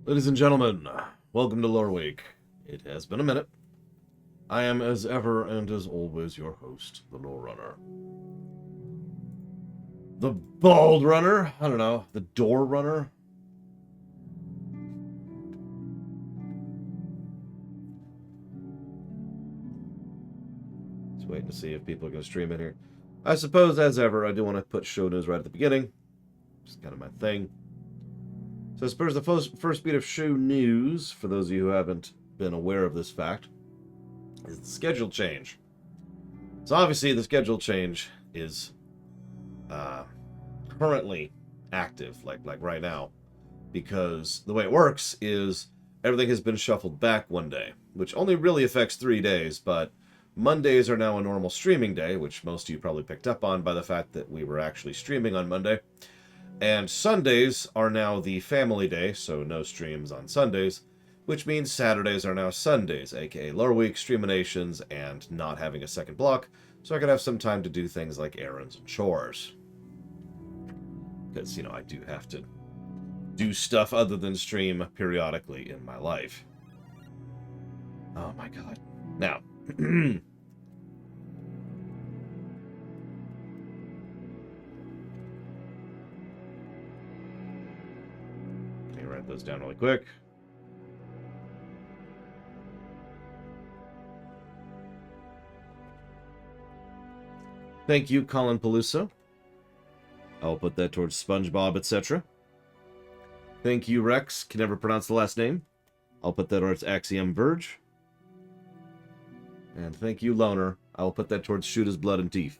Ladies and gentlemen, welcome to Loreweek. It has been a minute. I am, as ever and as always, your host, the Lore Runner. The Bald Runner? I don't know. The Door Runner? Just waiting to see if people are going to stream in here. I suppose, as ever, I do want to put show news right at the beginning. It's kind of my thing. So I suppose the first beat of show news, for those of you who haven't been aware of this fact, is the schedule change. So obviously the schedule change is currently active, like right now, because the way it works is everything has been shuffled back one day, which only really affects 3 days, but Mondays are now a normal streaming day, which most of you probably picked up on by the fact that we were actually streaming on Monday. And Sundays are now the family day, so no streams on Sundays, which means Saturdays are now Sundays, aka Loreweek, Streaminations, and not having a second block, so I can have some time to do things like errands and chores. Because, I do have to do stuff other than stream periodically in my life. Oh my god. Now, write those down really quick. Thank you, Colin Peluso. I'll put that towards SpongeBob, etc. Thank you, Rex. Can never pronounce the last name. I'll put that towards Axiom Verge. And thank you, Loner. I'll put that towards Shoot His Blood and Teeth.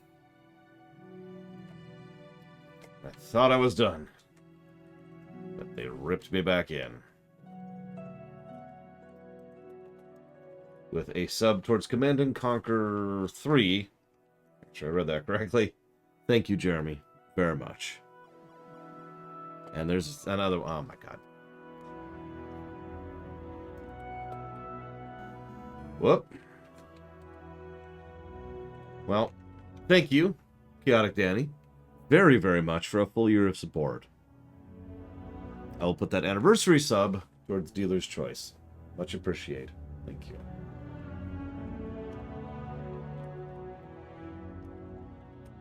I thought I was done. But they ripped me back in. With a sub towards Command and Conquer 3. Make sure I read that correctly. Thank you, Jeremy, very much. And there's another... Oh my god. Whoop. Well, thank you, Chaotic Danny, very, very much for a full year of support. I will put that anniversary sub towards Dealer's Choice. Much appreciated. Thank you.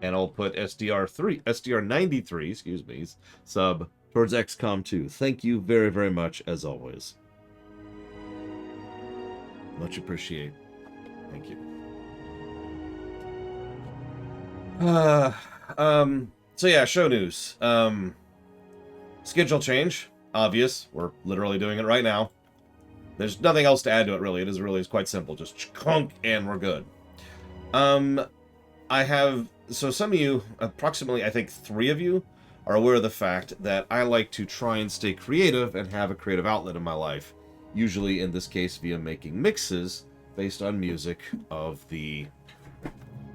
And I'll put SDR93, excuse me, sub towards XCOM 2. Thank you very, very much, as always. Much appreciated. Thank you. So yeah, show news. Schedule change, obvious. We're literally doing it right now. There's nothing else to add to it, really. It is quite simple. Just chunk, and we're good. So some of you, approximately, I think 3 of you, are aware of the fact that I like to try and stay creative and have a creative outlet in my life. Usually, in this case, via making mixes based on music of the...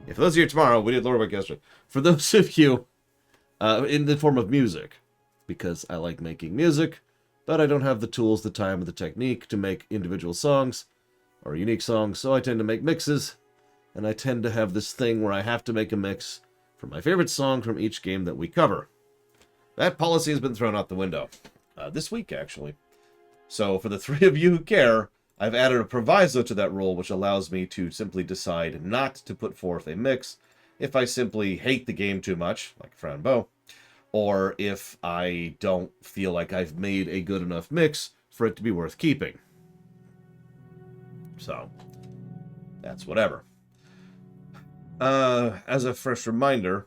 Yeah, for those of you tomorrow, we did Loreweek yesterday. For those of you, in the form of music, because I like making music, but I don't have the tools, the time, or the technique to make individual songs, or unique songs, so I tend to make mixes, and I tend to have this thing where I have to make a mix for my favorite song from each game that we cover. That policy has been thrown out the window. This week, actually. So, for the 3 of you who care, I've added a proviso to that rule, which allows me to simply decide not to put forth a mix if I simply hate the game too much, like Fran Bow, or if I don't feel like I've made a good enough mix for it to be worth keeping. So, that's whatever. As a fresh reminder,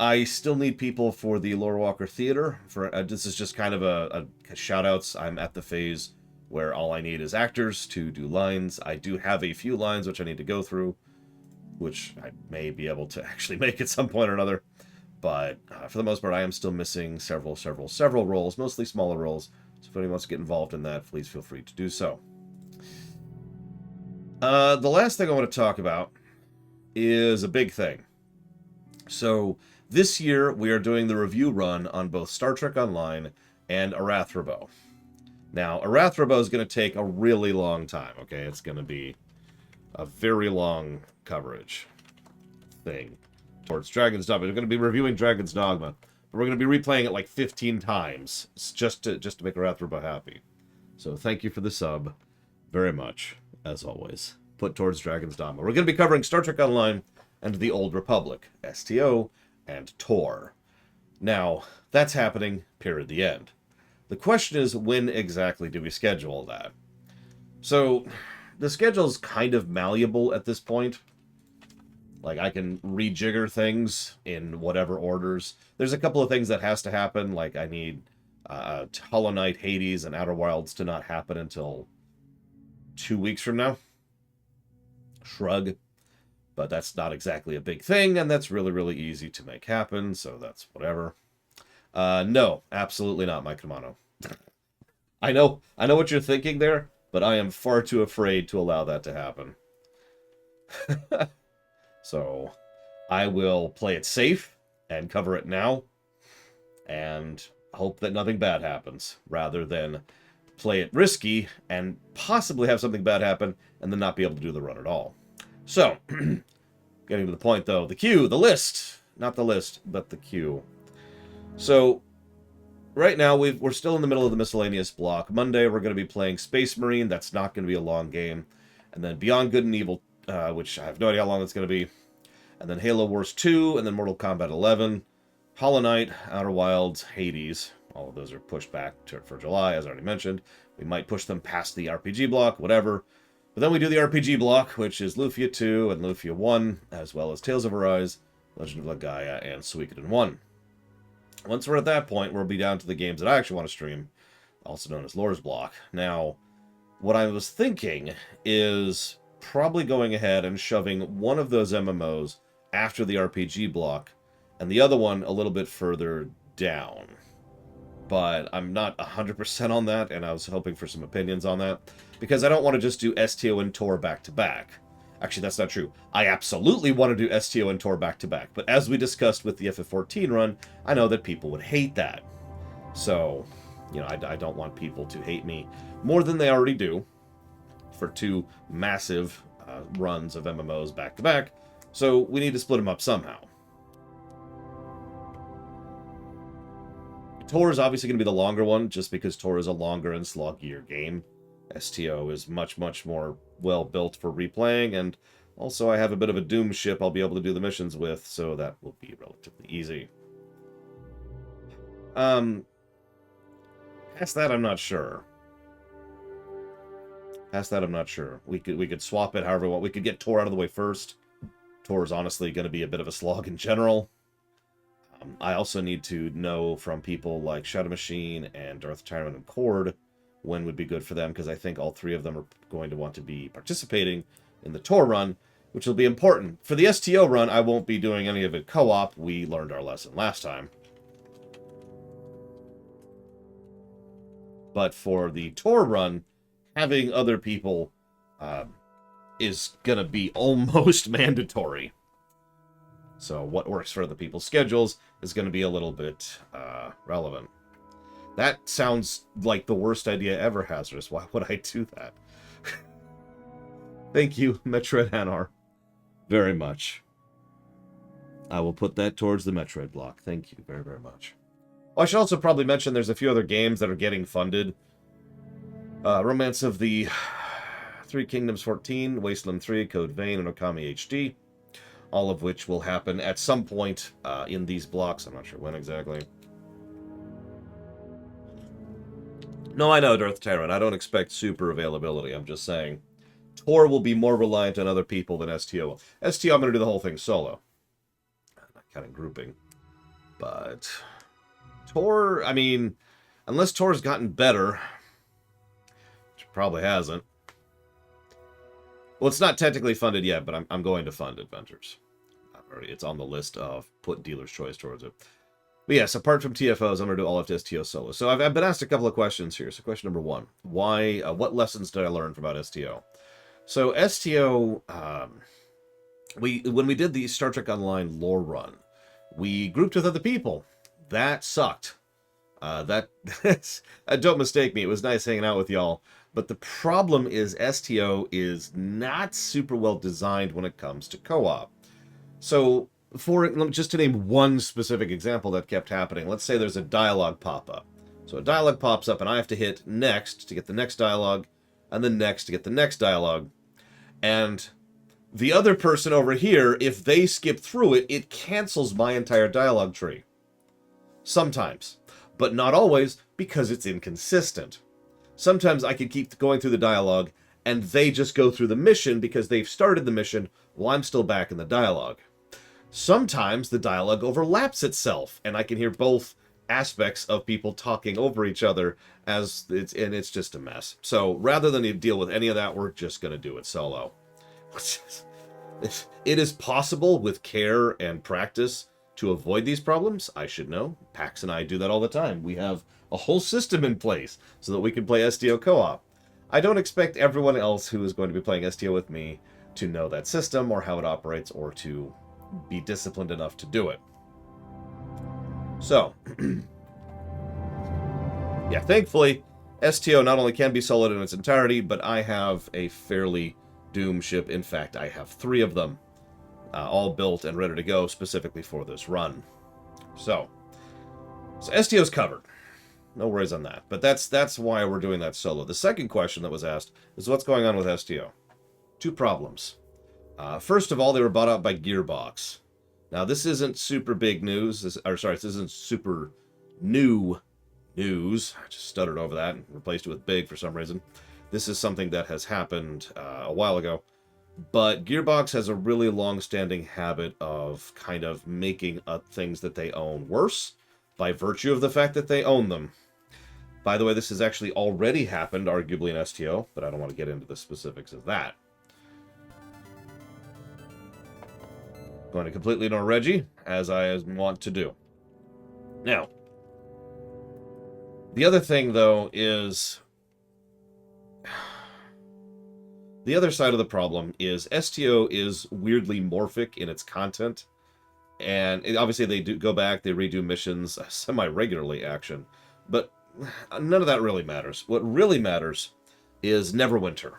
I still need people for the Lore Walker Theater. This is just kind of a shout-outs. I'm at the phase where all I need is actors to do lines. I do have a few lines which I need to go through, which I may be able to actually make at some point or another. But for the most part, I am still missing several roles, mostly smaller roles. So if anyone wants to get involved in that, please feel free to do so. The last thing I want to talk about is a big thing. So this year, we are doing the review run on both Star Trek Online and Arathrobo. Now, Arathrobo is going to take a really long time, okay? It's going to be a very long coverage thing towards Dragon's Dogma. We're going to be reviewing Dragon's Dogma, We're going to be replaying it like 15 times just to make Rathruba happy. So thank you for the sub very much, as always. Put towards Dragon's Dogma. We're going to be covering Star Trek Online and the Old Republic, STO, and Tor. Now, that's happening, period, the end. The question is, when exactly do we schedule that? So, the schedule's kind of malleable at this point. Like, I can rejigger things in whatever orders. There's a couple of things that has to happen, like I need Hollow Knight, Hades, and Outer Wilds to not happen until 2 weeks from now. Shrug. But that's not exactly a big thing, and that's really, really easy to make happen, so that's whatever. No, absolutely not, Mike Kamano. I know what you're thinking there, but I am far too afraid to allow that to happen. So, I will play it safe and cover it now, and hope that nothing bad happens, rather than play it risky and possibly have something bad happen and then not be able to do the run at all. So, getting to the point though, the queue, the list, not the list, but the queue. So, right now we're still in the middle of the miscellaneous block. Monday we're going to be playing Space Marine, that's not going to be a long game. And then Beyond Good and Evil, which I have no idea how long it's going to be. And then Halo Wars 2, and then Mortal Kombat 11. Hollow Knight, Outer Wilds, Hades. All of those are pushed back for July, as I already mentioned. We might push them past the RPG block, whatever. But then we do the RPG block, which is Lufia 2 and Lufia 1, as well as Tales of Arise, Legend of Legaia, and Suikoden 1. Once we're at that point, we'll be down to the games that I actually want to stream, also known as Lore's block. Now, what I was thinking is probably going ahead and shoving one of those MMOs after the RPG block, and the other one a little bit further down. But I'm not 100% on that, and I was hoping for some opinions on that, because I don't want to just do STO and Tor back-to-back. Actually, that's not true. I absolutely want to do STO and Tor back-to-back, but as we discussed with the FF14 run, I know that people would hate that. So, you know, I don't want people to hate me more than they already do for two massive runs of MMOs back-to-back, so we need to split them up somehow. Tor is obviously going to be the longer one, just because Tor is a longer and sloggier game. STO is much, much more well-built for replaying, and also I have a bit of a Doom ship I'll be able to do the missions with, so that will be relatively easy. Past that, I'm not sure. Past that, I'm not sure. We could swap it however we want. We could get Tor out of the way first. Tor is honestly going to be a bit of a slog in general. I also need to know from people like Shadow Machine and Darth Tyrant and Cord when would be good for them, because I think all three of them are going to want to be participating in the Tor run, which will be important. For the STO run, I won't be doing any of it co-op. We learned our lesson last time. But for the Tor run, having other people is going to be almost mandatory. So what works for other people's schedules is going to be a little bit relevant. That sounds like the worst idea ever, Hazardous. Why would I do that? Thank you, Metroid Hanar, very much. I will put that towards the Metroid block. Thank you very, very much. Oh, I should also probably mention there's a few other games that are getting funded. Romance of the Three Kingdoms 14, Wasteland 3, Code Vein, and Okami HD. All of which will happen at some point in these blocks. I'm not sure when exactly. No, I know, Darth Tyrant. I don't expect super availability. I'm just saying. Tor will be more reliant on other people than STO will. STO, I'm going to do the whole thing solo. I'm kind of grouping. But Tor, I mean, unless Tor's gotten better, which it probably hasn't. Well, it's not technically funded yet, but I'm going to fund Adventures. It's on the list of put dealer's choice towards it. But yes, apart from TFOs, I'm going to do all of STO solo. So I've been asked a couple of questions here. So question number one, why? What lessons did I learn from about STO? So STO, when we did the Star Trek Online lore run, we grouped with other people. That sucked. Don't mistake me. It was nice hanging out with y'all. But the problem is STO is not super well designed when it comes to co-op. So just to name one specific example that kept happening, let's say there's a dialogue pop-up. So a dialogue pops up, and I have to hit next to get the next dialogue, and then next to get the next dialogue. And the other person over here, if they skip through it, it cancels my entire dialogue tree. Sometimes. But not always, because it's inconsistent. Sometimes I can keep going through the dialogue, and they just go through the mission because they've started the mission while I'm still back in the dialogue. Sometimes the dialogue overlaps itself, and I can hear both aspects of people talking over each other, and it's just a mess. So rather than deal with any of that, we're just going to do it solo. It is possible with care and practice to avoid these problems. I should know. Pax and I do that all the time. We have a whole system in place so that we can play STO co-op. I don't expect everyone else who is going to be playing STO with me to know that system or how it operates or to be disciplined enough to do it. So, yeah, thankfully, STO not only can be soloed in its entirety, but I have a fairly Doom ship. In fact, I have 3 of them, all built and ready to go specifically for this run. So STO's covered. No worries on that. But that's why we're doing that solo. The second question that was asked is what's going on with STO? 2 problems. First of all, they were bought out by Gearbox. Now, this isn't super big news. This isn't super new news. I just stuttered over that and replaced it with big for some reason. This is something that has happened a while ago. But Gearbox has a really long-standing habit of kind of making things that they own worse by virtue of the fact that they own them. By the way, this has actually already happened, arguably in STO, but I don't want to get into the specifics of that. Going to completely ignore Reggie, as I want to do. Now, the other thing, though, is... The other side of the problem is STO is weirdly morphic in its content. And obviously they do go back, they redo missions semi-regularly, action. But none of that really matters. What really matters is Neverwinter.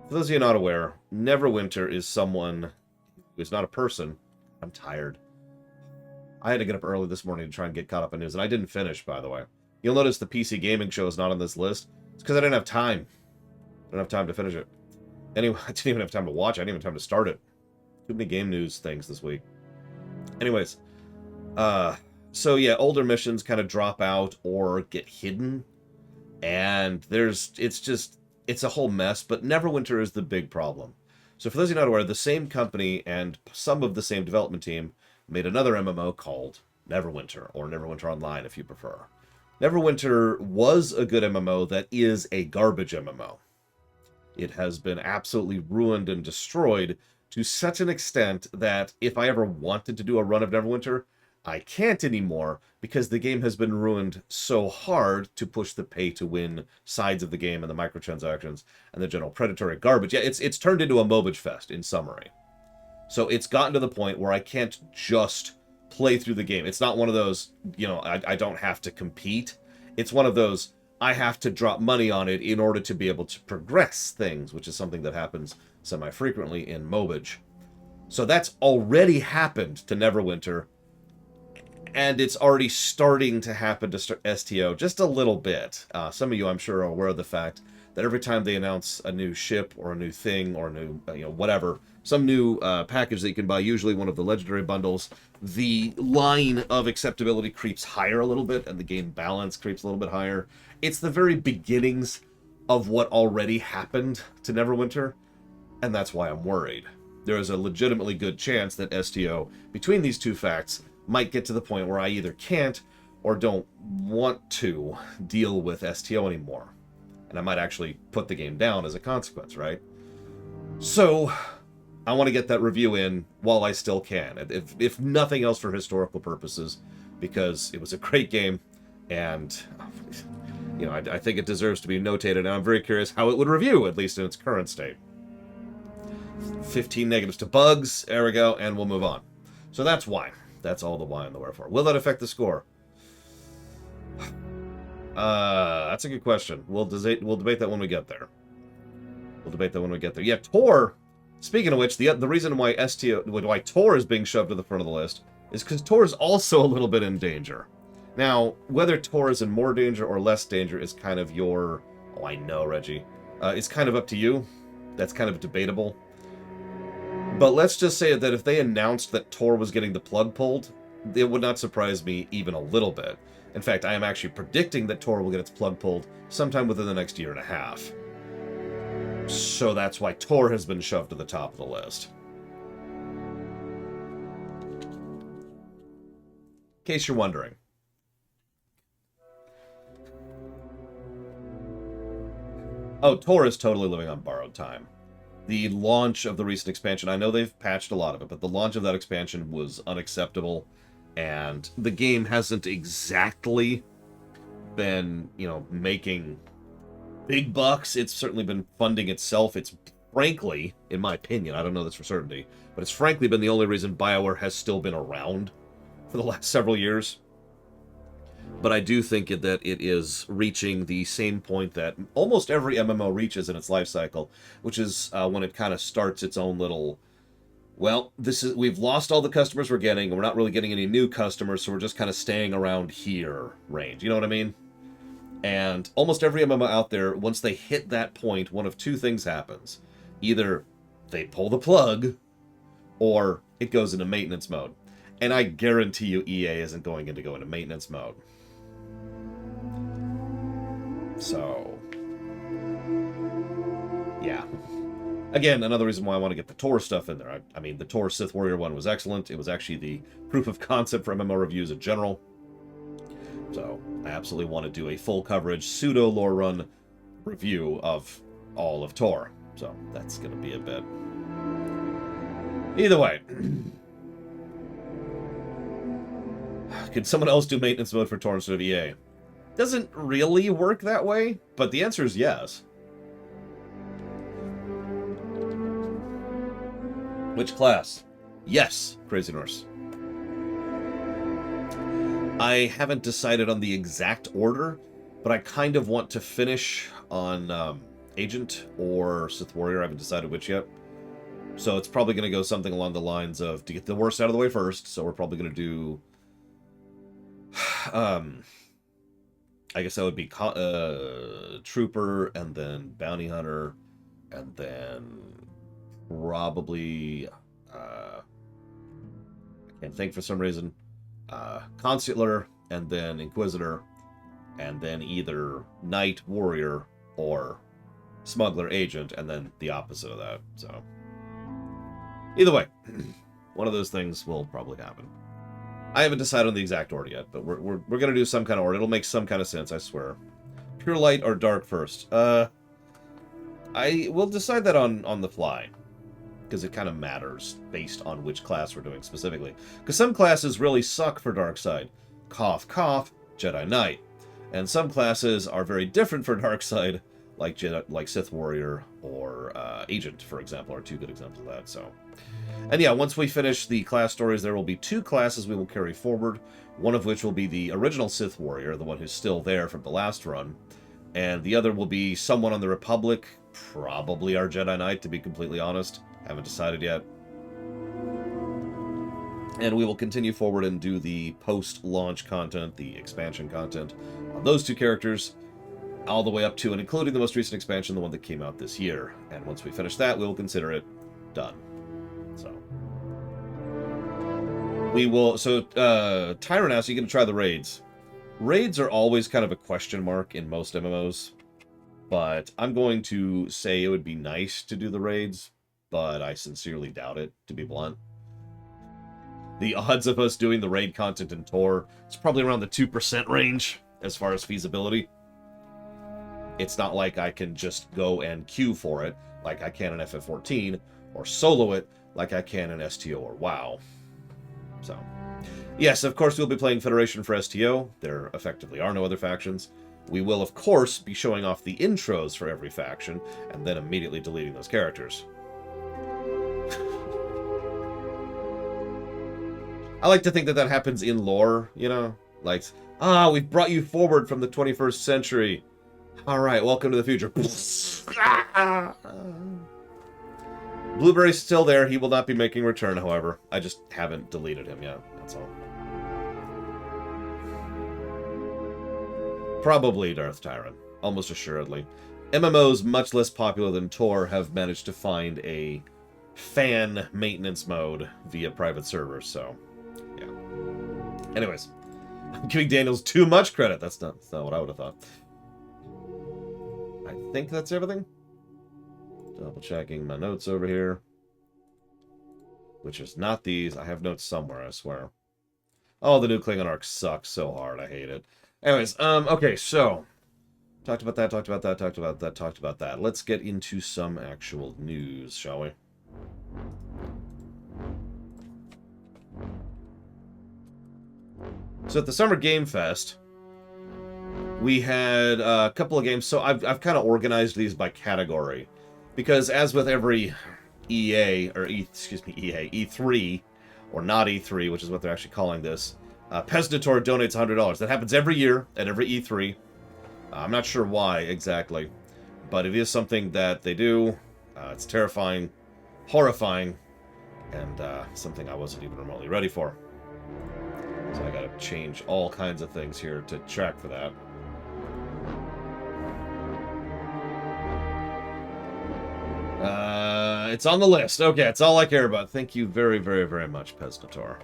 For those of you not aware, Neverwinter is someone who's not a person. I'm tired. I had to get up early this morning to try and get caught up on news, and I didn't finish, by the way. You'll notice the PC gaming show is not on this list. It's because I didn't have time. I don't have time to finish it. Anyway, I didn't even have time to watch it. I didn't even have time to start it. Too many game news things this week. Anyways, so yeah, older missions kind of drop out or get hidden. And it's a whole mess, but Neverwinter is the big problem. So for those of you not aware, the same company and some of the same development team made another MMO called Neverwinter, or Neverwinter Online if you prefer. Neverwinter was a good MMO that is a garbage MMO. It has been absolutely ruined and destroyed to such an extent that if I ever wanted to do a run of Neverwinter, I can't anymore because the game has been ruined so hard to push the pay-to-win sides of the game and the microtransactions and the general predatory garbage. Yeah, it's turned into a Mobage Fest, in summary. So it's gotten to the point where I can't just play through the game. It's not one of those, I don't have to compete. It's one of those, I have to drop money on it in order to be able to progress things, which is something that happens semi-frequently in Mobage. So that's already happened to Neverwinter, and it's already starting to happen to STO just a little bit. Some of you, I'm sure, are aware of the fact that every time they announce a new ship or a new thing or a new, whatever, some new package that you can buy, usually one of the legendary bundles, the line of acceptability creeps higher a little bit and the game balance creeps a little bit higher. It's the very beginnings of what already happened to Neverwinter, and that's why I'm worried. There is a legitimately good chance that STO, between these two facts, might get to the point where I either can't or don't want to deal with STO anymore. And I might actually put the game down as a consequence, right? So, I want to get that review in while I still can. If nothing else for historical purposes, because it was a great game, and I think it deserves to be notated, and I'm very curious how it would review, at least in its current state. 15 negatives to bugs, there we go, and we'll move on. So that's why. That's all the why and the wherefore. Will that affect the score? That's a good question. We'll debate that when we get there. Yeah, Tor Speaking of which, the reason why why Tor is being shoved to the front of the list is because Tor is also a little bit in danger. Now, whether Tor is in more danger or less danger is kind of your... Oh, I know, Reggie. It's kind of up to you. That's kind of debatable. But let's just say that if they announced that Tor was getting the plug pulled, it would not surprise me even a little bit. In fact, I am actually predicting that Tor will get its plug pulled sometime within the next year and a half. So that's why Tor has been shoved to the top of the list. In case you're wondering. Oh, Tor is totally living on borrowed time. The launch of the recent expansion, I know they've patched a lot of it, but the launch of that expansion was unacceptable, and the game hasn't exactly been, you know, making big bucks. It's certainly been funding itself. It's frankly, in my opinion, I don't know this for certainty, but it's frankly been the only reason BioWare has still been around for the last several years. But I do think that it is reaching the same point that almost every MMO reaches in its life cycle, which is when it kind of starts its own little, well, we've lost all the customers we're getting, and we're not really getting any new customers, so we're just kind of staying around here range. You know what I mean? And almost every MMO out there, once they hit that point, one of two things happens. Either they pull the plug, or it goes into maintenance mode. And I guarantee you EA isn't going to go into maintenance mode. So, yeah. Again, another reason why I want to get the Tor stuff in there. I mean, the Tor Sith Warrior one was excellent. It was actually the proof of concept for MMO reviews in general. So, I absolutely want to do a full coverage, pseudo-lore run review of all of Tor. So, that's going to be a bit. Either way. Could someone else do maintenance mode for Tor instead of EA? Doesn't really work that way, but the answer is yes. Which class? Yes, Crazy Norse. I haven't decided on the exact order, but I kind of want to finish on Agent or Sith Warrior. I haven't decided which yet. So it's probably going to go something along the lines of to get the worst out of the way first. So we're probably going to do... I guess that would be Trooper, and then Bounty Hunter, and then probably, I can't think for some reason, Consular, and then Inquisitor, and then either Knight, Warrior, or Smuggler, Agent, and then the opposite of that. So, either way, one of those things will probably happen. I haven't decided on the exact order yet, but we're going to do some kind of order. It'll make some kind of sense, I swear. Pure light or dark first? I will decide that on the fly, because it kind of matters based on which class we're doing specifically. Because some classes really suck for dark side. Cough, cough, Jedi Knight. And some classes are very different for dark side, like Sith Warrior or Agent, for example, are two good examples of that. So. And yeah, once we finish the class stories, there will be two classes we will carry forward, one of which will be the original Sith Warrior, the one who's still there from the last run, and the other will be someone on the Republic, probably our Jedi Knight, to be completely honest. Haven't decided yet. And we will continue forward and do the post-launch content, the expansion content, on those two characters, all the way up to and including the most recent expansion, the one that came out this year. And once we finish that, we will consider it done. So we will. So Tyrant asks, "Are you going to try the raids?" Raids are always kind of a question mark in most MMOs, but I'm going to say it would be nice to do the raids, but I sincerely doubt it, to be blunt. The odds of us doing the raid content in Tor is probably around the 2% range as far as feasibility. It's not like I can just go and queue for it like I can in FF14, or solo it like I can in STO or WoW. So, yes, of course we'll be playing Federation for STO. There effectively are no other factions. We will, of course, be showing off the intros for every faction, and then immediately deleting those characters. I like to think that that happens in lore, you know? Like, we've brought you forward from the 21st century. Blueberry's still there. He will not be making return, however. I just haven't deleted him yet. That's all. Probably Darth Tyrant. Almost assuredly. MMOs much less popular than Tor have managed to find a fan maintenance mode via private servers, so yeah. Anyways, I'm giving Daniels too much credit. That's not what I would have thought. I think that's everything. Double checking my notes over here. Which is not these. I have notes somewhere, I swear. Oh, the new Klingon arc sucks so hard. I hate it. Anyways, okay, so talked about that, talked about that, talked about that, talked about that. Let's get into some actual news, shall we? So at the Summer Game Fest, we had a couple of games. So I've kind of organized these by category, because as with every E3, or Not-E3, which is what they're actually calling this, Pesnator donates $100. That happens every year at every E3. I'm not sure why exactly, but it is something that they do. It's terrifying, horrifying, and something I wasn't even remotely ready for. So I gotta change all kinds of things here to track for that. It's on the list. Okay, it's all I care about. Thank you very, very, very much, Pesnator.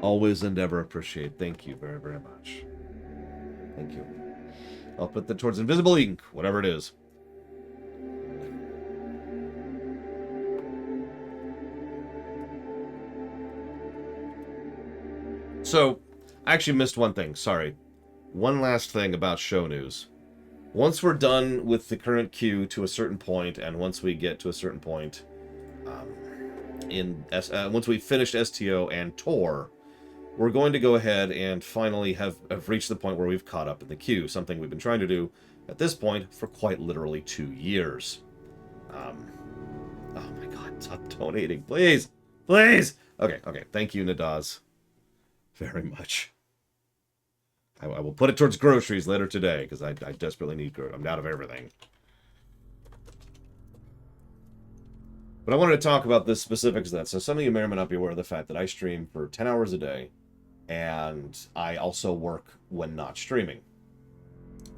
Always and ever appreciate. Thank you very, very much. Thank you. I'll put that towards invisible ink, whatever it is. So, I actually missed one thing. Sorry. One last thing about show news. Once we're done with the current queue to a certain point, and once we get to a certain point, once we've finished STO and Tor, we're going to go ahead and finally have reached the point where we've caught up in the queue, something we've been trying to do at this point for quite literally 2 years. Oh my god, stop donating, please! Please! Okay, thank you, Nadaz, very much. I will put it towards groceries later today, because I desperately need groceries. I'm out of everything. But I wanted to talk about the specifics of that. So some of you may or may not be aware of the fact that I stream for 10 hours a day, and I also work when not streaming.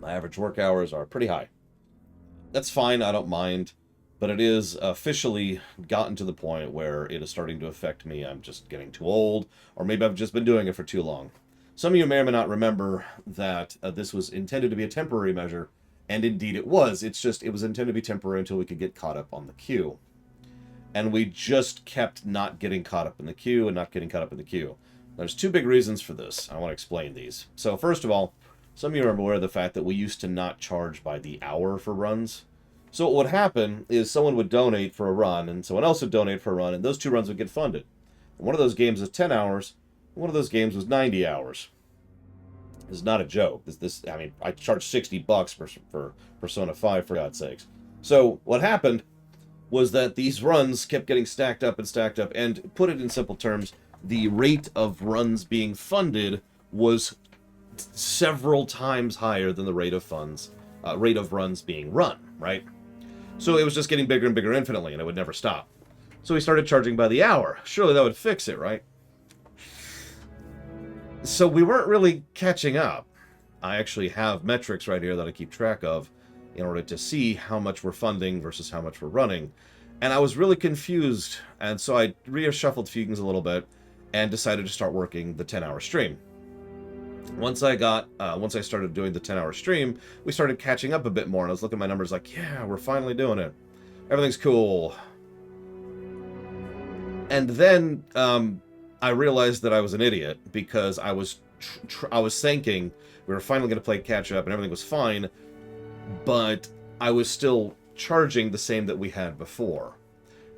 My average work hours are pretty high. That's fine, I don't mind, but it is officially gotten to the point where it is starting to affect me. I'm just getting too old, or maybe I've just been doing it for too long. Some of you may or may not remember that this was intended to be a temporary measure, and indeed it was. It was intended to be temporary until we could get caught up on the queue. And we just kept not getting caught up in the queue and not getting caught up in the queue. There's two big reasons for this. I want to explain these. So first of all, some of you are aware of the fact that we used to not charge by the hour for runs. So what would happen is someone would donate for a run, and someone else would donate for a run, and those two runs would get funded. And one of those games is 10 hours, and one of those games was 90 hours. This is not a joke. I mean, I charged $60 for Persona 5, for God's sakes. So what happened was that these runs kept getting stacked up, and put it in simple terms, the rate of runs being funded was several times higher than the rate of runs being run, right? So it was just getting bigger and bigger infinitely, and it would never stop. So we started charging by the hour. Surely that would fix it, right? So we weren't really catching up. I actually have metrics right here that I keep track of in order to see how much we're funding versus how much we're running. And I was really confused, and so I reshuffled things a little bit and decided to start working the 10-hour stream. Once I started doing the 10-hour stream, we started catching up a bit more, and I was looking at my numbers like, yeah, we're finally doing it. Everything's cool. And then I realized that I was an idiot, because I was thinking we were finally going to play catch up and everything was fine, but I was still charging the same that we had before.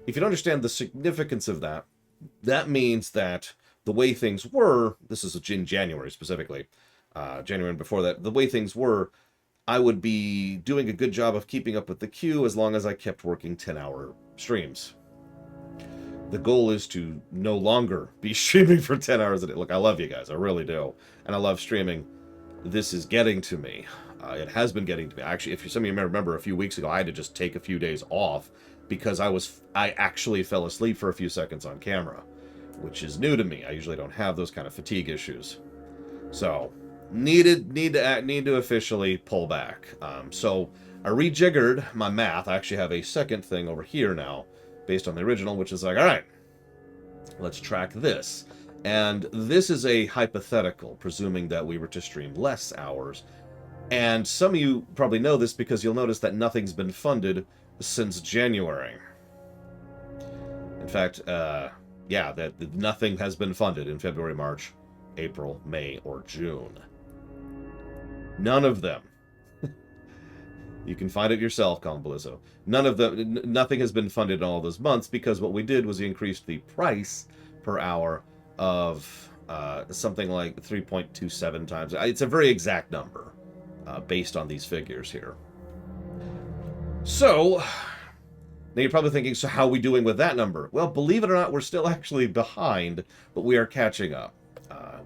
If you don't understand the significance of that, that means that the way things were, this is in January specifically, January and before that, the way things were, I would be doing a good job of keeping up with the queue as long as I kept working 10-hour streams. The goal is to no longer be streaming for 10 hours a day. Look, I love you guys. I really do. And I love streaming. This is getting to me. It has been getting to me. Actually, if some of you may remember, a few weeks ago, I had to just take a few days off because I actually fell asleep for a few seconds on camera, which is new to me. I usually don't have those kind of fatigue issues. So, need to officially pull back. So, I rejiggered my math. I actually have a second thing over here now, based on the original, which is like, all right, let's track this. And this is a hypothetical, presuming that we were to stream less hours. And some of you probably know this because you'll notice that nothing's been funded since January. In fact, yeah, that nothing has been funded in February, March, April, May, or June. None of them. You can find it yourself, Colin Belizzo. Nothing has been funded in all those months because what we did was we increased the price per hour of something like 3.27 times. It's a very exact number based on these figures here. So, now you're probably thinking, so how are we doing with that number? Well, believe it or not, we're still actually behind, but we are catching up.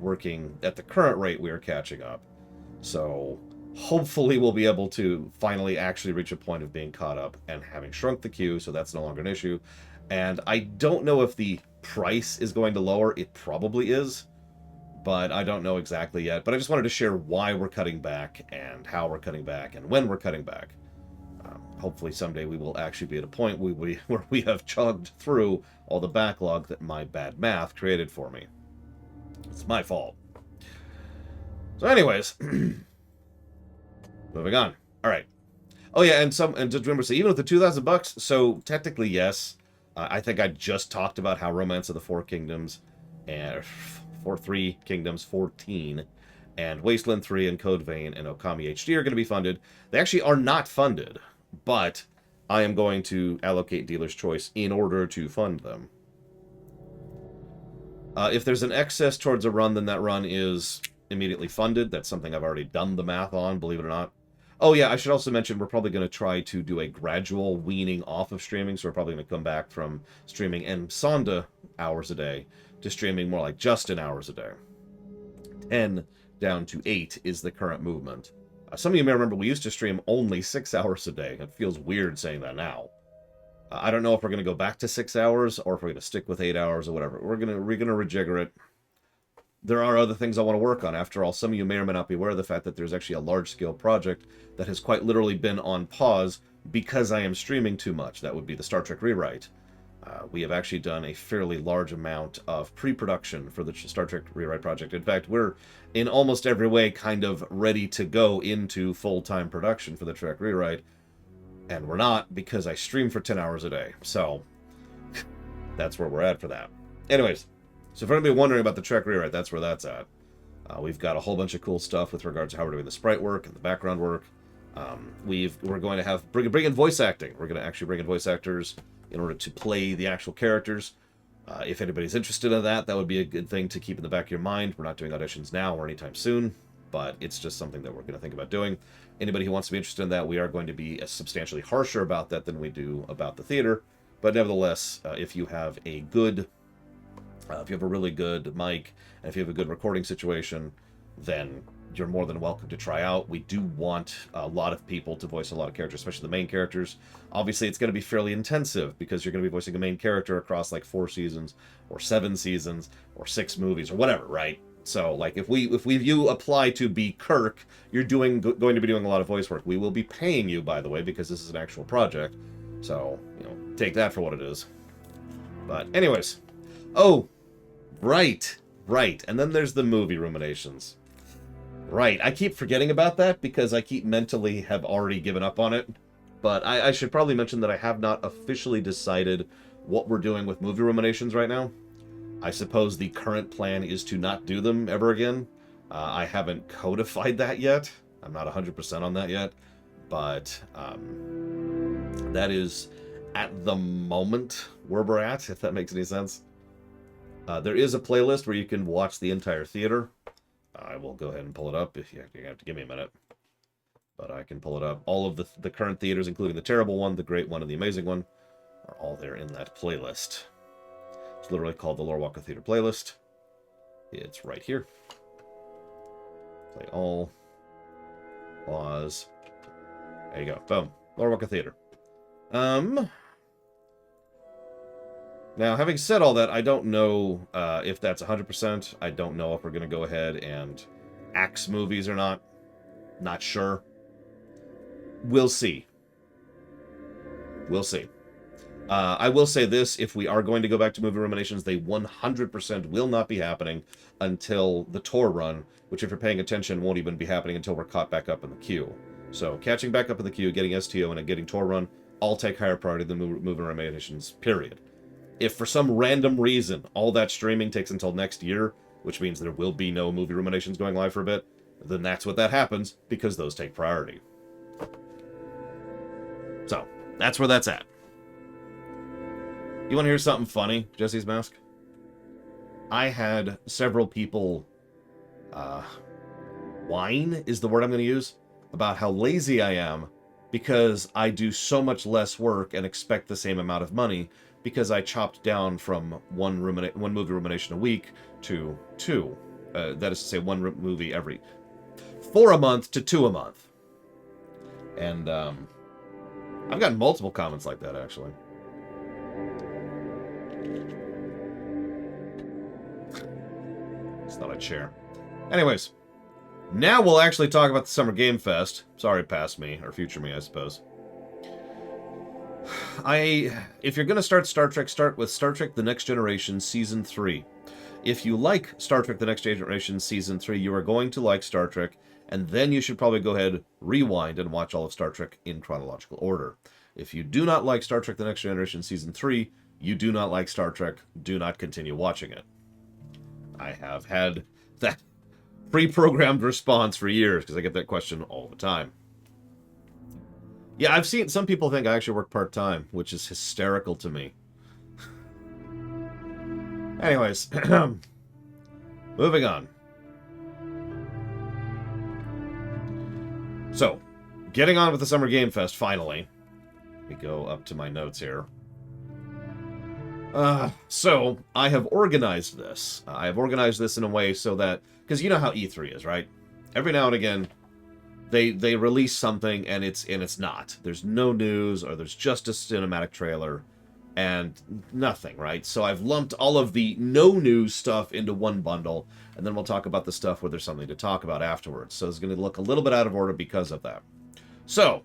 Working at the current rate, we are catching up. So, hopefully we'll be able to finally actually reach a point of being caught up and having shrunk the queue, so that's no longer an issue. And I don't know if the price is going to lower. It probably is, but I don't know exactly yet. But I just wanted to share why we're cutting back and how we're cutting back and when we're cutting back. Hopefully someday we will actually be at a point where we have chugged through all the backlog that my bad math created for me. It's my fault. So anyways, moving on. All right. Oh yeah, and just remember, so even with the $2,000, so technically yes. I think I just talked about how Romance of the Four Kingdoms and Three Kingdoms 14 and Wasteland 3 and Code Vein and Okami HD are going to be funded. They actually are not funded, but I am going to allocate dealer's choice in order to fund them. If there's an excess towards a run, then that run is immediately funded. That's something I've already done the math on, believe it or not. Oh yeah, I should also mention we're probably going to try to do a gradual weaning off of streaming, so we're probably going to come back from streaming M Sonda hours a day to streaming more like Justin hours a day. 10 down to 8 is the current movement. Some of you may remember we used to stream only 6 hours a day. It feels weird saying that now. I don't know if we're going to go back to 6 hours or if we're going to stick with 8 hours or whatever. We're going to rejigger it. There are other things I want to work on. After all, some of you may or may not be aware of the fact that there's actually a large-scale project that has quite literally been on pause because I am streaming too much. That would be the Star Trek rewrite. We have actually done a fairly large amount of pre-production for the Star Trek rewrite project. In fact, we're in almost every way kind of ready to go into full-time production for the Trek rewrite. And we're not because I stream for 10 hours a day. So, that's where we're at for that. Anyways, so if anybody wondering about the Trek rewrite, that's where that's at. We've got a whole bunch of cool stuff with regards to how we're doing the sprite work and the background work. We're going to have bring in voice acting. We're going to actually bring in voice actors in order to play the actual characters. If anybody's interested in that, that would be a good thing to keep in the back of your mind. We're not doing auditions now or anytime soon, but it's just something that we're going to think about doing. Anybody who wants to be interested in that, we are going to be substantially harsher about that than we do about the theater. But nevertheless, if you have a good, if you have a really good mic, and if you have a good recording situation, then you're more than welcome to try out. We do want a lot of people to voice a lot of characters, especially the main characters. Obviously, it's going to be fairly intensive because you're going to be voicing a main character across like 4 seasons or 7 seasons or 6 movies or whatever, right? So, like, if you apply to be Kirk, you're going to be doing a lot of voice work. We will be paying you, by the way, because this is an actual project. So, take that for what it is. But, anyways. Oh, right. And then there's the movie Ruminations. Right, I keep forgetting about that because I keep mentally have already given up on it. But I should probably mention that I have not officially decided what we're doing with movie Ruminations right now. I suppose the current plan is to not do them ever again. I haven't codified that yet. I'm not 100% on that yet. But that is at the moment where we're at, if that makes any sense. There is a playlist where you can watch the entire theater. I will go ahead and pull it up if you have to give me a minute. but I can pull it up. All of the current theaters, including the terrible one, the great one, and the amazing one, are all there in that playlist. It's literally called the Loreweek Theater playlist. It's right here. Play all. Pause. There you go. Boom. Loreweek Theater. Now, having said all that, I don't know if that's 100%. I don't know if we're going to go ahead and axe movies or not. Not sure. We'll see. We'll see. I will say this, if we are going to go back to movie Ruminations, they 100% will not be happening until the tour run, which if you're paying attention won't even be happening until we're caught back up in the queue. So catching back up in the queue, getting STO, and getting tour run, all take higher priority than movie Ruminations, period. If for some random reason all that streaming takes until next year, which means there will be no movie Ruminations going live for a bit, then that's what that happens, because those take priority. So, that's where that's at. You want to hear something funny, Jesse's Mask? I had several people, whine is the word I'm going to use, about how lazy I am because I do so much less work and expect the same amount of money because I chopped down from one movie Rumination a week to 2. That is to say, one movie every 4 a month to 2 a month. And I've gotten multiple comments like that, actually. Just thought I'd share. Anyways, now we'll actually talk about the Summer Game Fest. Sorry, past me, or future me, I suppose. If you're going to start Star Trek, start with Star Trek The Next Generation Season 3. If you like Star Trek The Next Generation Season 3, you are going to like Star Trek, and then you should probably go ahead, rewind, and watch all of Star Trek in chronological order. If you do not like Star Trek The Next Generation Season 3, you do not like Star Trek, do not continue watching it. I have had that pre-programmed response for years, because I get that question all the time. Yeah, I've seen some people think I actually work part-time, which is hysterical to me. Anyways, moving on. So, getting on with the Summer Game Fest, finally. Let me go up to my notes here. So, I have organized this. I have organized this in a way so that... Because you know how E3 is, right? Every now and again, they release something and it's not. There's no news, or there's just a cinematic trailer and nothing, right? So I've lumped all of the no news stuff into one bundle, and then we'll talk about the stuff where there's something to talk about afterwards. So it's going to look a little bit out of order because of that. So,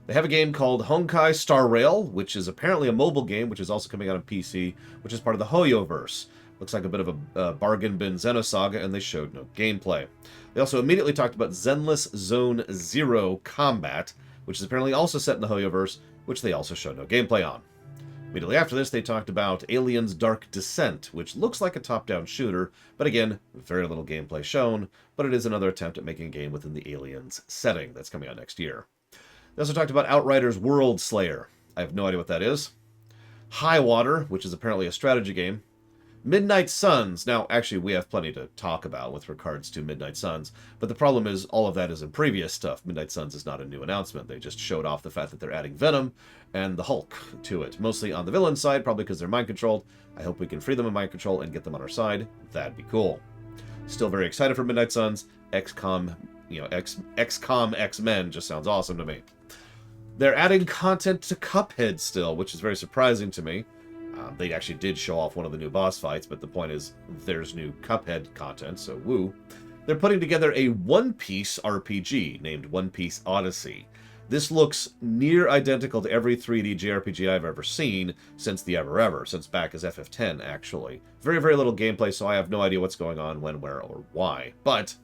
they have a game called Honkai Star Rail, which is apparently a mobile game, which is also coming out on PC, which is part of the Hoyoverse. Looks like a bit of a bargain bin Xenosaga, and they showed no gameplay. They also immediately talked about Zenless Zone Zero Combat, which is apparently also set in the Hoyoverse, which they also showed no gameplay on. Immediately after this, they talked about Aliens Dark Descent, which looks like a top-down shooter, but again, very little gameplay shown, but it is another attempt at making a game within the Aliens setting that's coming out next year. They also talked about Outriders World Slayer. I have no idea what that is. High Water, which is apparently a strategy game. Midnight Suns. Now, actually, we have plenty to talk about with regards to Midnight Suns, but the problem is all of that is in previous stuff. Midnight Suns is not a new announcement. They just showed off the fact that they're adding Venom and the Hulk to it, mostly on the villain side, probably because they're mind-controlled. I hope we can free them of mind control and get them on our side. That'd be cool. Still very excited for Midnight Suns. XCOM, XCOM X-Men just sounds awesome to me. They're adding content to Cuphead still, which is very surprising to me. They actually did show off one of the new boss fights, but the point is there's new Cuphead content, so woo. They're putting together a One Piece RPG named One Piece Odyssey. This looks near identical to every 3D JRPG I've ever seen since the Ever, since back as FF10, actually. Very, very little gameplay, so I have no idea what's going on, when, where, or why. But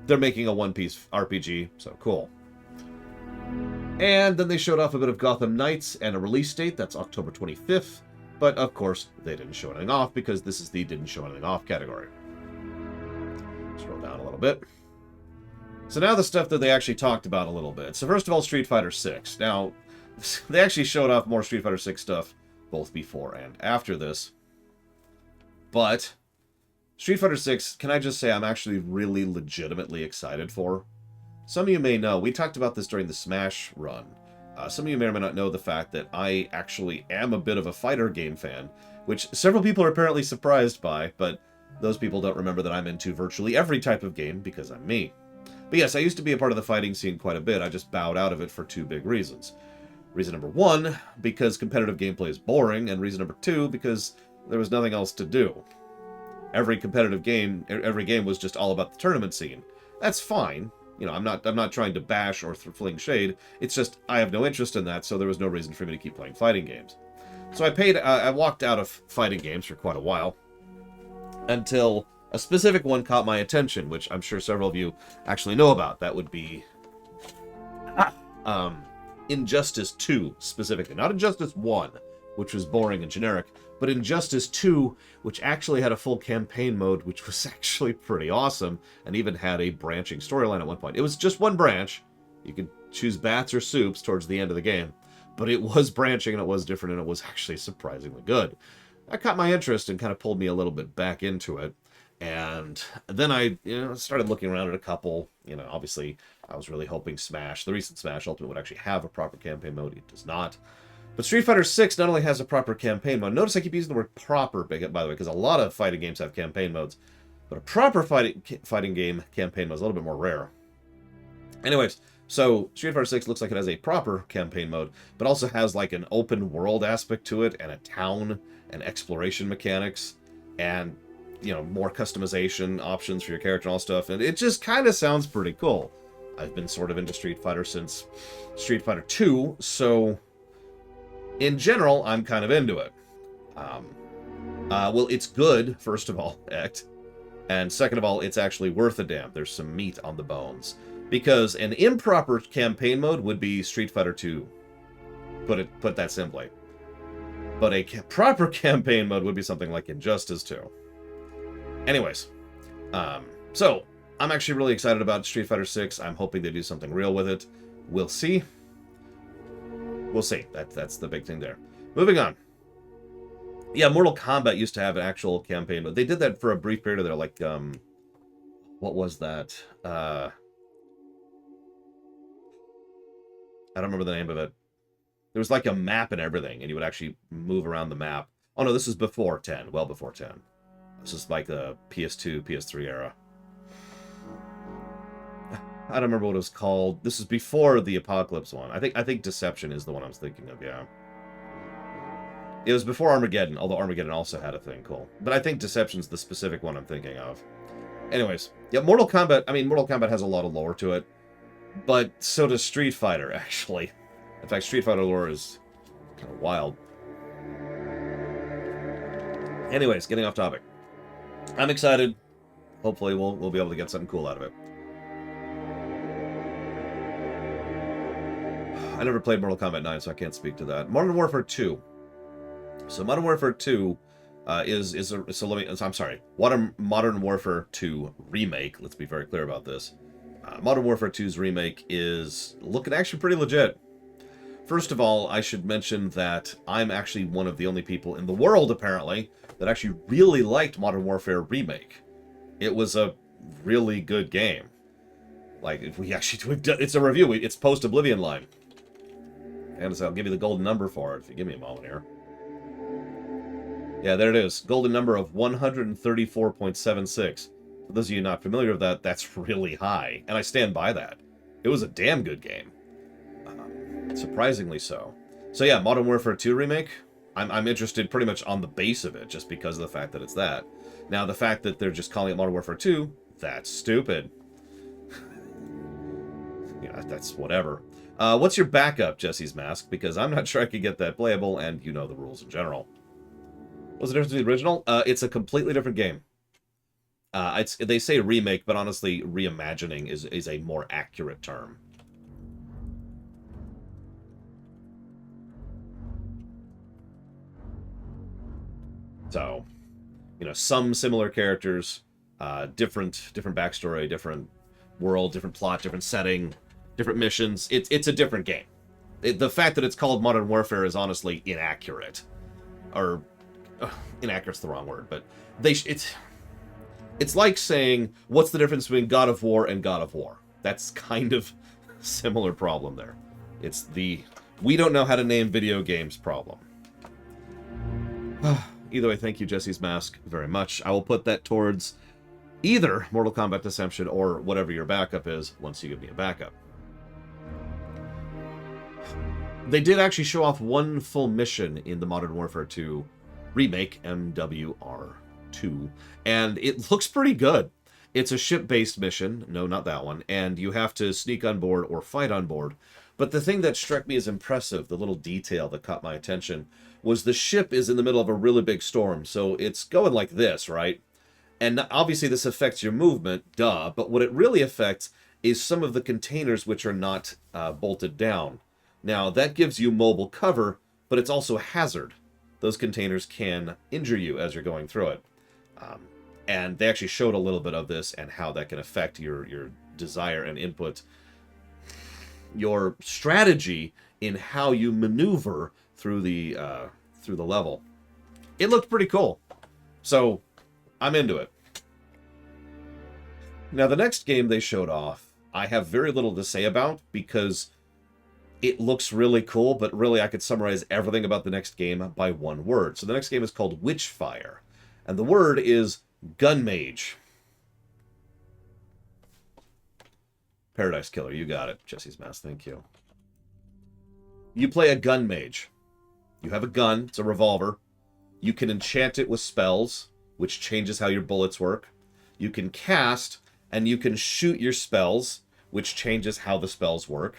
they're making a One Piece RPG, so cool. And then they showed off a bit of Gotham Knights and a release date, that's October 25th. But, of course, they didn't show anything off because this is the didn't show anything off category. Scroll down a little bit. So now the stuff that they actually talked about a little bit. So first of all, Street Fighter 6. Now, they actually showed off more Street Fighter 6 stuff both before and after this. But Street Fighter 6, can I just say I'm actually really legitimately excited for? some of you may know, we talked about this during the Smash run. Some of you may or may not know the fact that I actually am a bit of a fighter game fan, which several people are apparently surprised by, but those people don't remember that I'm into virtually every type of game because I'm me. But yes, I used to be a part of the fighting scene quite a bit. I just bowed out of it for two big reasons. Reason number one, because competitive gameplay is boring, and reason number two, because there was nothing else to do. Every competitive game, every game was just all about the tournament scene. That's fine. You know, I'm not trying to bash or fling shade. It's just I have no interest in that, so there was no reason for me to keep playing fighting games. So I walked out of fighting games for quite a while until a specific one caught my attention, which I'm sure several of you actually know about. That would be Injustice 2 specifically, not Injustice 1, which was boring and generic, but Injustice 2, which actually had a full campaign mode, which was actually pretty awesome, and even had a branching storyline at one point. It was just one branch. You could choose bats or soups towards the end of the game, but it was branching, and it was different, and it was actually surprisingly good. That caught my interest and kind of pulled me a little bit back into it, and then I started looking around at a couple. Obviously, I was really hoping the recent Smash Ultimate would actually have a proper campaign mode. It does not. But Street Fighter 6 not only has a proper campaign mode. Notice I keep using the word proper, by the way, because a lot of fighting games have campaign modes. But a proper fighting game campaign mode is a little bit more rare. Anyways, so Street Fighter 6 looks like it has a proper campaign mode, but also has like an open world aspect to it, and a town, and exploration mechanics, and more customization options for your character and all stuff. And it just kind of sounds pretty cool. I've been sort of into Street Fighter since Street Fighter 2, so in general, I'm kind of into it. Well, it's good, first of all, and second of all, it's actually worth a damn. There's some meat on the bones. Because an improper campaign mode would be Street Fighter 2. Put that simply. But a proper campaign mode would be something like Injustice 2. Anyways, so I'm actually really excited about Street Fighter 6. I'm hoping they do something real with it. We'll see. We'll see. That's the big thing there. Moving on. Yeah, Mortal Kombat used to have an actual campaign, but they did that for a brief period there. Like, what was that? I don't remember the name of it. There was like a map and everything, and you would actually move around the map. Oh no, this is before 10. Well before 10. This is like the PS2, PS3 era. I don't remember what it was called. This is before the Apocalypse one. I think Deception is the one I was thinking of, yeah. It was before Armageddon, although Armageddon also had a thing cool. But I think Deception's the specific one I'm thinking of. Anyways, yeah, Mortal Kombat has a lot of lore to it. But so does Street Fighter, actually. In fact, Street Fighter lore is kind of wild. Anyways, getting off topic. I'm excited. Hopefully we'll be able to get something cool out of it. I never played Mortal Kombat 9, so I can't speak to that. Modern Warfare 2. So Modern Warfare 2 Modern Warfare 2 Remake. Let's be very clear about this. Modern Warfare 2's remake is looking actually pretty legit. First of all, I should mention that I'm actually one of the only people in the world, apparently, that actually really liked Modern Warfare Remake. It was a really good game. Like, it's a review. It's post-Oblivion line. And so I'll give you the golden number for it, if you give me a moment here. Yeah, there it is. Golden number of 134.76. For those of you not familiar with that, that's really high. And I stand by that. It was a damn good game. Surprisingly so. So yeah, Modern Warfare 2 Remake, I'm interested pretty much on the base of it, just because of the fact that it's that. Now, the fact that they're just calling it Modern Warfare 2, that's stupid. Yeah, that's whatever. What's your backup, Jesse's Mask? Because I'm not sure I could get that playable, and you know the rules in general. What's the difference between the original? It's a completely different game. They say remake, but honestly, reimagining is a more accurate term. So, some similar characters, different backstory, different world, different plot, different setting, different missions. It's a different game. The fact that it's called Modern Warfare is honestly inaccurate. Or, inaccurate's the wrong word, but it's like saying, what's the difference between God of War and God of War? That's kind of similar problem there. It's the we don't know how to name video games problem. Either way, thank you, Jesse's Mask, very much. I will put that towards either Mortal Kombat Deception or whatever your backup is once you give me a backup. They did actually show off one full mission in the Modern Warfare 2 remake, MWR2, and it looks pretty good. It's a ship-based mission. No, not that one. And you have to sneak on board or fight on board. But the thing that struck me as impressive, the little detail that caught my attention, was the ship is in the middle of a really big storm. So it's going like this, right? And obviously this affects your movement, duh. But what it really affects is some of the containers which are not bolted down. Now, that gives you mobile cover, but it's also a hazard. Those containers can injure you as you're going through it. And they actually showed a little bit of this and how that can affect your desire and input, your strategy in how you maneuver through the level. It looked pretty cool, so I'm into it. Now, the next game they showed off, I have very little to say about because it looks really cool, but really I could summarize everything about the next game by one word. So the next game is called Witchfire, and the word is Gun Mage. Paradise Killer, you got it. Jesse's Mask, thank you. You play a gun mage. You have a gun, it's a revolver. You can enchant it with spells, which changes how your bullets work. You can cast, and you can shoot your spells, which changes how the spells work.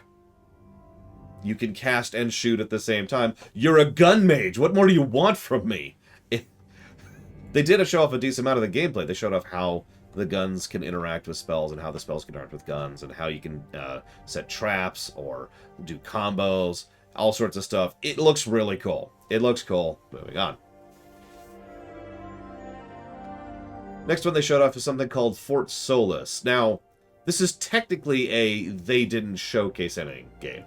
You can cast and shoot at the same time. You're a gun mage! What more do you want from me? They did show off a decent amount of the gameplay. They showed off how the guns can interact with spells and how the spells can interact with guns and how you can set traps or do combos, all sorts of stuff. It looks really cool. It looks cool. Moving on. Next one they showed off is something called Fort Solis. Now, this is technically a they didn't showcase anything game,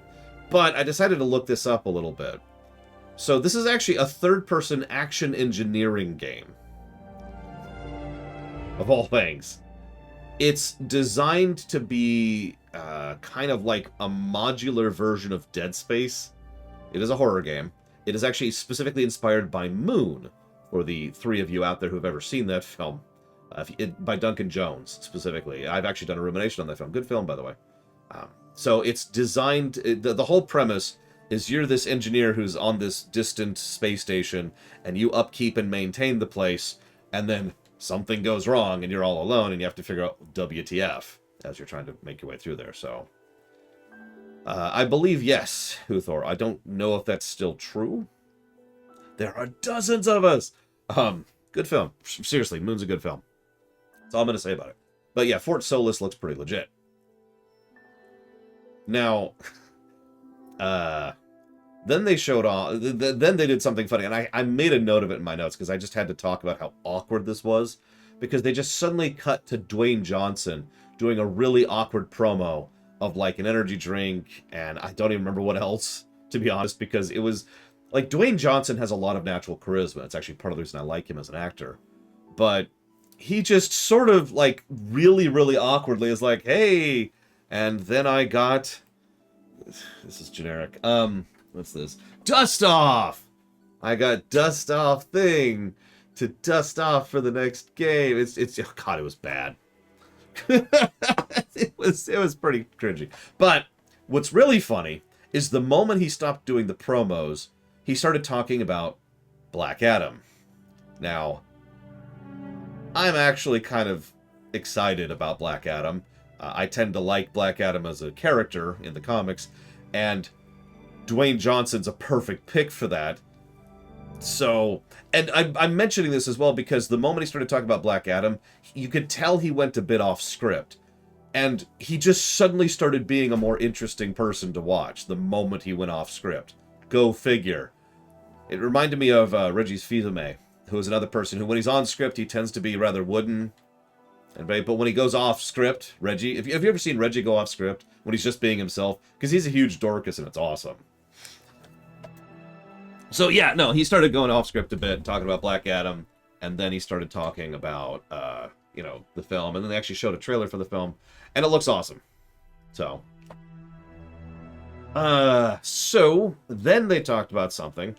but I decided to look this up a little bit. So this is actually a third-person action engineering game. Of all things. It's designed to be kind of like a modular version of Dead Space. It is a horror game. It is actually specifically inspired by Moon, for the three of you out there who have ever seen that film. By Duncan Jones, specifically. I've actually done a rumination on that film. Good film, by the way. So it's designed... The whole premise is you're this engineer who's on this distant space station, and you upkeep and maintain the place, and then something goes wrong, and you're all alone, and you have to figure out WTF as you're trying to make your way through there, so... I believe yes, Huthor. I don't know if that's still true. There are dozens of us! Good film. Seriously, Moon's a good film. That's all I'm going to say about it. But yeah, Fort Solis looks pretty legit. Now... then they showed off... Then they did something funny, and I made a note of it in my notes, because I just had to talk about how awkward this was, because they just suddenly cut to Dwayne Johnson doing a really awkward promo of, like, an energy drink, and I don't even remember what else, to be honest, because it was... Like, Dwayne Johnson has a lot of natural charisma. It's actually part of the reason I like him as an actor. But he just sort of, like, really, really awkwardly is like, hey, and then I got... This is generic. What's this? Dust off! I got dust off thing to dust off for the next game. It's oh God, it was bad. it was pretty cringy. But what's really funny is the moment he stopped doing the promos, he started talking about Black Adam. Now, I'm actually kind of excited about Black Adam. I tend to like Black Adam as a character in the comics, and Dwayne Johnson's a perfect pick for that. So, and I'm mentioning this as well because the moment he started talking about Black Adam, you could tell he went a bit off script. And he just suddenly started being a more interesting person to watch the moment he went off script. Go figure. It reminded me of Regis Fils-Aimé, who is another person who, when he's on script, he tends to be rather wooden. But when he goes off script, Reggie... Have you ever seen Reggie go off script when he's just being himself? Because he's a huge Dorcas and it's awesome. So yeah, no, he started going off script a bit, talking about Black Adam, and then he started talking about, you know, the film, and then they actually showed a trailer for the film, and it looks awesome. So, so then they talked about something.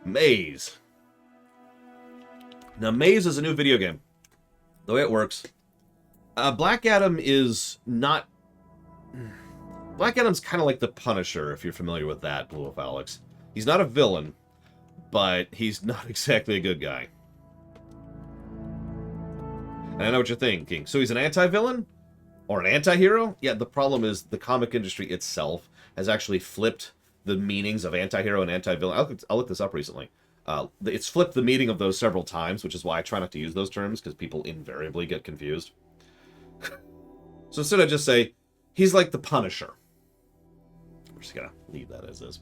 Maze. Now, Maze is a new video game. The way it works, Black Adam is not... Black Adam's kind of like the Punisher, if you're familiar with that, Blue of Alex. He's not a villain, but he's not exactly a good guy. And I know what you're thinking. So he's an anti-villain? Or an anti-hero? Yeah, the problem is the comic industry itself has actually flipped the meanings of anti-hero and anti-villain. I'll look this up recently. It's flipped the meaning of those several times, which is why I try not to use those terms, because people invariably get confused. So instead I just say, he's like the Punisher. We're just gonna leave that as is.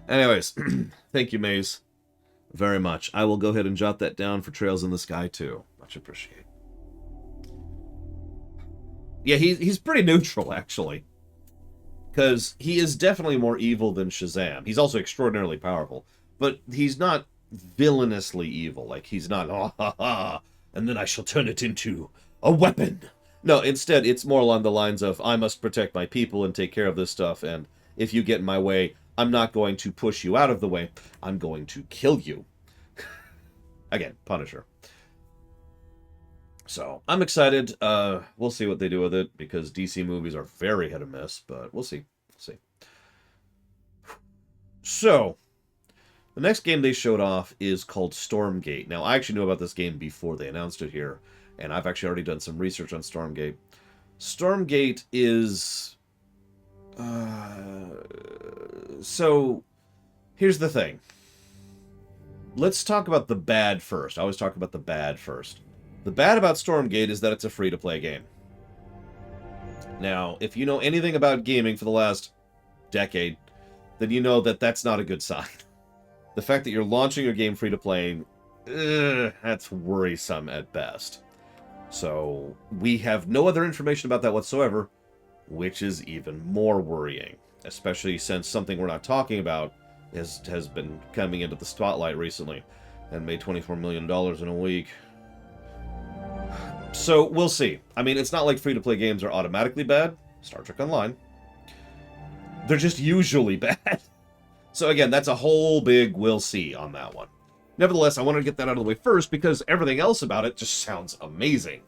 Anyways, thank you, Maze, very much. I will go ahead and jot that down for Trails in the Sky, too. Much appreciated. Yeah, he's pretty neutral, actually. Because he is definitely more evil than Shazam. He's also extraordinarily powerful. But he's not villainously evil. Like, he's not, oh, ha, ha, and then I shall turn it into a weapon. No, instead, it's more along the lines of, I must protect my people and take care of this stuff, and if you get in my way, I'm not going to push you out of the way. I'm going to kill you. Again, Punisher. So, I'm excited. We'll see what they do with it, because DC movies are very hit or miss, but we'll see. We'll see. So, the next game they showed off is called Stormgate. Now, I actually knew about this game before they announced it here, and I've actually already done some research on Stormgate. Stormgate is... So, here's the thing. Let's talk about the bad first. I always talk about the bad first. The bad about Stormgate is that it's a free-to-play game. Now, if you know anything about gaming for the last decade, then you know that that's not a good sign. The fact that you're launching your game free-to-play, that's worrisome at best. So, we have no other information about that whatsoever, which is even more worrying, especially since something we're not talking about has been coming into the spotlight recently and made $24 million in a week. So, we'll see. I mean, it's not like free-to-play games are automatically bad. Star Trek Online. They're just usually bad. So, again, that's a whole big we'll see on that one. Nevertheless, I wanted to get that out of the way first because everything else about it just sounds amazing.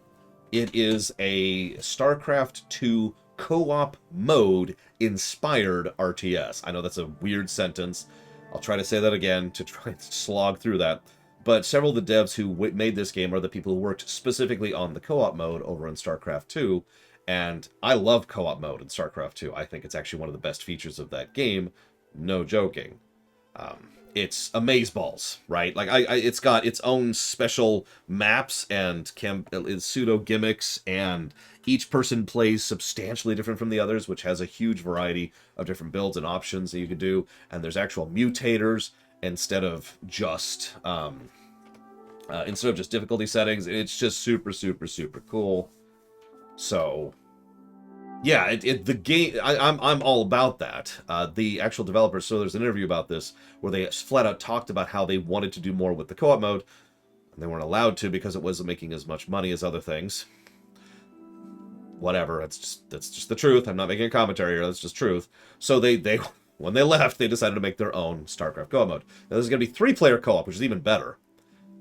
It is a StarCraft 2 co-op mode inspired RTS. I know that's a weird sentence. I'll try to say that again to try and slog through that. But several of the devs who made this game are the people who worked specifically on the co-op mode over in StarCraft 2. And I love co-op mode in StarCraft 2. I think it's actually one of the best features of that game. No joking. It's amazeballs, right? Like, it's got its own special maps and pseudo gimmicks, and each person plays substantially different from the others, which has a huge variety of different builds and options that you could do. And there's actual mutators instead of just difficulty settings. It's just super, super, super cool. So, yeah, the game, I'm all about that. The actual developers, so there's an interview about this where they flat out talked about how they wanted to do more with the co-op mode, and they weren't allowed to because it wasn't making as much money as other things. Whatever, that's just the truth. I'm not making a commentary here, that's just truth. So they when they left, they decided to make their own StarCraft co-op mode. Now, there's going to be 3-player co-op, which is even better.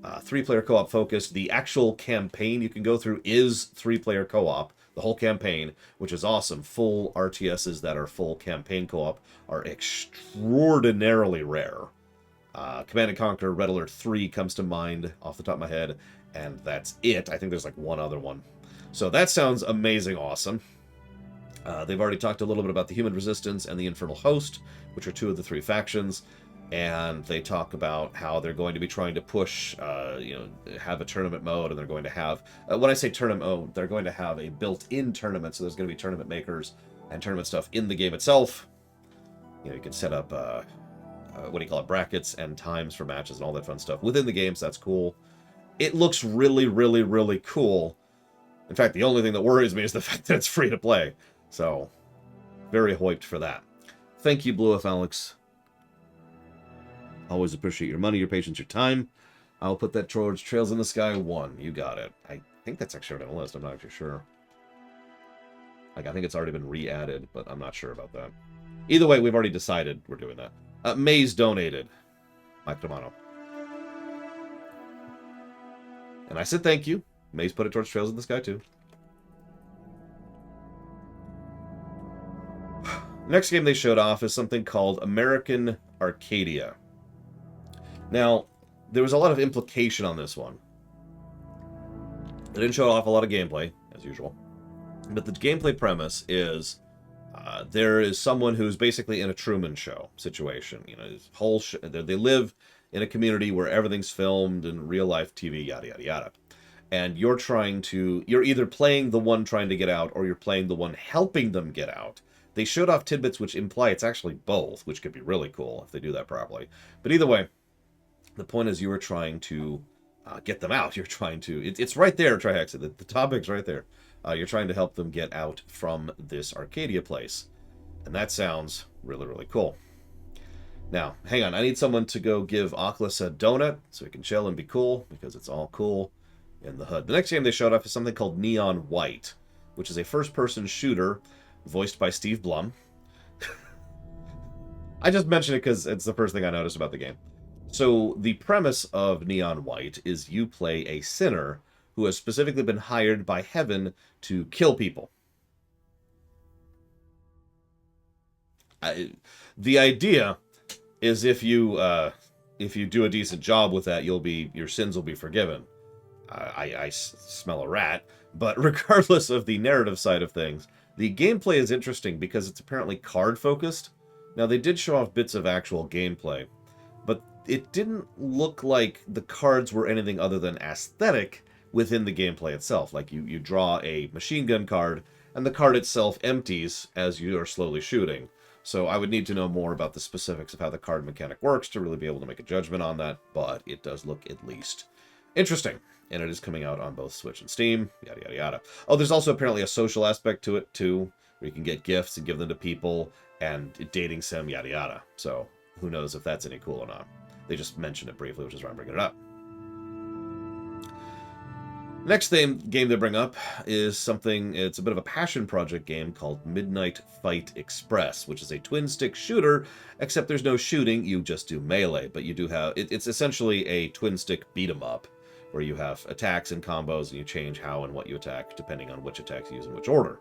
3-player co-op focused. The actual campaign you can go through is 3-player co-op. The whole campaign, which is awesome. Full RTSs that are full campaign co-op are extraordinarily rare. Command & Conquer Red Alert 3 comes to mind off the top of my head, and that's it. I think there's like one other one. So that sounds amazing awesome. They've already talked a little bit about the Human Resistance and the Infernal Host, which are 2 of the 3 factions. And they talk about how they're going to be trying to push, have a tournament mode, and they're going to have, when I say tournament mode, they're going to have a built-in tournament, so there's going to be tournament makers and tournament stuff in the game itself. You know, you can set up, brackets and times for matches and all that fun stuff within the game, so that's cool. It looks really, really, really cool. In fact, the only thing that worries me is the fact that it's free to play. So, very hyped for that. Thank you, Blue F. Alex. Always appreciate your money, your patience, your time. I'll put that towards Trails in the Sky 1. You got it. I think that's actually on the list. I'm not actually sure. Like, I think it's already been re-added, but I'm not sure about that. Either way, we've already decided we're doing that. Maze donated. Mike Romano. And I said thank you. Maze put it towards Trails in the Sky, too. Next game they showed off is something called American Arcadia. Now, there was a lot of implication on this one. They didn't show off a lot of gameplay, as usual. But the gameplay premise is there is someone who's basically in a Truman Show situation. You know, this whole they live in a community where everything's filmed and real-life TV, yada, yada, yada. And you're either playing the one trying to get out, or you're playing the one helping them get out. They showed off tidbits which imply it's actually both, which could be really cool if they do that properly. But either way, the point is you were trying to get them out. You're trying to... It's right there, Trihexa. The topic's right there. You're trying to help them get out from this Arcadia place. And that sounds really, really cool. Now, hang on. I need someone to go give Oculus a donut so he can chill and be cool, because it's all cool in the hood. The next game they showed off is something called Neon White, which is a first-person shooter voiced by Steve Blum. I just mentioned it because it's the first thing I noticed about the game. So the premise of Neon White is you play a sinner who has specifically been hired by heaven to kill people. The idea is if you do a decent job with that, your sins will be forgiven. I smell a rat, but regardless of the narrative side of things, the gameplay is interesting because it's apparently card-focused. Now, they did show off bits of actual gameplay, but it didn't look like the cards were anything other than aesthetic within the gameplay itself. Like, you draw a machine gun card, and the card itself empties as you are slowly shooting. So I would need to know more about the specifics of how the card mechanic works to really be able to make a judgment on that, but it does look at least interesting. And it is coming out on both Switch and Steam, yada, yada, yada. Oh, there's also apparently a social aspect to it, too, where you can get gifts and give them to people, and dating sim, yada, yada. So who knows if that's any cool or not. They just mentioned it briefly, which is why I'm bringing it up. Next game they bring up is something, it's a bit of a passion project game called Midnight Fight Express, which is a twin-stick shooter, except there's no shooting, you just do melee, but you do have, it's essentially a twin-stick beat-em-up, where you have attacks and combos, and you change how and what you attack, depending on which attacks you use in which order.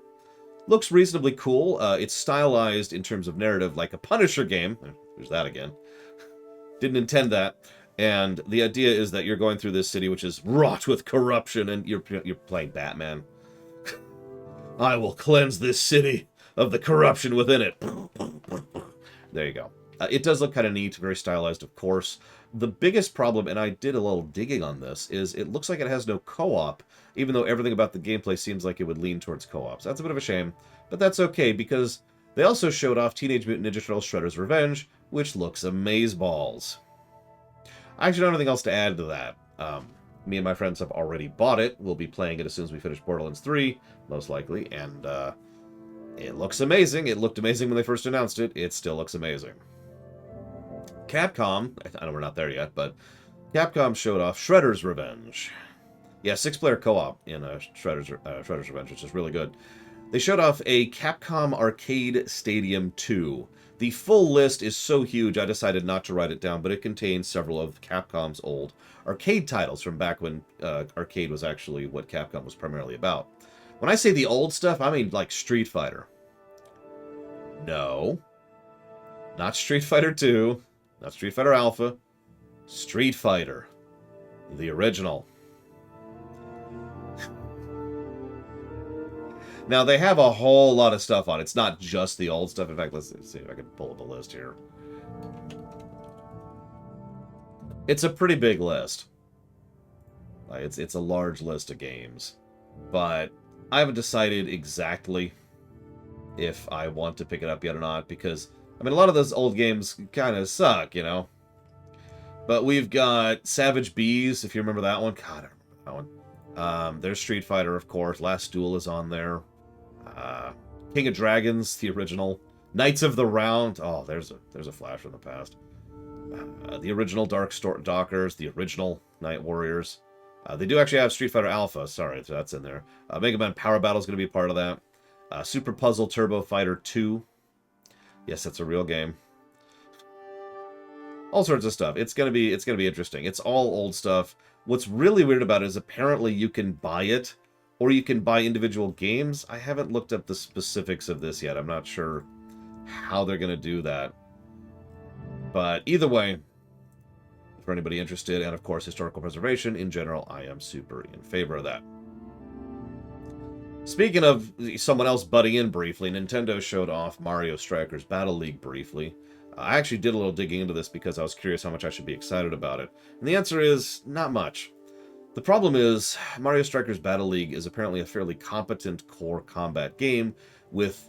Looks reasonably cool. It's stylized in terms of narrative like a Punisher game. There's that again. Didn't intend that. And the idea is that you're going through this city which is wrought with corruption, and you're playing Batman. I will cleanse this city of the corruption within it. There you go. It does look kind of neat, very stylized, of course. The biggest problem, and I did a little digging on this, is it looks like it has no co-op, even though everything about the gameplay seems like it would lean towards co-op. So that's a bit of a shame, but that's okay, because they also showed off Teenage Mutant Ninja Turtles Shredder's Revenge, which looks amazeballs. I actually don't have anything else to add to that. Me and my friends have already bought it. We'll be playing it as soon as we finish Borderlands 3, most likely, and it looks amazing. It looked amazing when they first announced it. It still looks amazing. Capcom, I know we're not there yet, but Capcom showed off Shredder's Revenge. Yeah, 6-player co-op in Shredder's Revenge, which is really good. They showed off a Capcom Arcade Stadium 2. The full list is so huge, I decided not to write it down, but it contains several of Capcom's old arcade titles from back when arcade was actually what Capcom was primarily about. When I say the old stuff, I mean like Street Fighter. No. Not Street Fighter 2. Not Street Fighter Alpha. Street Fighter. The original. Now, they have a whole lot of stuff on it. It's not just the old stuff. In fact, let's see if I can pull up a list here. It's a pretty big list. It's a large list of games. But I haven't decided exactly if I want to pick it up yet or not, because, I mean, a lot of those old games kind of suck, you know? But we've got Savage Bees, if you remember that one. God, I remember that one. There's Street Fighter, of course. Last Duel is on there. King of Dragons, the original. Knights of the Round. Oh, there's a flash from the past. The original Darkstalkers, the original Night Warriors. They do actually have Street Fighter Alpha. Sorry, so that's in there. Mega Man Power Battle is going to be part of that. Super Puzzle Turbo Fighter 2. Yes, that's a real game. All sorts of stuff. It's gonna be interesting. It's all old stuff. What's really weird about it is apparently you can buy it, or you can buy individual games. I haven't looked up the specifics of this yet. I'm not sure how they're gonna do that. But either way, for anybody interested, and of course historical preservation in general, I am super in favor of that. Speaking of someone else butting in briefly, Nintendo showed off Mario Strikers Battle League briefly. I actually did a little digging into this because I was curious how much I should be excited about it. And the answer is, not much. The problem is, Mario Strikers Battle League is apparently a fairly competent core combat game with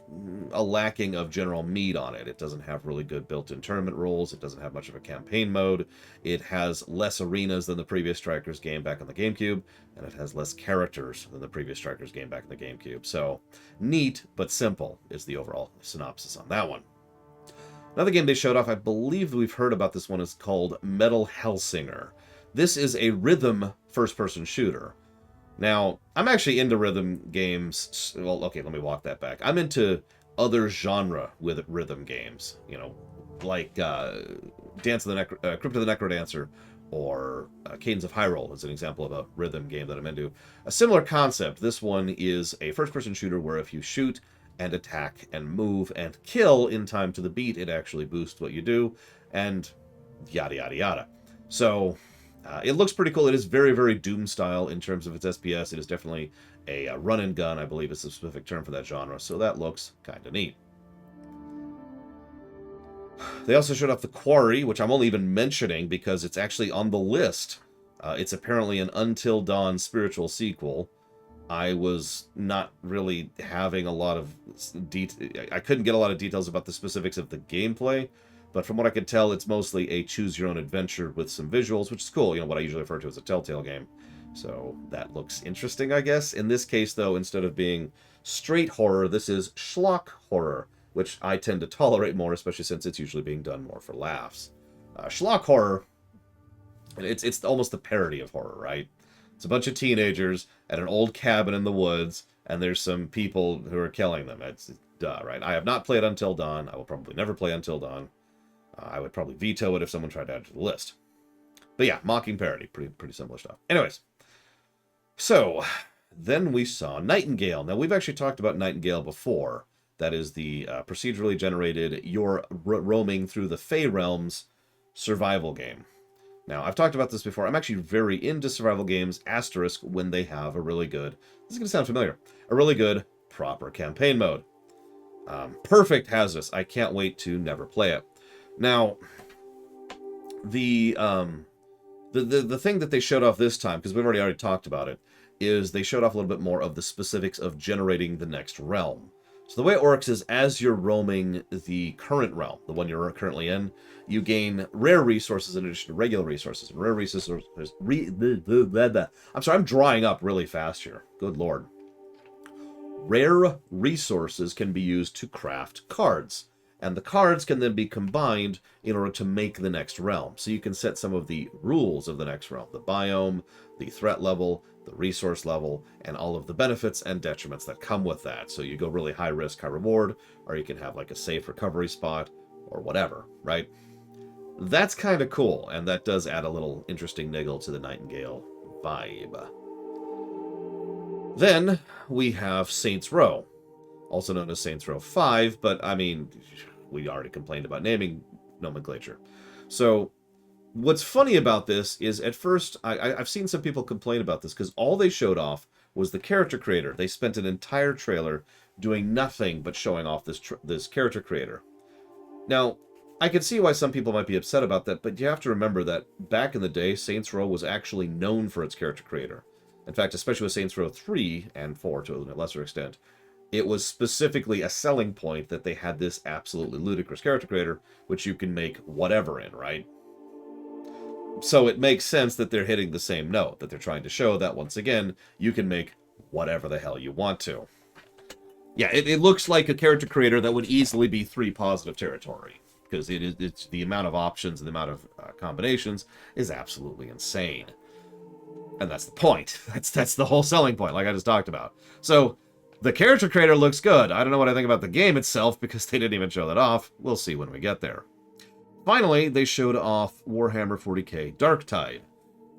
a lacking of general meat on it. It doesn't have really good built-in tournament rules. It doesn't have much of a campaign mode. It has less arenas than the previous Strikers game back on the GameCube, and it has less characters than the previous Strikers game back on the GameCube. So, neat, but simple is the overall synopsis on that one. Another game they showed off, I believe we've heard about this one, is called Metal Hellsinger. This is a rhythm first-person shooter. Now, I'm actually into rhythm games. Well, okay, let me walk that back. I'm into other genre with rhythm games, you know, like Crypt of the Necrodancer, or Cadence of Hyrule is an example of a rhythm game that I'm into. A similar concept. This one is a first-person shooter where if you shoot and attack and move and kill in time to the beat, it actually boosts what you do, and yada yada yada. So it looks pretty cool. It is very, very Doom style in terms of its SPS. It is definitely a run and gun, I believe is a specific term for that genre, so that looks kind of neat. They also showed off the Quarry, which I'm only even mentioning because it's actually on the list. It's apparently an Until Dawn spiritual sequel. I was not really having a lot of I couldn't get a lot of details about the specifics of the gameplay, but from what I could tell, it's mostly a choose-your-own-adventure with some visuals, which is cool, you know, what I usually refer to as a Telltale game. So that looks interesting, I guess. In this case, though, instead of being straight horror, this is schlock horror, which I tend to tolerate more, especially since it's usually being done more for laughs. Schlock horror, it's almost the parody of horror, right? It's a bunch of teenagers at an old cabin in the woods, and there's some people who are killing them. It's duh, right? I have not played Until Dawn. I will probably never play Until Dawn. I would probably veto it if someone tried to add it to the list. But yeah, mocking parody. Pretty similar stuff. Anyways. So, then we saw Nightingale. Now, we've actually talked about Nightingale before. That is the procedurally generated, you're roaming through the Fey realms survival game. Now, I've talked about this before. I'm actually very into survival games, asterisk, when they have a really good, this is going to sound familiar, a really good, proper campaign mode. Perfect has this. I can't wait to never play it. Now, the thing that they showed off this time, because we've already talked about it, is they showed off a little bit more of the specifics of generating the next realm. So the way it works is as you're roaming the current realm, the one you're currently in, you gain rare resources in addition to regular resources. And rare resources... I'm sorry, I'm drying up really fast here. Good lord. Rare resources can be used to craft cards. And the cards can then be combined in order to make the next realm. So you can set some of the rules of the next realm. The biome, the threat level, the resource level, and all of the benefits and detriments that come with that. So you go really high risk, high reward, or you can have like a safe recovery spot, or whatever, right? That's kind of cool, and that does add a little interesting niggle to the Nightingale vibe. Then we have Saints Row, also known as Saints Row 5, but I mean, we already complained about naming nomenclature. So what's funny about this is at first, I've seen some people complain about this because all they showed off was the character creator. They spent an entire trailer doing nothing but showing off this character creator. Now, I can see why some people might be upset about that, but you have to remember that back in the day, Saints Row was actually known for its character creator. In fact, especially with Saints Row 3 and 4 to a lesser extent, it was specifically a selling point that they had this absolutely ludicrous character creator, which you can make whatever in, right? So it makes sense that they're hitting the same note, that they're trying to show that, once again, you can make whatever the hell you want to. Yeah, it looks like a character creator that would easily be 3 positive territory, because it's the amount of options and the amount of combinations is absolutely insane. And that's the point. That's the whole selling point, like I just talked about. So The character creator looks good. I don't know what I think about the game itself because they didn't even show that off. We'll see when we get there. Finally, they showed off Warhammer 40k Darktide.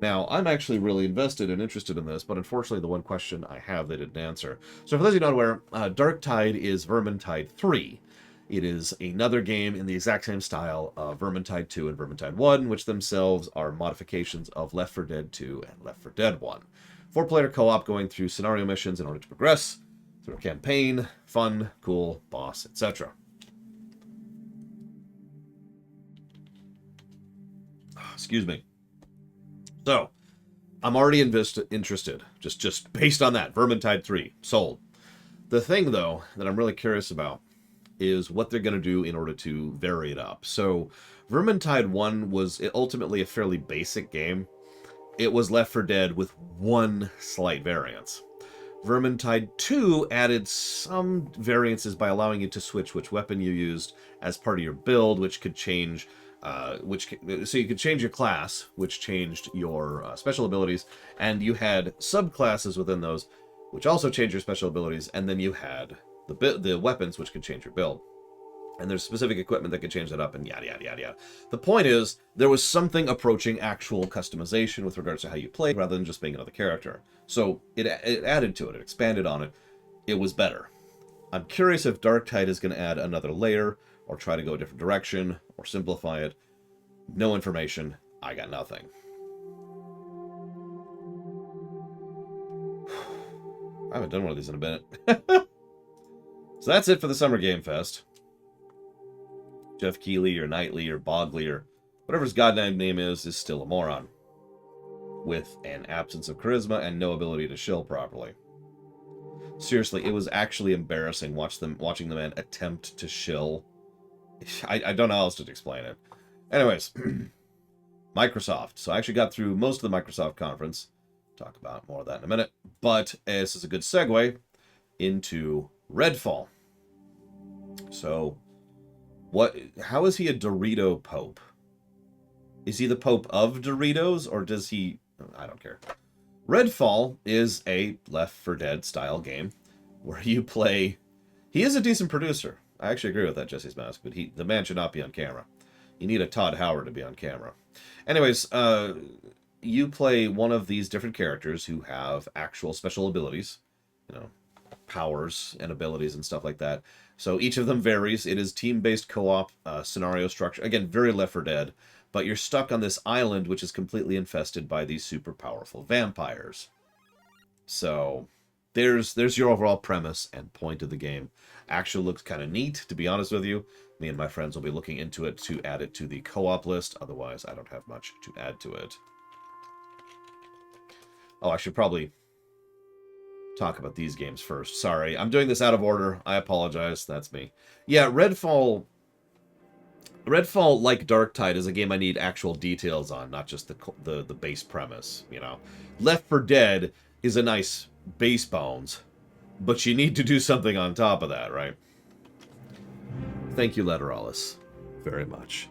Now, I'm actually really invested and interested in this, but unfortunately the one question I have they didn't answer. So for those of you not aware, Darktide is Vermintide 3. It is another game in the exact same style of Vermintide 2 and Vermintide 1, which themselves are modifications of Left 4 Dead 2 and Left 4 Dead 1. 4-player co-op going through scenario missions in order to progress through a campaign, fun, cool, boss, etc. Excuse me. So, I'm already interested, just based on that. Vermintide 3, sold. The thing, though, that I'm really curious about is what they're going to do in order to vary it up. So, Vermintide 1 was ultimately a fairly basic game. It was Left 4 Dead with one slight variance. Vermintide 2 added some variances by allowing you to switch which weapon you used as part of your build, which could change... so you could change your class, which changed your special abilities, and you had subclasses within those, which also changed your special abilities, and then you had the weapons, which could change your build. And there's specific equipment that could change that up, and yada, yada, yada, yada. The point is, there was something approaching actual customization with regards to how you play, rather than just being another character. So it added to it, it expanded on it, it was better. I'm curious if Darktide is going to add another layer, or try to go a different direction, or simplify it. No information. I got nothing. I haven't done one of these in a minute. So that's it for the Summer Game Fest. Jeff Keighley, or Knightley, or Bogley, or whatever his goddamn name is still a moron. With an absence of charisma and no ability to shill properly. Seriously, it was actually embarrassing watching the man attempt to shill. I don't know how else to explain it. Anyways, Microsoft. So I actually got through most of the Microsoft conference. Talk about more of that in a minute. But this is a good segue into Redfall. So, how is he a Dorito Pope? Is he the Pope of Doritos, or does he... I don't care. Redfall is a Left 4 Dead style game where you play... He is a decent producer. I actually agree with that, Jesse's Mask, but the man should not be on camera. You need a Todd Howard to be on camera. Anyways, you play one of these different characters who have actual special abilities, powers and abilities and stuff like that. So each of them varies. It is team-based co-op scenario structure. Again, very Left 4 Dead, but you're stuck on this island which is completely infested by these super powerful vampires. So there's your overall premise and point of the game. Actually looks kind of neat, to be honest with you. Me and my friends will be looking into it to add it to the co-op list. Otherwise, I don't have much to add to it. Oh, I should probably talk about these games first. Sorry, I'm doing this out of order. I apologize. That's me. Yeah, Redfall, like Darktide, is a game I need actual details on, not just the base premise, Left 4 Dead is a nice base bones, but you need to do something on top of that, right? Thank you, Lateralis, very much.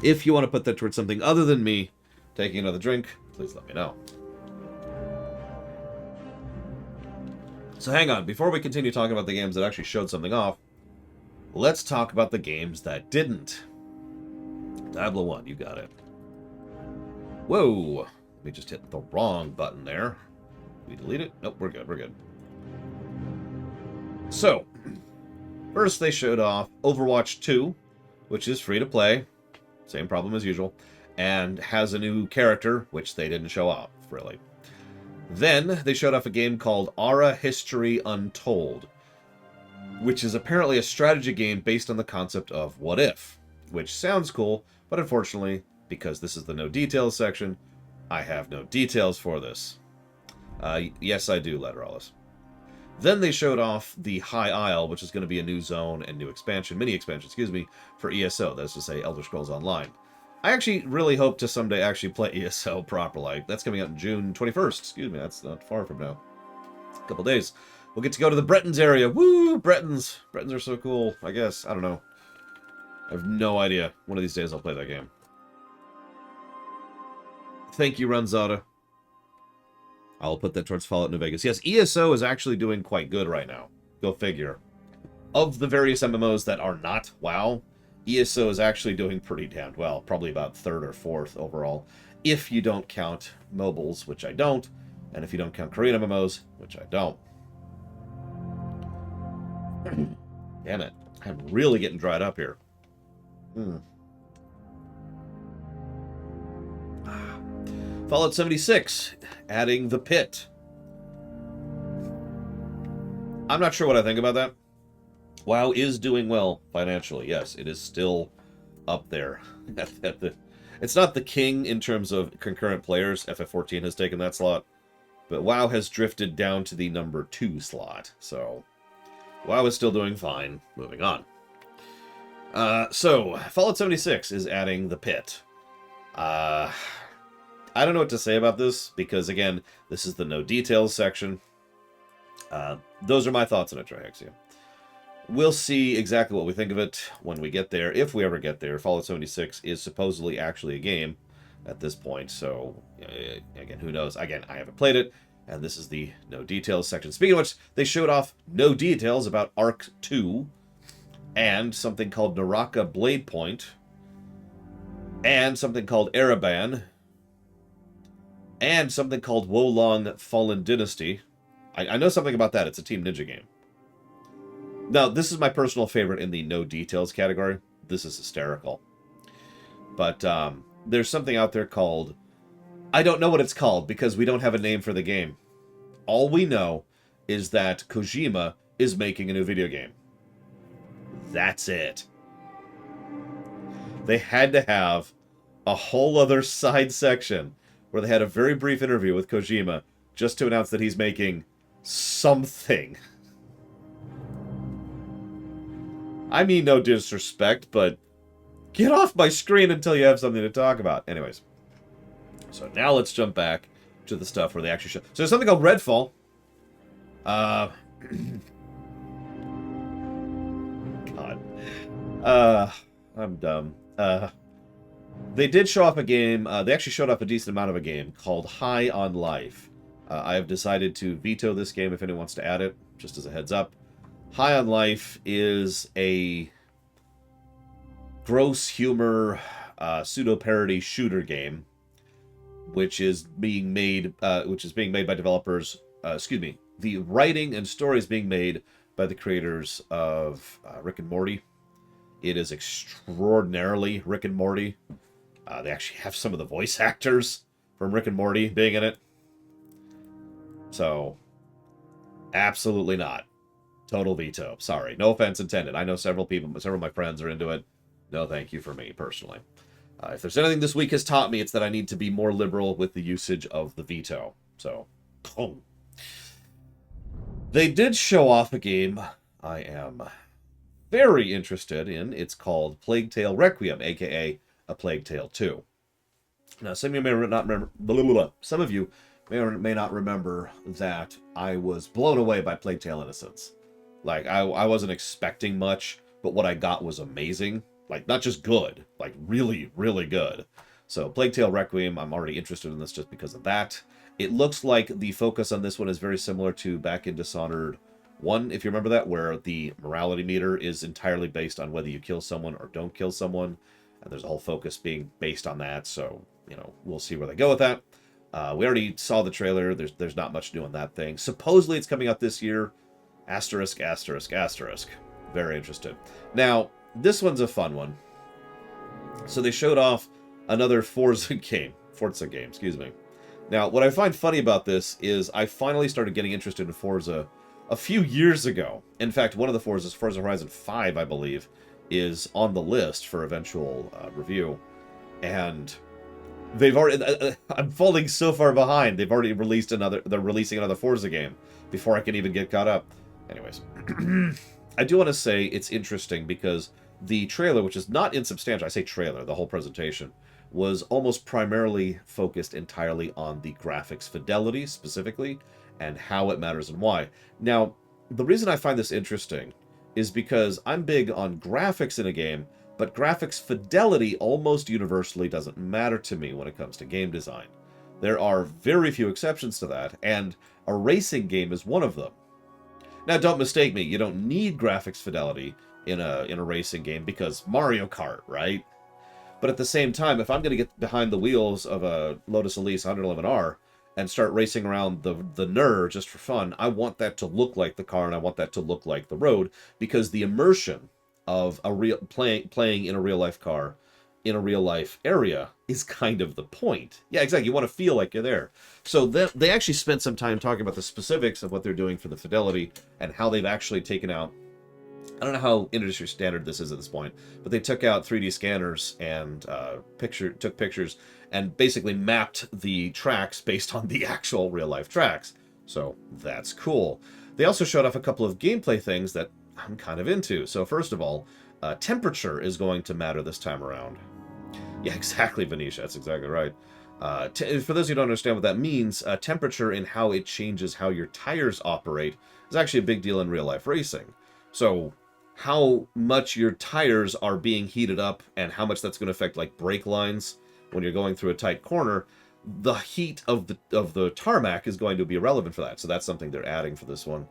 If you want to put that towards something other than me taking another drink, please let me know. So hang on, before we continue talking about the games that actually showed something off, let's talk about the games that didn't. Diablo 1, you got it. Whoa! Let me just hit the wrong button there. Did we delete it? Nope, we're good, we're good. So, first they showed off Overwatch 2, which is free to play. Same problem as usual. And has a new character, which they didn't show off, really. Then they showed off a game called Aura History Untold, which is apparently a strategy game based on the concept of What If, which sounds cool, but unfortunately, because this is the no details section, I have no details for this. Yes, I do, Lateralis. Then they showed off the High Isle, which is going to be a new zone and new expansion, mini-expansion, excuse me, for ESO, that is to say Elder Scrolls Online. I actually really hope to someday actually play ESO properly. That's coming out in June 21st, excuse me, that's not far from now. A couple days. We'll get to go to the Bretons area. Woo! Bretons! Bretons are so cool, I guess. I don't know. I have no idea. One of these days I'll play that game. Thank you, Ranzada. I'll put that towards Fallout New Vegas. Yes, ESO is actually doing quite good right now. Go figure. Of the various MMOs that are not WoW, ESO is actually doing pretty damn well. Probably about 3rd or 4th overall. If you don't count mobiles, which I don't. And if you don't count Korean MMOs, which I don't. Damn it. I'm really getting dried up here. Fallout 76, adding the pit. I'm not sure what I think about that. WoW is doing well financially. Yes, it is still up there. It's not the king in terms of concurrent players. FF14 has taken that slot. But WoW has drifted down to the number 2 slot. So, WoW is still doing fine. Moving on. So, Fallout 76 is adding the pit. I don't know what to say about this, because, again, this is the no details section. Those are my thoughts on it, Trihexia. We'll see exactly what we think of it when we get there, if we ever get there. Fallout 76 is supposedly actually a game at this point, so, again, who knows? Again, I haven't played it, and this is the no details section. Speaking of which, they showed off no details about Arc 2, and something called Naraka Blade Point, and something called Ereban, and something called Wolong Fallen Dynasty. I know something about that. It's a Team Ninja game. Now, this is my personal favorite in the no details category. This is hysterical. But there's something out there called... I don't know what it's called because we don't have a name for the game. All we know is that Kojima is making a new video game. That's it. They had to have a whole other side section where they had a very brief interview with Kojima just to announce that he's making something. I mean no disrespect, but get off my screen until you have something to talk about. Anyways. So now let's jump back to the stuff where they actually show... So there's something called Redfall. God. I'm dumb. They did show off a game. They actually showed off a decent amount of a game called High on Life. I have decided to veto this game if anyone wants to add it, just as a heads up. High on Life is a gross humor, pseudo-parody shooter game, which is being made by developers. The writing and story is being made by the creators of Rick and Morty. It is extraordinarily Rick and Morty. They actually have some of the voice actors from Rick and Morty being in it. So, absolutely not. Total veto. Sorry. No offense intended. I know several of my friends are into it. No thank you for me, personally. If there's anything this week has taught me, it's that I need to be more liberal with the usage of the veto. So, boom. They did show off a game I am very interested in. It's called Plague Tale Requiem, aka A Plague Tale 2. Now, some of you may not remember... Some of you may or may not remember that I was blown away by Plague Tale Innocence. Like, I wasn't expecting much, but what I got was amazing. Like, not just good, like, really, really good. So, Plague Tale Requiem, I'm already interested in this just because of that. It looks like the focus on this one is very similar to back in Dishonored 1, if you remember that, where the morality meter is entirely based on whether you kill someone or don't kill someone. And there's a whole focus being based on that, so, you know, we'll see where they go with that. We already saw the trailer. There's not much new on that thing. Supposedly it's coming out this year. Asterisk, asterisk, asterisk. Very interested. Now, this one's a fun one. So they showed off another Forza game. Now, what I find funny about this is I finally started getting interested in Forza a few years ago. In fact, one of the Forzas, Forza Horizon 5, I believe, is on the list for eventual review. And they've already... I'm falling so far behind. They've already released they're releasing another Forza game before I can even get caught up. Anyways, I do want to say it's interesting because the trailer, which is not insubstantial, I say trailer, the whole presentation, was almost primarily focused entirely on the graphics fidelity, specifically, and how it matters and why. Now, the reason I find this interesting is because I'm big on graphics in a game, but graphics fidelity almost universally doesn't matter to me when it comes to game design. There are very few exceptions to that, and a racing game is one of them. Now, don't mistake me. You don't need graphics fidelity in a racing game because Mario Kart, right? But at the same time, if I'm going to get behind the wheels of a Lotus Elise 111R and start racing around the NER just for fun, I want that to look like the car and I want that to look like the road, because the immersion of a real playing in a real life car in a real life area is kind of the point. Yeah, exactly. You want to feel like you're there. So they actually spent some time talking about the specifics of what they're doing for the fidelity and how they've actually taken out, I don't know how industry standard this is at this point, but they took out 3D scanners and took pictures and basically mapped the tracks based on the actual real-life tracks. So that's cool. They also showed off a couple of gameplay things that I'm kind of into. So first of all, temperature is going to matter this time around. Yeah, exactly, Venetia. That's exactly right. For those who don't understand what that means, temperature and how it changes how your tires operate is actually a big deal in real-life racing. So how much your tires are being heated up and how much that's going to affect like brake lines when you're going through a tight corner, the heat of the tarmac is going to be irrelevant for that. So that's something they're adding for this one.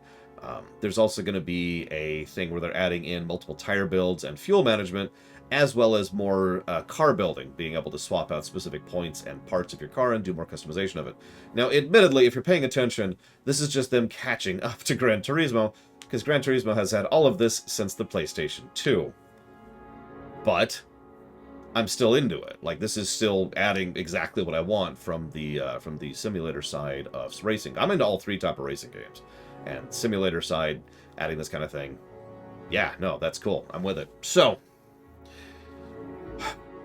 There's also going to be a thing where they're adding in multiple tire builds and fuel management, as well as more car building, being able to swap out specific points and parts of your car and do more customization of it. Now, admittedly, if you're paying attention, this is just them catching up to Gran Turismo, because Gran Turismo has had all of this since the PlayStation 2. But I'm still into it. Like, this is still adding exactly what I want from the simulator side of racing. I'm into all three type of racing games, and simulator side, adding this kind of thing. Yeah, no, that's cool. I'm with it. So,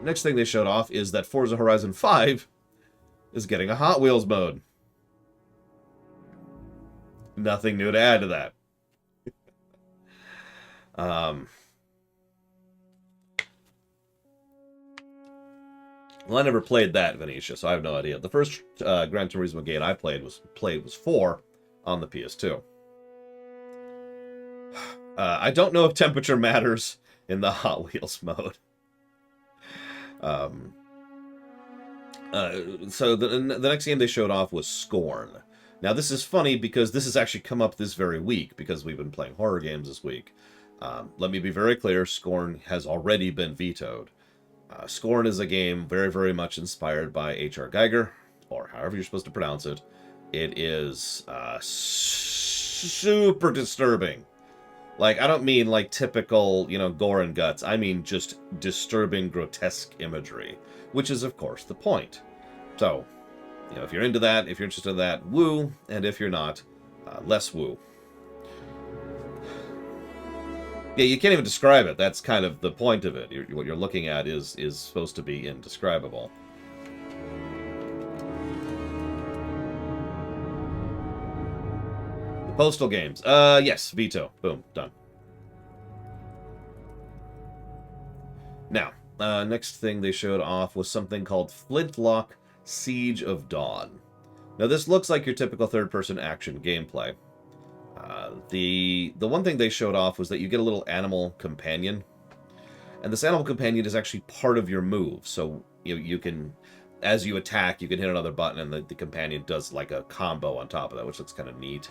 next thing they showed off is that Forza Horizon 5 is getting a Hot Wheels mode. Nothing new to add to that. Well, I never played that, Venetia, so I have no idea. The first Gran Turismo game I played was 4 on the PS2. I don't know if temperature matters in the Hot Wheels mode. So the next game they showed off was Scorn. Now, this is funny because this has actually come up this very week because we've been playing horror games this week. Let me be very clear, Scorn has already been vetoed. Scorn is a game very, very much inspired by H.R. Geiger, or however you're supposed to pronounce it. It is super disturbing. Like, I don't mean like typical, gore and guts. I mean just disturbing, grotesque imagery, which is, of course, the point. So, if you're into that, if you're interested in that, woo, and if you're not, less woo. Yeah, you can't even describe it. That's kind of the point of it. What you're looking at is supposed to be indescribable. The Postal games. Yes, veto. Boom, done. Now, next thing they showed off was something called Flintlock Siege of Dawn. Now, this looks like your typical third-person action gameplay. The one thing they showed off was that you get a little animal companion, and this animal companion is actually part of your move. So you can, as you attack, you can hit another button, and the companion does like a combo on top of that, which looks kind of neat.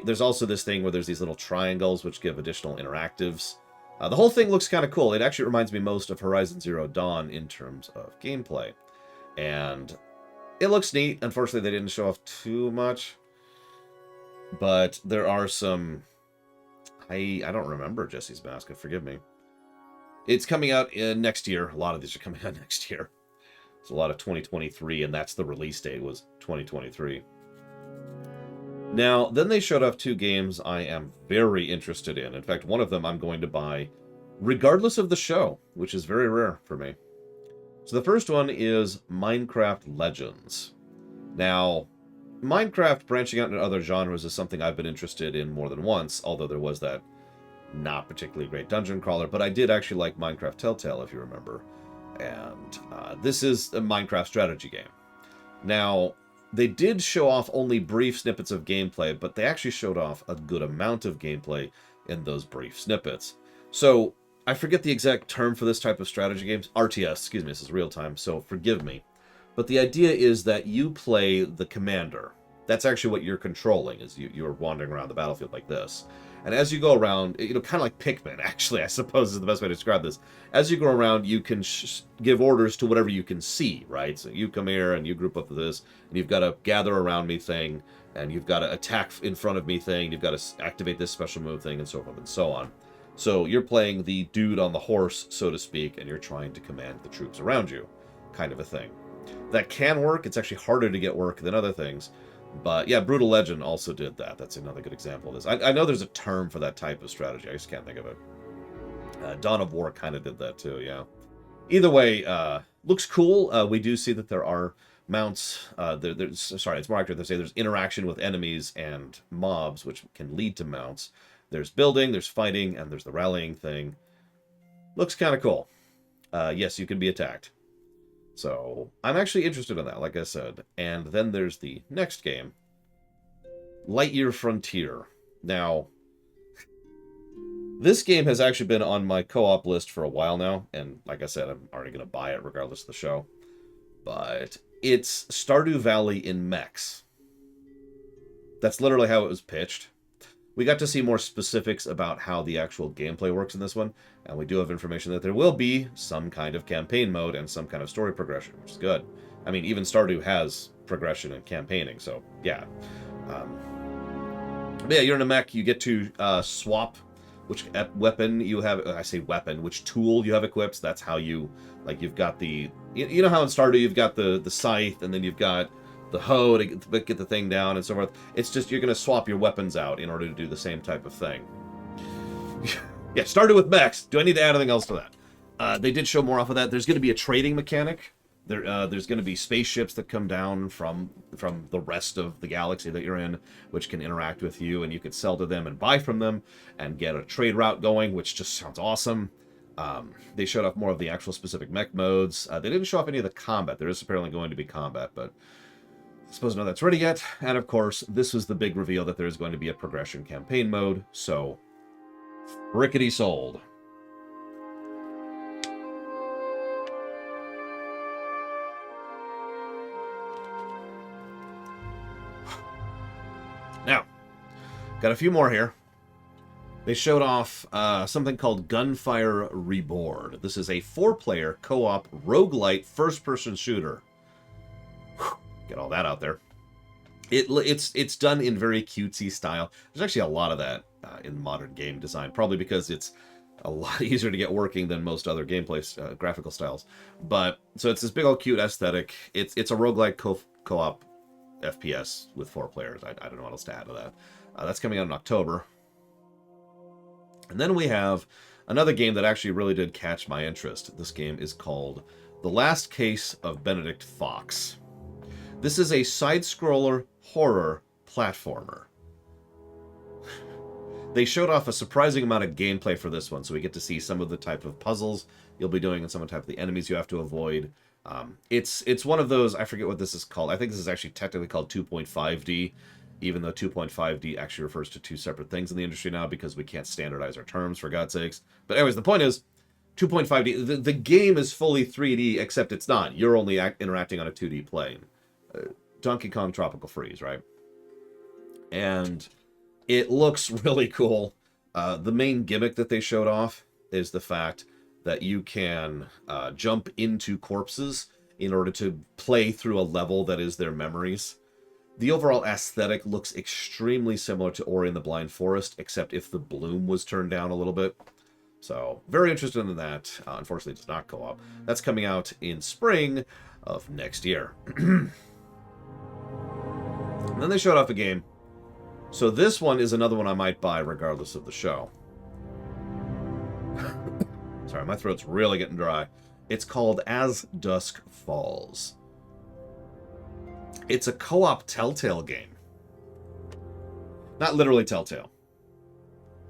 There's also this thing where there's these little triangles which give additional interactives. The whole thing looks kind of cool. It actually reminds me most of Horizon Zero Dawn in terms of gameplay, and it looks neat. Unfortunately, they didn't show off too much. But there are some... I don't remember Jesse's Mask, forgive me. It's coming out next year. A lot of these are coming out next year. It's a lot of 2023, and that's the release date, was 2023. Now, then they showed off 2 games I am very interested in. In fact, one of them I'm going to buy regardless of the show, which is very rare for me. So the first one is Minecraft Legends. Now, Minecraft branching out into other genres is something I've been interested in more than once, although there was that not particularly great dungeon crawler, but I did actually like Minecraft Telltale, if you remember. And this is a Minecraft strategy game. Now, they did show off only brief snippets of gameplay, but they actually showed off a good amount of gameplay in those brief snippets. So, I forget the exact term for this type of strategy games. RTS, excuse me, this is real time, so forgive me. But the idea is that you play the commander. That's actually what you're controlling, is you're wandering around the battlefield like this. And as you go around, kind of like Pikmin, actually, I suppose is the best way to describe this. As you go around, you can give orders to whatever you can see, right? So you come here, and you group up with this, and you've got a gather around me thing, and you've got to attack in front of me thing, you've got to activate this special move thing, and so forth and so on. So you're playing the dude on the horse, so to speak, and you're trying to command the troops around you, kind of a thing. That can work. It's actually harder to get work than other things. But yeah, Brutal Legend also did that. That's another good example of this. I know there's a term for that type of strategy. I just can't think of it. Dawn of War kind of did that too, yeah. Either way, looks cool. We do see that there are mounts. Sorry, it's more accurate to say there's interaction with enemies and mobs, which can lead to mounts. There's building, there's fighting, and there's the rallying thing. Looks kind of cool. Yes, you can be attacked. So, I'm actually interested in that, like I said. And then there's the next game. Lightyear Frontier. Now, this game has actually been on my co-op list for a while now. And like I said, I'm already going to buy it regardless of the show. But it's Stardew Valley in mechs. That's literally how it was pitched. We got to see more specifics about how the actual gameplay works in this one, and we do have information that there will be some kind of campaign mode and some kind of story progression, which is good. I mean, even Stardew has progression and campaigning, so yeah. But yeah, you're in a mech, you get to swap which weapon you have, I say weapon, which tool you have equipped. So that's how you, like, you've got the, you know how in Stardew you've got the scythe, and then you've got the hoe to get the thing down and so forth. It's just you're going to swap your weapons out in order to do the same type of thing. Yeah, started with mechs. Do I need to add anything else to that? They did show more off of that. There's going to be a trading mechanic. There's going to be spaceships that come down from the rest of the galaxy that you're in, which can interact with you, and you can sell to them and buy from them and get a trade route going, which just sounds awesome. They showed off more of the actual specific mech modes. They didn't show off any of the combat. There is apparently going to be combat, but I suppose none of that's ready yet. And of course, this was the big reveal that there is going to be a progression campaign mode. So, rickety sold. Now, got a few more here. They showed off something called Gunfire Reborn. This is a 4-player co-op roguelite first-person shooter. Get all that out there. It's done in very cutesy style. There's actually a lot of that in modern game design, probably because it's a lot easier to get working than most other gameplay graphical styles. But so it's this big old cute aesthetic. It's a roguelike co-op FPS with 4 players. I don't know what else to add to that. That's coming out in October. And then we have another game that actually really did catch my interest. This game is called The Last Case of Benedict Fox. This is a side-scroller horror platformer. They showed off a surprising amount of gameplay for this one, so we get to see some of the type of puzzles you'll be doing and some of the type of the enemies you have to avoid. It's one of those, I forget what this is called. I think this is actually technically called 2.5D, even though 2.5D actually refers to 2 separate things in the industry now because we can't standardize our terms, for God's sakes. But anyways, the point is, 2.5D, the game is fully 3D, except it's not. You're only interacting on a 2D plane. Donkey Kong Tropical Freeze, right? And it looks really cool. The main gimmick that they showed off is the fact that you can jump into corpses in order to play through a level that is their memories. The overall aesthetic looks extremely similar to Ori and the Blind Forest, except if the bloom was turned down a little bit. So, very interested in that. Unfortunately, it does not co-op. That's coming out in spring of next year. And then they showed off a game. So this one is another one I might buy regardless of the show. Sorry, my throat's really getting dry. It's called As Dusk Falls. It's a co-op Telltale game. Not literally Telltale.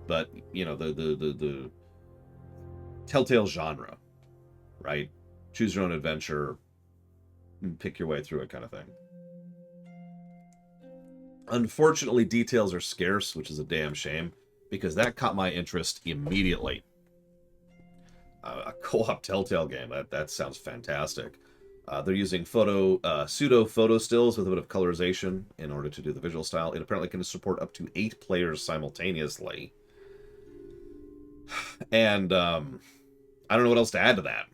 But, you know, the Telltale genre. Right? Choose your own adventure. Pick your way through it kind of thing. Unfortunately, details are scarce, which is a damn shame, because that caught my interest immediately. A co-op Telltale game, that sounds fantastic. They're using pseudo photo stills with a bit of colorization in order to do the visual style. It apparently can support up to 8 players simultaneously. And I don't know what else to add to that.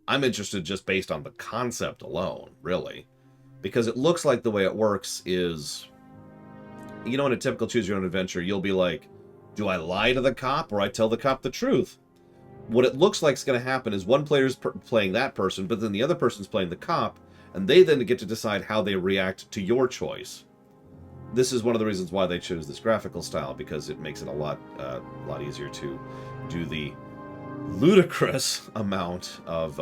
I'm interested just based on the concept alone, really. Because it looks like the way it works is, you know, in a typical choose-your-own adventure, you'll be like, do I lie to the cop or I tell the cop the truth? What it looks like is going to happen is one player's playing that person, but then the other person's playing the cop, and they then get to decide how they react to your choice. This is one of the reasons why they chose this graphical style, because it makes it a lot easier to do the ludicrous amount of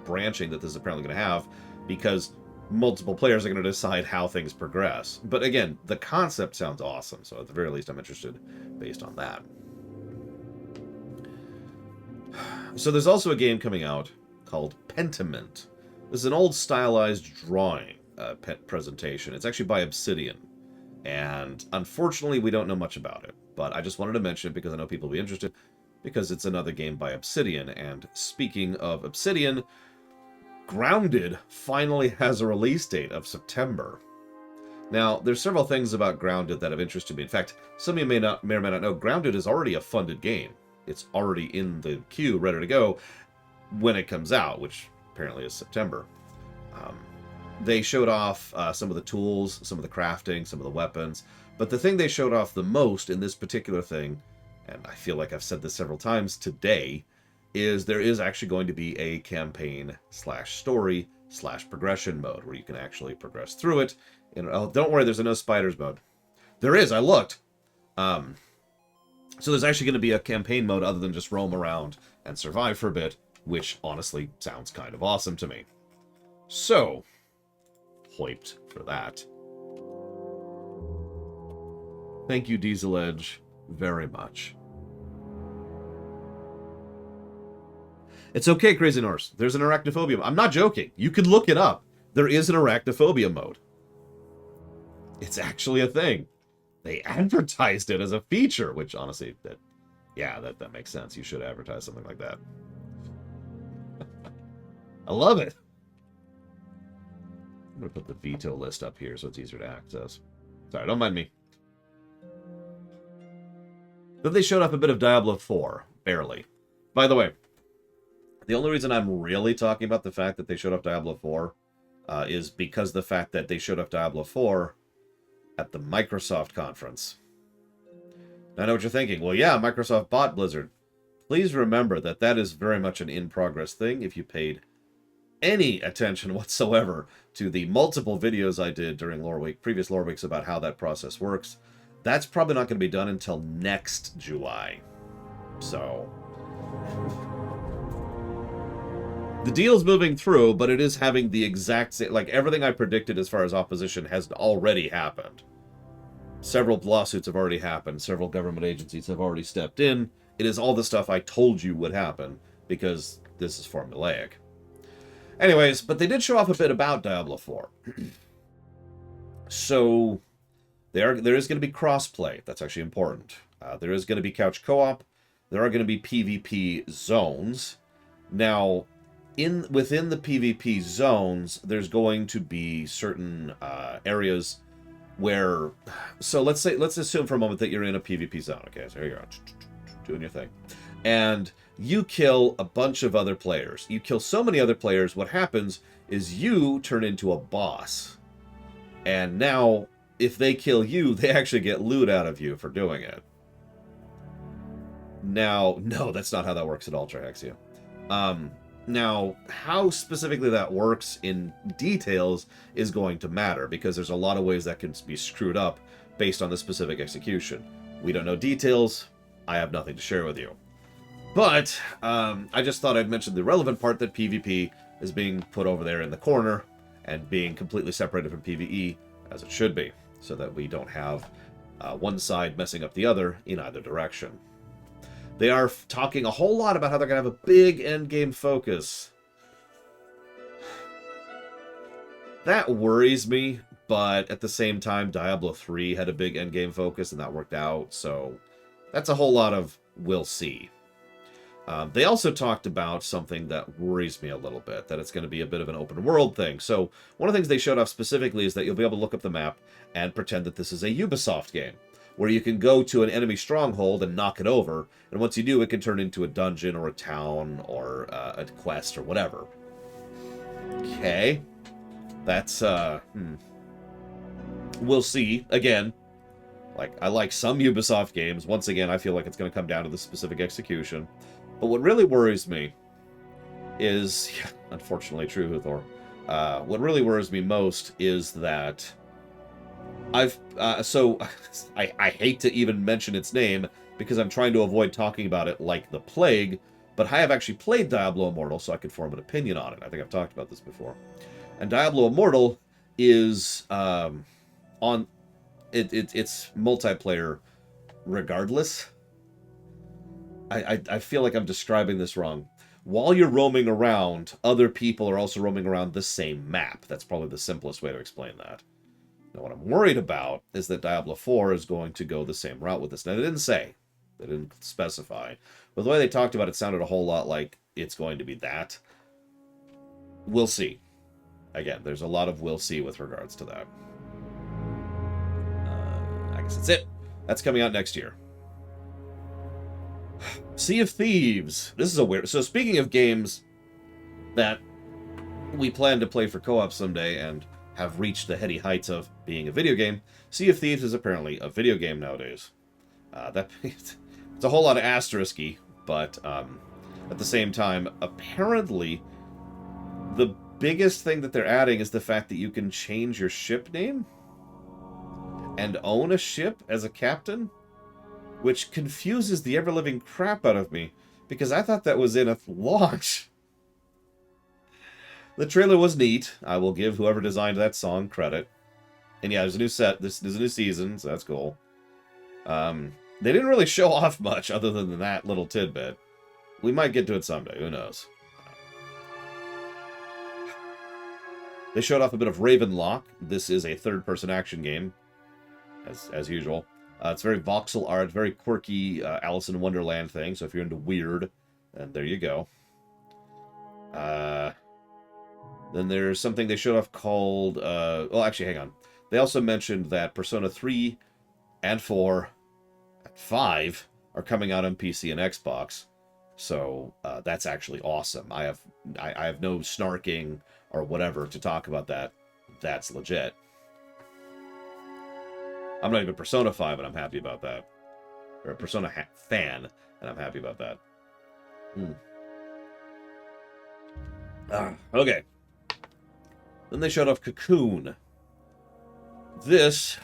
branching that this is apparently going to have, because multiple players are going to decide how things progress. But again, the concept sounds awesome, so at the very least I'm interested based on that. So there's also a game coming out called Pentiment. This is an old stylized drawing presentation. It's actually by Obsidian. And unfortunately, we don't know much about it. But I just wanted to mention it because I know people will be interested, because it's another game by Obsidian. And speaking of Obsidian, Grounded finally has a release date of September. Now, there's several things about Grounded that have interested me. In fact, some of you may or may not know, Grounded is already a funded game. It's already in the queue, ready to go when it comes out, which apparently is September. They showed off some of the tools, some of the crafting, some of the weapons. But the thing they showed off the most in this particular thing, and I feel like I've said this several times today, is there is actually going to be a campaign/story/progression mode where you can actually progress through it. And oh, don't worry, there's a no spiders mode. There is, I looked. So there's actually going to be a campaign mode other than just roam around and survive for a bit, which honestly sounds kind of awesome to me. So, hyped for that. Thank you, Diesel Edge, very much. It's okay, Crazy Norse. There's an arachnophobia. I'm not joking. You can look it up. There is an arachnophobia mode. It's actually a thing. They advertised it as a feature, which honestly, that makes sense. You should advertise something like that. I love it. I'm going to put the veto list up here so it's easier to access. Sorry, don't mind me. Then they showed off a bit of Diablo 4, barely. By the way, the only reason I'm really talking about the fact that they showed off Diablo 4 is because the fact that they showed off Diablo 4 at the Microsoft conference. Now I know what you're thinking. Well, yeah, Microsoft bought Blizzard. Please remember that that is very much an in-progress thing. If you paid any attention whatsoever to the multiple videos I did during Loreweek, previous Loreweeks about how that process works, that's probably not going to be done until next July. So the deal's moving through, but it is having the exact same, like everything I predicted as far as opposition has already happened. Several lawsuits have already happened. Several government agencies have already stepped in. It is all the stuff I told you would happen because this is formulaic. Anyways, but they did show off a bit about Diablo 4. So there is going to be crossplay. That's actually important. There is going to be couch co-op. There are going to be PvP zones. Now, within the PvP zones, there's going to be certain areas where, so let's assume for a moment that you're in a PvP zone. Okay, so here you are, doing your thing, and you kill a bunch of other players. You kill so many other players, what happens is you turn into a boss. And now, if they kill you, they actually get loot out of you for doing it. Now, no, that's not how that works at all, Trihexia. Now, how specifically that works in details is going to matter, because there's a lot of ways that can be screwed up based on the specific execution. We don't know details. I have nothing to share with you. But I just thought I'd mention the relevant part that PvP is being put over there in the corner and being completely separated from PvE, as it should be, so that we don't have one side messing up the other in either direction. They are talking a whole lot about how they're going to have a big endgame focus. That worries me, but at the same time, Diablo 3 had a big endgame focus, and that worked out, so that's a whole lot of we'll see. They also talked about something that worries me a little bit, that it's going to be a bit of an open world thing. So one of the things they showed off specifically is that you'll be able to look up the map and pretend that this is a Ubisoft game, where you can go to an enemy stronghold and knock it over, and once you do, it can turn into a dungeon or a town or a quest or whatever. Okay. That's, we'll see. Again, like, I like some Ubisoft games. Once again, I feel like it's going to come down to the specific execution. But what really worries me is, yeah, unfortunately true, Thor. What really worries me most is that I hate to even mention its name because I'm trying to avoid talking about it like the plague, but I have actually played Diablo Immortal, so I could form an opinion on it. I think I've talked about this before. And Diablo Immortal is it's multiplayer regardless. I feel like I'm describing this wrong. While you're roaming around, other people are also roaming around the same map. That's probably the simplest way to explain that. Now, what I'm worried about is that Diablo 4 is going to go the same route with this. Now, they didn't say. They didn't specify. But the way they talked about it sounded a whole lot like it's going to be that. We'll see. Again, there's a lot of we'll see with regards to that. I guess that's it. That's coming out next year. Sea of Thieves. This is a weird... So speaking of games that we plan to play for co-op someday and have reached the heady heights of being a video game, Sea of Thieves is apparently a video game nowadays. It's a whole lot of asterisky, but at the same time, apparently the biggest thing that they're adding is the fact that you can change your ship name and own a ship as a captain, which confuses the ever-living crap out of me, because I thought that was in a launch. The trailer was neat. I will give whoever designed that song credit. And yeah, there's a new set. There's a new season, so that's cool. They didn't really show off much other than that little tidbit. We might get to it someday. Who knows? They showed off a bit of Ravenlok. This is a third-person action game, as usual. It's very voxel art, very quirky Alice in Wonderland thing, so if you're into weird, then there you go. Then there's something they showed off called... well, actually, hang on. They also mentioned that Persona 3 and 4 and 5 are coming out on PC and Xbox, so that's actually awesome. I have no snarking or whatever to talk about that. That's legit. I'm not even Persona 5, and I'm happy about that. Or a Persona fan, and I'm happy about that. Okay. Then they showed off Cocoon. This,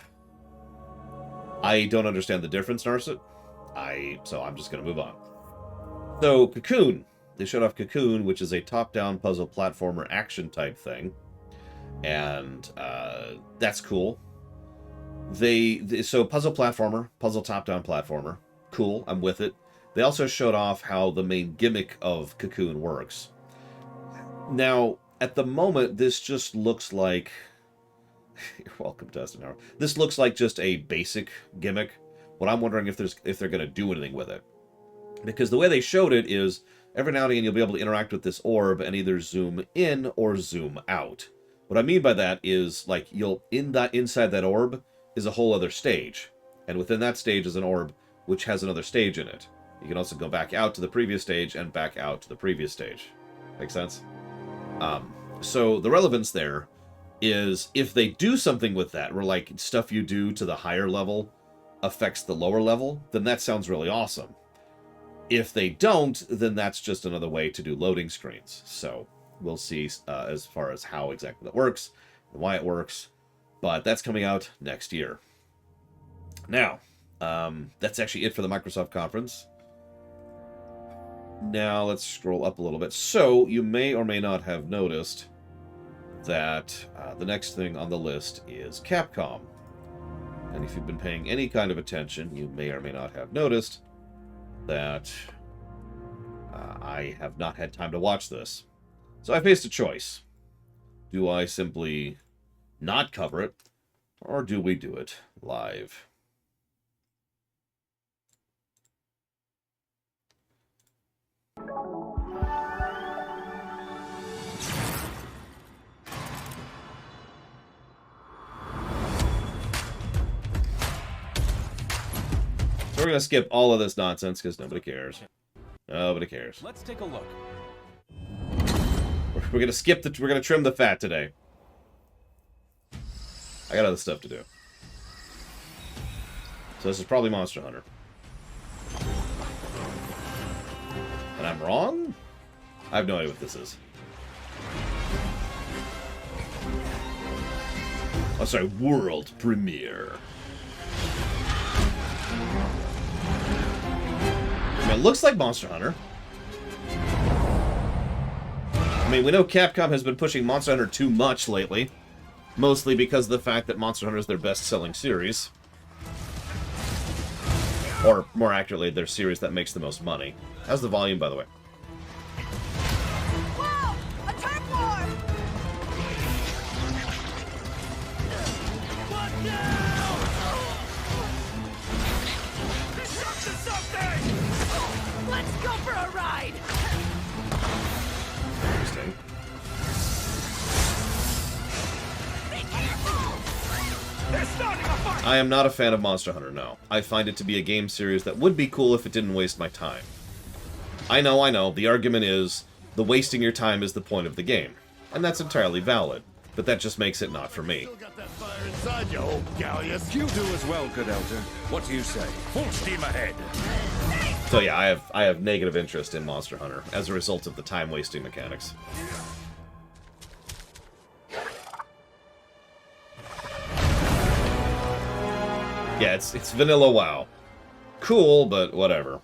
I don't understand the difference, Narset. So I'm just going to move on. So, Cocoon. They showed off Cocoon, which is a top-down puzzle platformer action type thing. And that's cool. So puzzle platformer, puzzle top-down platformer. Cool, I'm with it. They also showed off how the main gimmick of Cocoon works. Now, at the moment, this just looks like... You're welcome, Dustin. This looks like just a basic gimmick. What I'm wondering if they're going to do anything with it. Because the way they showed it is, every now and again you'll be able to interact with this orb and either zoom in or zoom out. What I mean by that is, like, inside that orb is a whole other stage. And within that stage is an orb which has another stage in it. You can also go back out to the previous stage and back out to the previous stage. Make sense? So the relevance there is if they do something with that, where like stuff you do to the higher level affects the lower level, then that sounds really awesome. If they don't, then that's just another way to do loading screens. So we'll see as far as how exactly that works and why it works. But that's coming out next year. Now, that's actually it for the Microsoft conference. Now, let's scroll up a little bit. So, you may or may not have noticed that the next thing on the list is Capcom. And if you've been paying any kind of attention, you may or may not have noticed that I have not had time to watch this. So I faced a choice. Do I simply not cover it, or do we do it live? we're gonna skip all of this nonsense because nobody cares. Nobody cares. Let's take a look. We're gonna skip the. We're gonna trim the fat today. I got other stuff to do. So this is probably Monster Hunter. And I'm wrong? I have no idea what this is. Oh, sorry, world premiere. I mean, it looks like Monster Hunter. I mean, we know Capcom has been pushing Monster Hunter too much lately. Mostly because of the fact that Monster Hunter is their best-selling series. Or, more accurately, their series that makes the most money. How's the volume, by the way? Whoa! A turf war! What now? He's up to something! Let's go for a ride! Interesting. They're starting a fight! I am not a fan of Monster Hunter, no. I find it to be a game series that would be cool if it didn't waste my time. I know, the argument is, the wasting your time is the point of the game. And that's entirely valid. But that just makes it not for me. Still got that fire inside you, old galleus. You do as well, good elder. What do you say? Full steam ahead. So yeah, I have negative interest in Monster Hunter as a result of the time-wasting mechanics. Yeah, it's vanilla WoW. Cool, but whatever.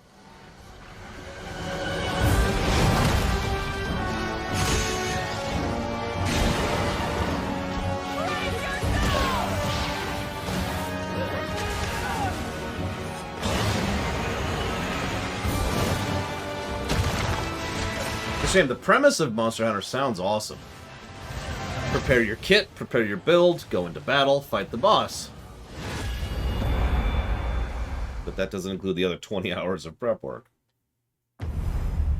It's a shame. The premise of Monster Hunter sounds awesome. Prepare your kit, prepare your build, go into battle, fight the boss. But that doesn't include the other 20 hours of prep work.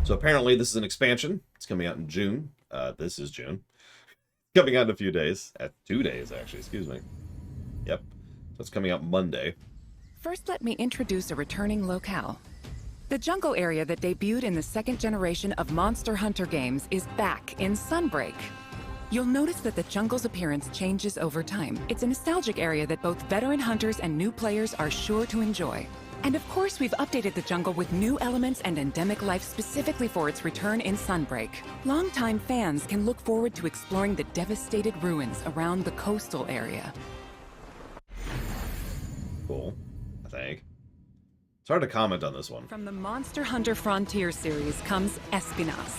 So apparently this is an expansion. It's coming out in June. This is June. Coming out in a few days. 2 days, actually. Excuse me. Yep. So it's coming out Monday. First, let me introduce a returning locale. The jungle area that debuted in the second generation of Monster Hunter games is back in Sunbreak. You'll notice that the jungle's appearance changes over time. It's a nostalgic area that both veteran hunters and new players are sure to enjoy. And of course, we've updated the jungle with new elements and endemic life specifically for its return in Sunbreak. Longtime fans can look forward to exploring the devastated ruins around the coastal area. Cool, I think. It's hard to comment on this one. From the Monster Hunter Frontier series comes Espinas.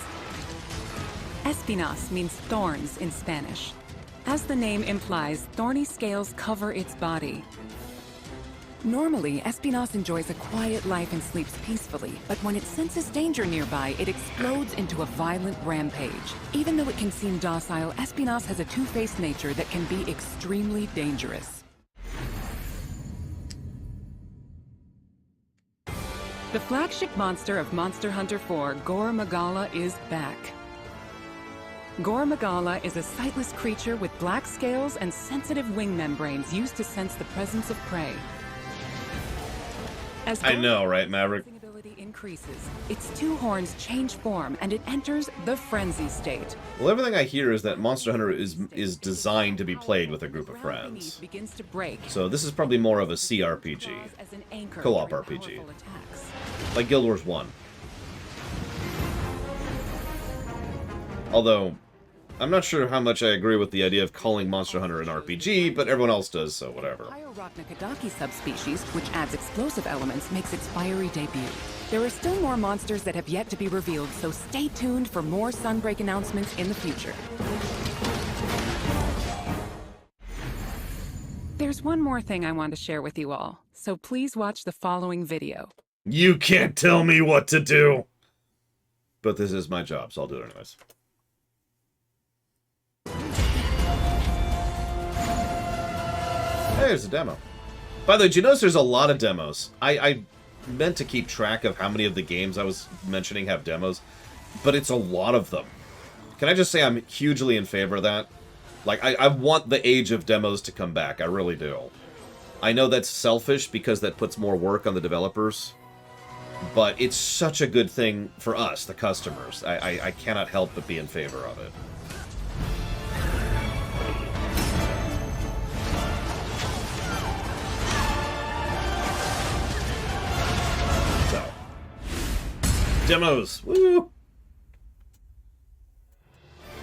Espinas means thorns in Spanish. As the name implies, thorny scales cover its body. Normally, Espinas enjoys a quiet life and sleeps peacefully, but when it senses danger nearby, it explodes into a violent rampage. Even though it can seem docile, Espinas has a two-faced nature that can be extremely dangerous. The flagship monster of Monster Hunter 4, Gore Magala, is back. Gore Magala is a sightless creature with black scales and sensitive wing membranes used to sense the presence of prey. As I know, right, Maverick? Gore's ability increases, its two horns change form and it enters the frenzy state. Well, everything I hear is that Monster Hunter is designed to be played with a group of friends. Begins to break. So this is probably more of a CRPG. Co-op RPG. Like Guild Wars 1. Although, I'm not sure how much I agree with the idea of calling Monster Hunter an RPG, but everyone else does, so whatever. Pyroraknakadaki subspecies, which adds explosive elements, makes its fiery debut. There are still more monsters that have yet to be revealed, so stay tuned for more Sunbreak announcements in the future. There's one more thing I want to share with you all, so please watch the following video. You can't tell me what to do! But this is my job, so I'll do it anyways. Hey, there's a demo. By the way, did you notice there's a lot of demos? I meant to keep track of how many of the games I was mentioning have demos, but it's a lot of them. Can I just say I'm hugely in favor of that? Like, I want the age of demos to come back. I really do. I know that's selfish because that puts more work on the developers, but it's such a good thing for us, the customers. I cannot help but be in favor of it. So, demos, woo!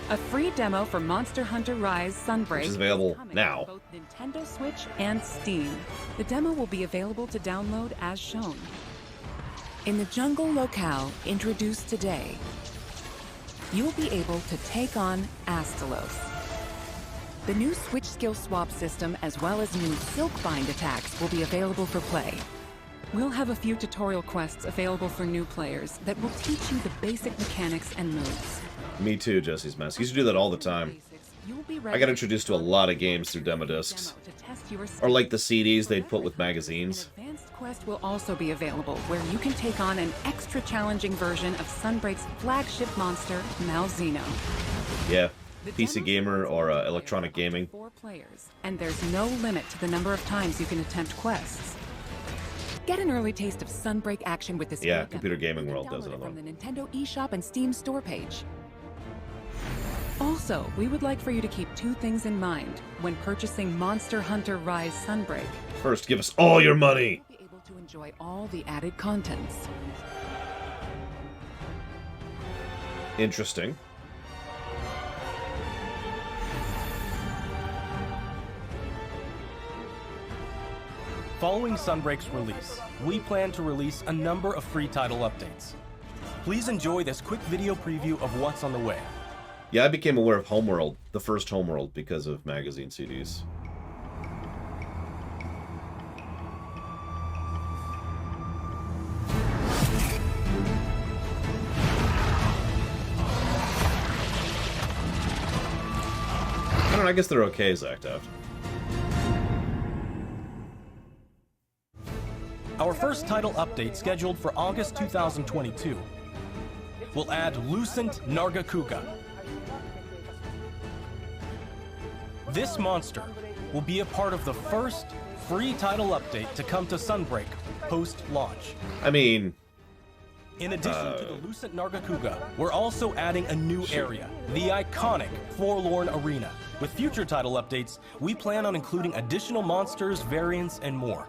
A free demo for Monster Hunter Rise Sunbreak Which is available coming now. to both Nintendo Switch and Steam. The demo will be available to download as shown. In the jungle locale introduced today, you'll be able to take on Astalos. The new Switch skill swap system as well as new Silkbind attacks will be available for play. We'll have a few tutorial quests available for new players that will teach you the basic mechanics and moves. Me too, Jesse's Mess. He used to do that all the time. I got introduced to a lot of games through demo discs. Or like the CDs they'd put with magazines. An advanced quest will also be available, where you can take on an extra challenging version of Sunbreak's flagship monster, Malzeno. Yeah, PC gamer or electronic gaming. 4 players, and there's no limit to the number of times you can attempt quests. Get an early taste of Sunbreak action with this. Yeah, Computer Gaming World does it another from one. the Nintendo eShop and Steam store page. Also, we would like for you to keep 2 things in mind when purchasing Monster Hunter Rise Sunbreak. First, give us all your money! You'll be able to enjoy all the added contents. Interesting. Following Sunbreak's release, we plan to release a number of free title updates. Please enjoy this quick video preview of what's on the way. Yeah, I became aware of Homeworld, the first Homeworld, because of magazine CDs. I don't know, I guess they're okay as act out. Our first title update, scheduled for August 2022, will add Lucent Nargacuga. This monster will be a part of the first free title update to come to Sunbreak post-launch. I mean... In addition to the Lucent Nargacuga, we're also adding a new area, the iconic Forlorn Arena. With future title updates, we plan on including additional monsters, variants, and more.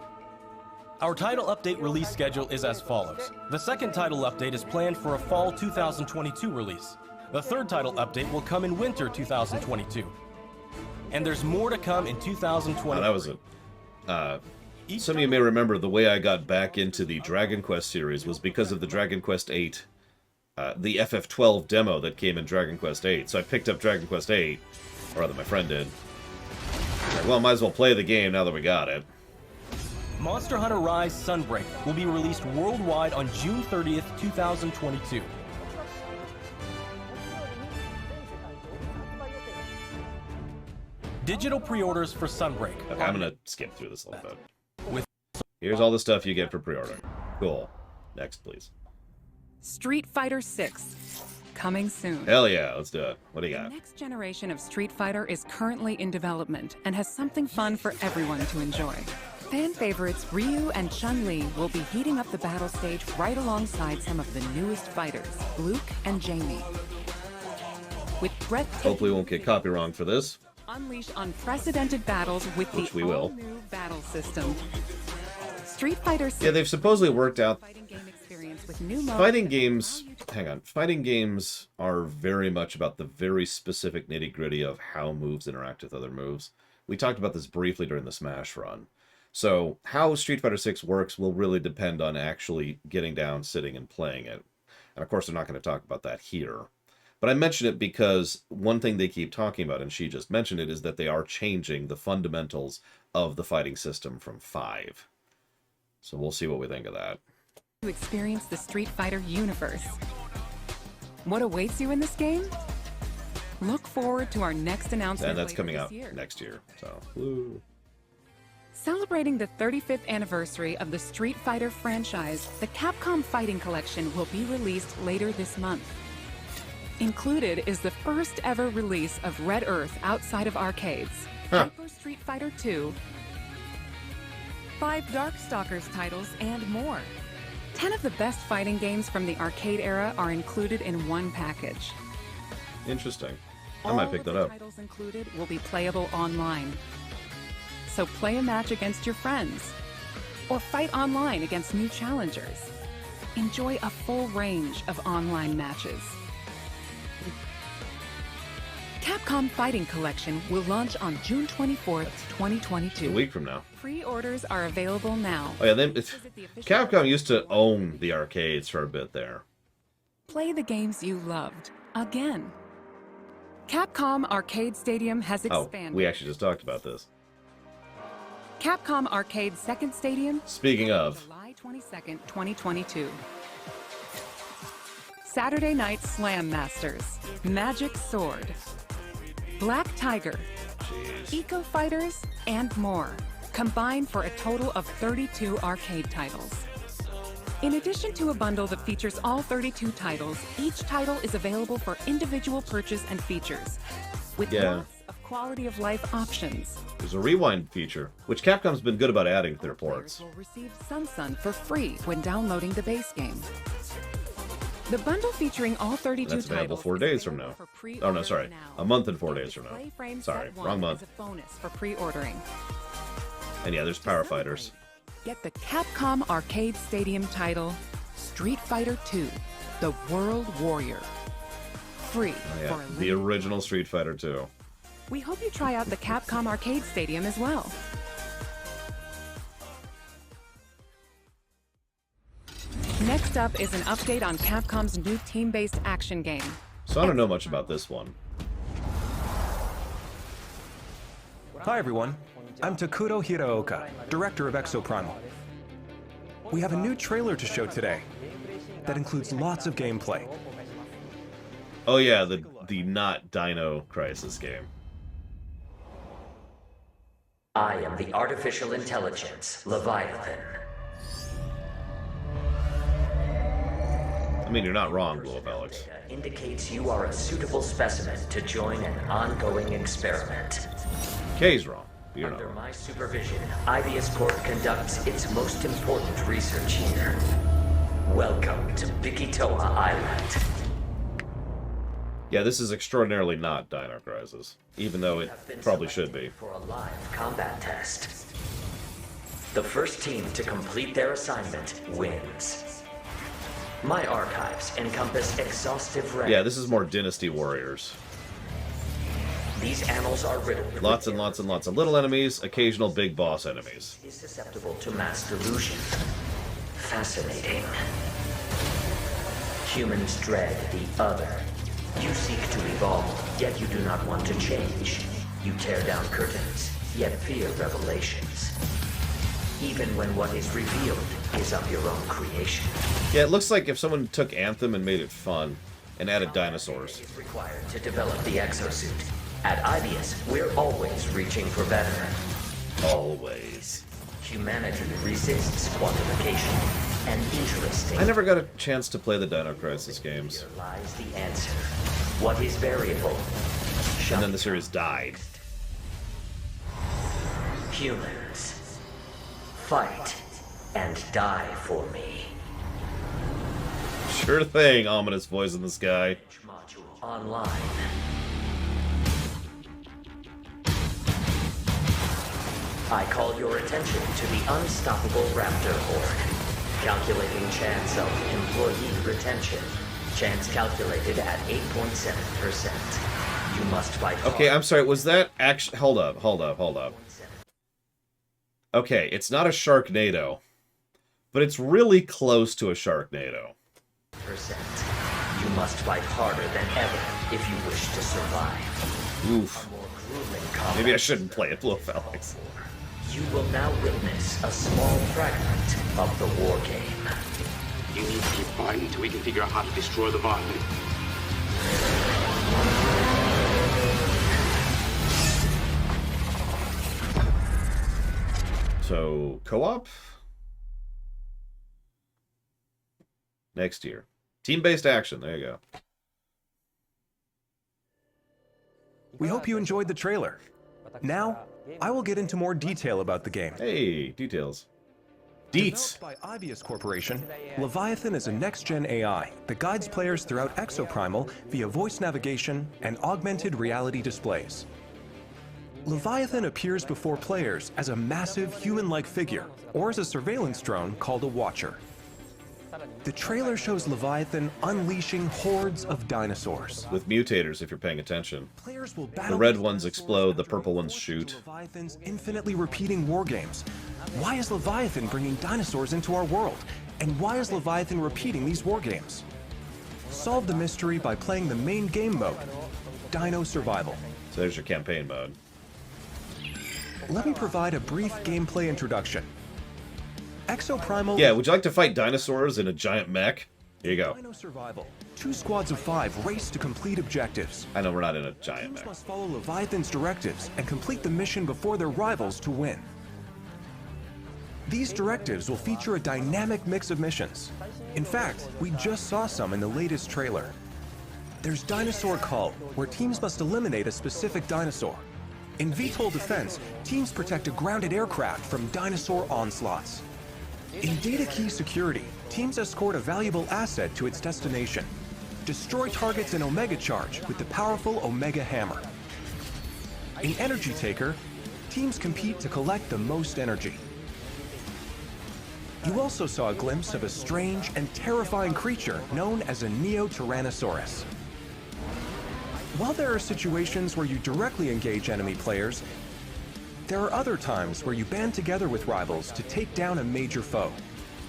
Our title update release schedule is as follows. The second title update is planned for a fall 2022 release. The third title update will come in winter 2022. And there's more to come in 2020. Oh, that was it. Some of you may remember the way I got back into the Dragon Quest series was because of the Dragon Quest VIII, the FF12 demo that came in Dragon Quest VIII. So I picked up Dragon Quest VIII, or rather my friend did. Like, well, might as well play the game now that we got it. Monster Hunter Rise Sunbreak will be released worldwide on June 30th, 2022. Digital pre-orders for Sunbreak. Okay, I'm gonna skip through this a little bit. With Here's all the stuff you get for pre-order. Cool. Next, please. Street Fighter 6, coming soon. Hell yeah, let's do it. What do you The got? next generation of Street Fighter is currently in development and has something fun for everyone to enjoy. Fan favorites Ryu and Chun-Li will be heating up the battle stage right alongside some of the newest fighters, Luke and Jamie. With breathtaking... Hopefully we won't get copy wrong for this. Unleash unprecedented battles with Which the we will. all-new battle system. Street Fighter 6 Yeah, they've supposedly worked out... fighting game experience with new modes Fighting that games... allow you to- Hang on. Fighting games are very much about the very specific nitty-gritty of how moves interact with other moves. We talked about this briefly during the Smash run. So, how Street Fighter 6 works will really depend on actually getting down, sitting, and playing it. And of course, they're not going to talk about that here. But I mention it because one thing they keep talking about, and she just mentioned it, is that they are changing the fundamentals of the fighting system from 5. So we'll see what we think of that. to experience the Street Fighter universe. What awaits you in this game? Look forward to our next announcement And that's later coming this out year. next year. So, woo. Celebrating the 35th anniversary of the Street Fighter franchise, the Capcom Fighting Collection will be released later this month. Included is the first ever release of Red Earth outside of arcades, Huh. Hyper Street Fighter 2, 5 Darkstalkers titles, and more. 10 of the best fighting games from the arcade era are included in one package. Interesting. I might pick that up. All of the titles included will be playable online. So play a match against your friends, or fight online against new challengers. Enjoy a full range of online matches. Capcom Fighting Collection will launch on June 24th, 2022. A week from now. Pre-orders are available now. Oh yeah, Capcom used to own the arcades for a bit there. Play the games you loved again. Capcom Arcade Stadium has expanded. Oh, we actually just talked about this. Capcom Arcade Second Stadium. Speaking of. July 22nd, 2022. Saturday Night Slam Masters. Magic Sword. Black Tiger. Jeez. Eco Fighters, and more. Combined for a total of 32 arcade titles. In addition to a bundle that features all 32 titles, each title is available for individual purchase and features, with lots of quality of life options. There's a rewind feature, which Capcom's been good about adding to their ports. Players will receive Sun for free when downloading the base game. The bundle featuring all 32 That's available titles 4 days from now. Oh no, sorry, a month and 4 days from now. Sorry, wrong month. Is a bonus for pre-ordering. And yeah, there's Power Fighters. Get the Capcom Arcade Stadium title, Street Fighter II: The World Warrior. Free Oh, yeah. for a The limited original time. Street Fighter 2. We hope you try out the Capcom Arcade Stadium as well. Next up is an update on Capcom's new team-based action game. So I don't know much about this one. Hi everyone, I'm Takuro Hiraoka, director of Exoprimal. We have a new trailer to show today that includes lots of gameplay. Oh yeah, the not Dino Crisis game. I am the artificial intelligence, Leviathan. I mean, you're not wrong, Blow Up Alex. Indicates you are a suitable specimen to join an ongoing experiment. K's wrong. You're not Under wrong. my supervision, Ibius Corp conducts its most important research here. Welcome to Bikitoa Island. Yeah, this is extraordinarily not Dino Crisis, even though it probably should be. For a live combat test. The first team to complete their assignment wins. My archives encompass exhaustive records. Yeah, this is more Dynasty Warriors. These annals are riddled with Lots and lots and lots of little enemies, occasional big boss enemies. is susceptible to mass delusion. Fascinating. Humans dread the other. You seek to evolve, yet you do not want to change. You tear down curtains, yet fear revelations. Even when what is revealed is of your own creation. Yeah, it looks like if someone took Anthem and made it fun and added dinosaurs. Is required to develop the exosuit. At Ibius, we're always reaching for better. Always. Humanity resists quantification. And interesting. I never got a chance to play the Dino Crisis games. Here lies the answer. What is variable? And then the series died. Humans. Fight and die for me. Sure thing, ominous voice in the sky. Module online. I call your attention to the unstoppable Raptor Horde. Calculating chance of employee retention. Chance calculated at 8.7%. You must fight Okay, hard. I'm sorry, was that actually... Hold up. Okay, it's not a Sharknado, but it's really close to a Sharknado. You must fight harder than ever if you wish to survive. Oof. More grueling combat. Maybe I shouldn't play it, Blue Alex. You will now witness a small fragment of the war game. You need to keep fighting until we can figure out how to destroy the bond. So, co-op? Next year. Team-based action, there you go. We hope you enjoyed the trailer. Now, I will get into more detail about the game. Hey, details. Deets. Developed by Ibius Corporation, Leviathan is a next-gen AI that guides players throughout Exoprimal via voice navigation and augmented reality displays. Leviathan appears before players as a massive human-like figure, or as a surveillance drone called a Watcher. The trailer shows Leviathan unleashing hordes of dinosaurs. With mutators, if you're paying attention. Players will The battle red these ones dinosaurs explode, the after purple a ones force shoot. of Leviathan's infinitely repeating war games. Why is Leviathan bringing dinosaurs into our world? And why is Leviathan repeating these war games? Solve the mystery by playing the main game mode, Dino Survival. So there's your campaign mode. Let me provide a brief gameplay introduction. Exoprimal. Yeah, would you like to fight dinosaurs in a giant mech? Here you go. Dino Survival. 2 squads of 5 race to complete objectives. I know we're not in a giant Teams mech. must follow Leviathan's directives and complete the mission before their rivals to win. These directives will feature a dynamic mix of missions. In fact, we just saw some in the latest trailer. There's Dinosaur Cull, where teams must eliminate a specific dinosaur. In VTOL Defense, teams protect a grounded aircraft from dinosaur onslaughts. In Data Key Security, teams escort a valuable asset to its destination. Destroy targets in Omega Charge with the powerful Omega Hammer. In Energy Taker, teams compete to collect the most energy. You also saw a glimpse of a strange and terrifying creature known as a Neo-Tyrannosaurus. While there are situations where you directly engage enemy players, there are other times where you band together with rivals to take down a major foe.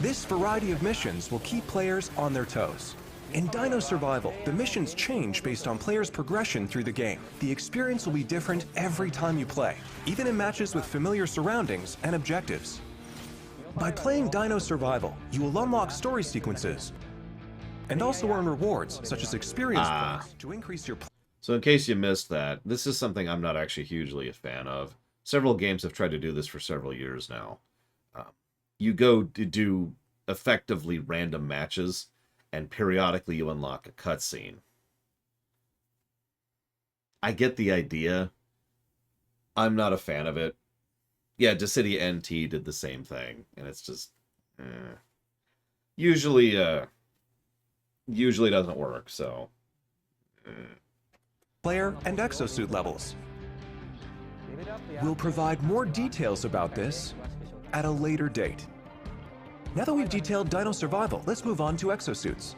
This variety of missions will keep players on their toes. In Dino Survival, the missions change based on players' progression through the game. The experience will be different every time you play, even in matches with familiar surroundings and objectives. By playing Dino Survival, you will unlock story sequences and also earn rewards such as experience points to increase your. So in case you missed that, this is something I'm not actually hugely a fan of. Several games have tried to do this for several years now. You go to do effectively random matches, and periodically you unlock a cutscene. I get the idea. I'm not a fan of it. Yeah, Decidia NT did the same thing, and it's just... Usually doesn't work, so... Player and exosuit levels. We'll provide more details about this at a later date. Now that we've detailed Dino Survival, let's move on to exosuits.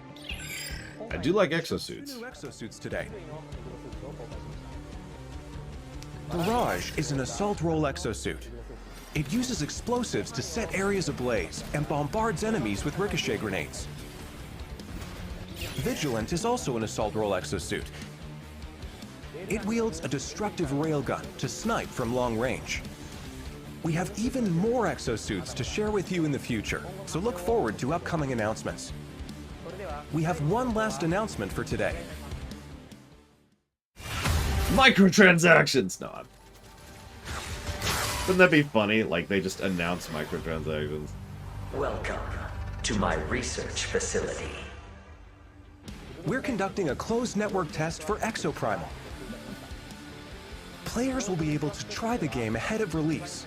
I do like exosuits. New exosuits today. Barrage is an assault role exosuit. It uses explosives to set areas ablaze and bombards enemies with ricochet grenades. Vigilant is also an assault role exosuit. It wields a destructive railgun to snipe from long range. We have even more exosuits to share with you in the future, so look forward to upcoming announcements. We have one last announcement for today. Microtransactions! No, wouldn't that be funny? Like, they just announce microtransactions. Welcome to my research facility. We're conducting a closed network test for Exoprimal. Players will be able to try the game ahead of release.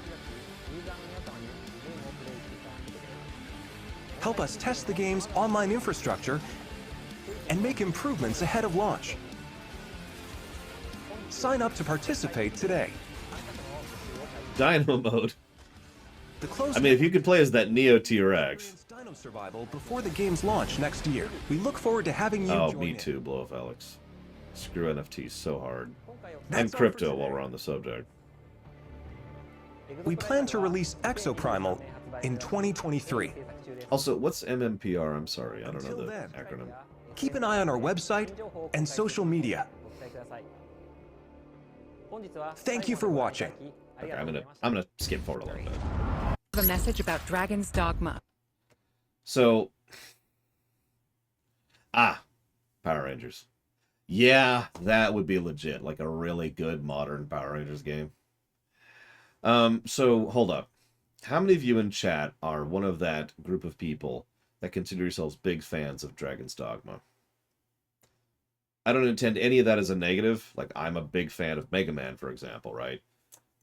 Help us test the game's online infrastructure and make improvements ahead of launch. Sign up to participate today. Dino mode. I mean, if you could play as that Neo T-Rex. Dino Survival before the game's launch next year. We look forward to having you Oh, join me in. too, Blow Off Alex. Screw NFTs so hard. That's And all for crypto today. while we're on the subject. We plan to release Exoprimal in 2023. Also, what's MMPR? I'm sorry, I don't Until know the then. acronym. Keep an eye on our website and social media. Thank you for watching. Okay, I'm gonna skip forward a little bit. A message about Dragon's Dogma. So, Power Rangers. Yeah, that would be legit, like a really good modern Power Rangers game. So hold up. How many of you in chat are one of that group of people that consider yourselves big fans of Dragon's Dogma? I don't intend any of that as a negative. Like, I'm a big fan of Mega Man, for example, right?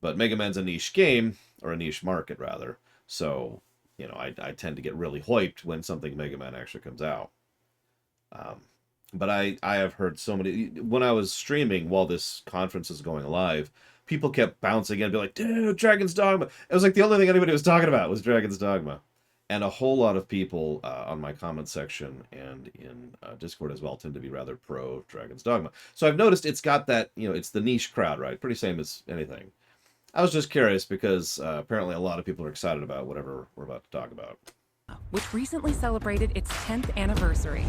But Mega Man's a niche game, or a niche market, rather. So, you know, I tend to get really hyped when something Mega Man actually comes out. But I have heard so many... When I was streaming while this conference was going live, people kept bouncing in and be like, dude, Dragon's Dogma. It was like the only thing anybody was talking about was Dragon's Dogma. And a whole lot of people on my comment section and in Discord as well tend to be rather pro Dragon's Dogma. So I've noticed it's got that, you know, it's the niche crowd, right? Pretty same as anything. I was just curious because apparently a lot of people are excited about whatever we're about to talk about. Which recently celebrated its 10th anniversary.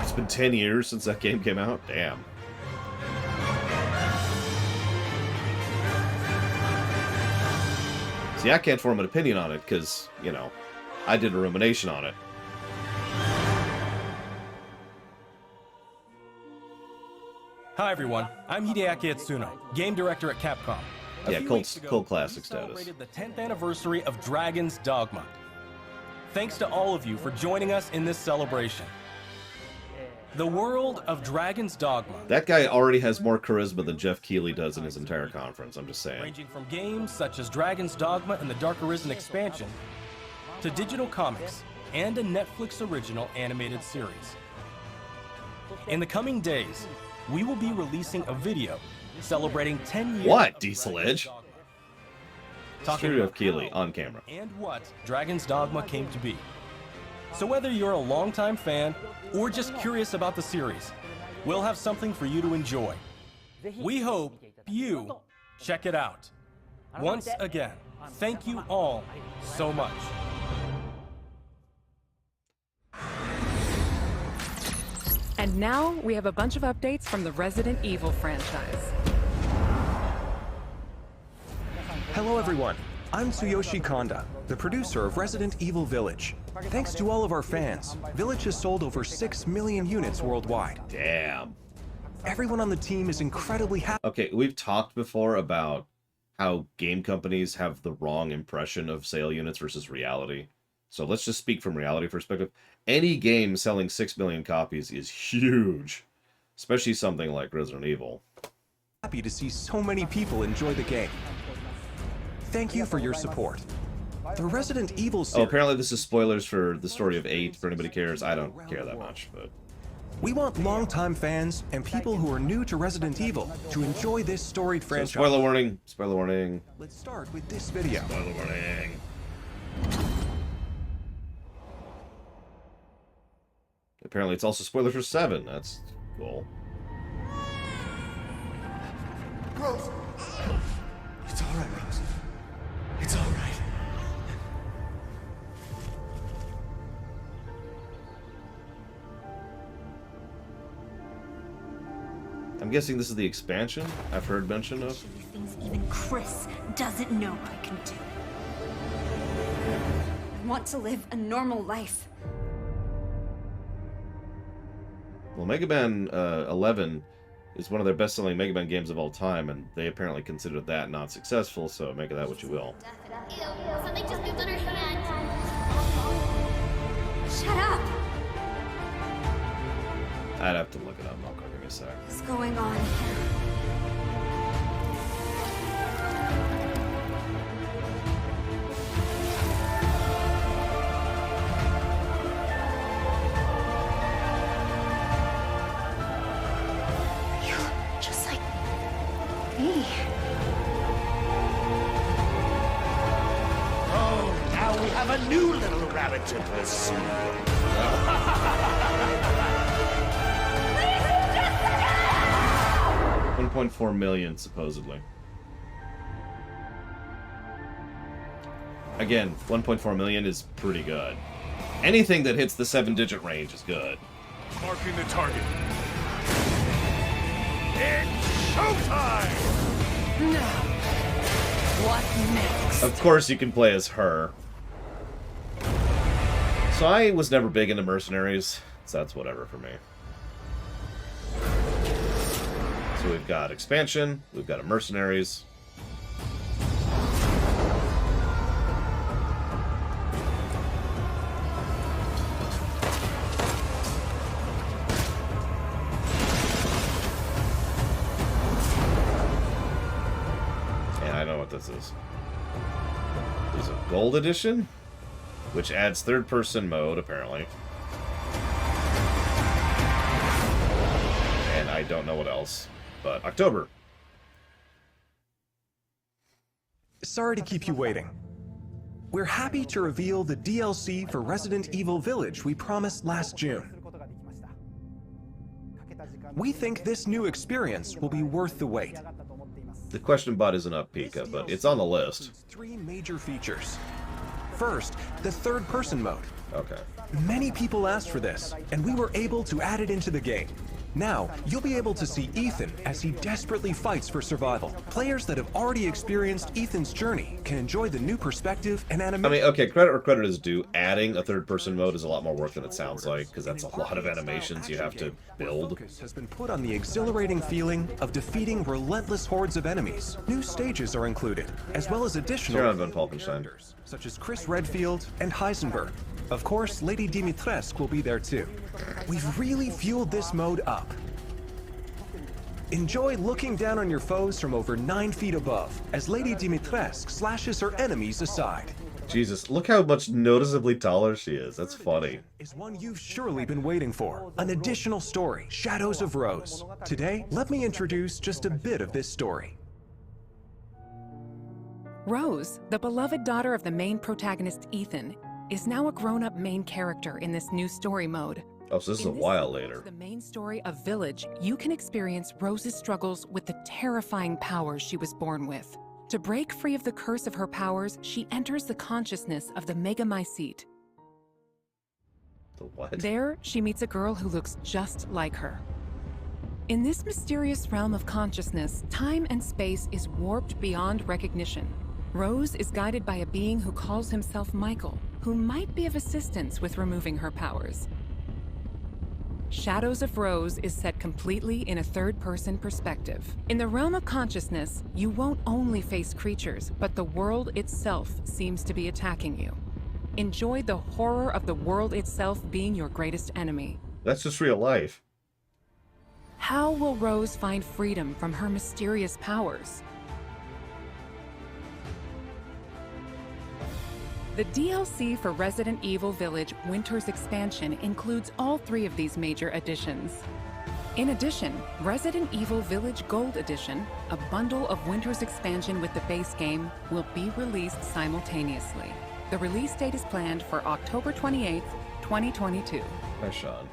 It's been 10 years since that game came out. Damn. See, I can't form an opinion on it because, you know, I did a rumination on it. Hi everyone, I'm Hideaki Itsuno, game director at Capcom. Yeah, cult classic status. Celebrated the 10th anniversary of Dragon's Dogma. Thanks to all of you for joining us in this celebration. The world of Dragon's Dogma. That guy already has more charisma than Jeff Keighley does in his entire conference, I'm just saying. Ranging from games such as Dragon's Dogma and the Dark Arisen expansion, to digital comics and a Netflix original animated series. In the coming days, we will be releasing a video celebrating 10 years. What, Diesel Edge? Talking Studio about of Keighley how on camera. and what Dragon's Dogma came to be. So whether you're a longtime fan or just curious about the series, we'll have something for you to enjoy. We hope you check it out. Once again, thank you all so much. And now we have a bunch of updates from the Resident Evil franchise. Hello everyone, I'm Tsuyoshi Konda, the producer of Resident Evil Village. Thanks to all of our fans, Village has sold over 6 million units worldwide. Damn. Everyone on the team is incredibly happy. Okay, we've talked before about how game companies have the wrong impression of sale units versus reality. So let's just speak from reality perspective. Any game selling 6 million copies is huge, especially something like Resident Evil. Happy to see so many people enjoy the game. Thank you for your support. The Resident Evil series... Oh, apparently this is spoilers for the story of 8, for anybody cares. I don't care that much, but... We want longtime fans and people who are new to Resident Evil to enjoy this storied franchise. So, spoiler warning. Spoiler warning. Let's start with this video. Spoiler warning. Apparently it's also spoilers for 7. That's cool. Rose! It's alright, Rose. It's alright. I'm guessing this is the expansion I've heard mention of. Things even Chris doesn't know I can do. I want to live a normal life. Well, Mega Man 11 is one of their best-selling Mega Man games of all time, and they apparently considered that not successful, so make of that what you will. Ew, something just moved on her hand. Shut up! I'd have to look it up. Give me a sec. What's going on? Just like me. Oh, now we have a new little rabbit to pursue. 1.4 million, supposedly. Again, 1.4 million is pretty good. Anything that hits the 7-digit range is good. Marking the target. It's showtime! Now, what next? Of course you can play as her. So I was never big into mercenaries, so that's whatever for me. So we've got expansion, we've got a mercenaries. And I know what this is. There's a gold edition? which adds third-person mode, apparently. And I don't know what else, but October. Sorry to keep you waiting. We're happy to reveal the DLC for Resident Evil Village we promised last June. We think this new experience will be worth the wait. The question bot isn't up, Pika, but it's on the list. 3 major features. First, the third-person mode. Okay. Many people asked for this, and we were able to add it into the game. Now, you'll be able to see Ethan as he desperately fights for survival. Players that have already experienced Ethan's journey can enjoy the new perspective and animation. I mean, okay, credit where credit is due. Adding a third-person mode is a lot more work than it sounds like, because that's a lot of animations you have to build. Focus has been put on the exhilarating feeling of defeating relentless hordes of enemies. New stages are included, as well as additional characters, such as Chris Redfield and Heisenberg. Of course, Lady Dimitrescu will be there too. We've really fueled this mode up. Enjoy looking down on your foes from over 9 feet above, as Lady Dimitrescu slashes her enemies aside. Jesus, look how much noticeably taller she is. That's funny. Is one you've surely been waiting for. An additional story, Shadows of Rose. Today, let me introduce just a bit of this story. Rose, the beloved daughter of the main protagonist Ethan, is now a grown-up main character in this new story mode. Oh, so this is a while later. The main story of Village, you can experience Rose's struggles with the terrifying powers she was born with. To break free of the curse of her powers, she enters the consciousness of the Megamycete. The what? There, she meets a girl who looks just like her. In this mysterious realm of consciousness, time and space is warped beyond recognition. Rose is guided by a being who calls himself Michael, who might be of assistance with removing her powers. Shadows of Rose is set completely in a third-person perspective. In the realm of consciousness, you won't only face creatures, but the world itself seems to be attacking you. Enjoy the horror of the world itself being your greatest enemy. That's just real life. How will Rose find freedom from her mysterious powers? The DLC for Resident Evil Village Winter's Expansion includes all 3 of these major additions. In addition, Resident Evil Village Gold Edition, a bundle of Winter's Expansion with the base game, will be released simultaneously. The release date is planned for October 28th, 2022. Hi, Sean.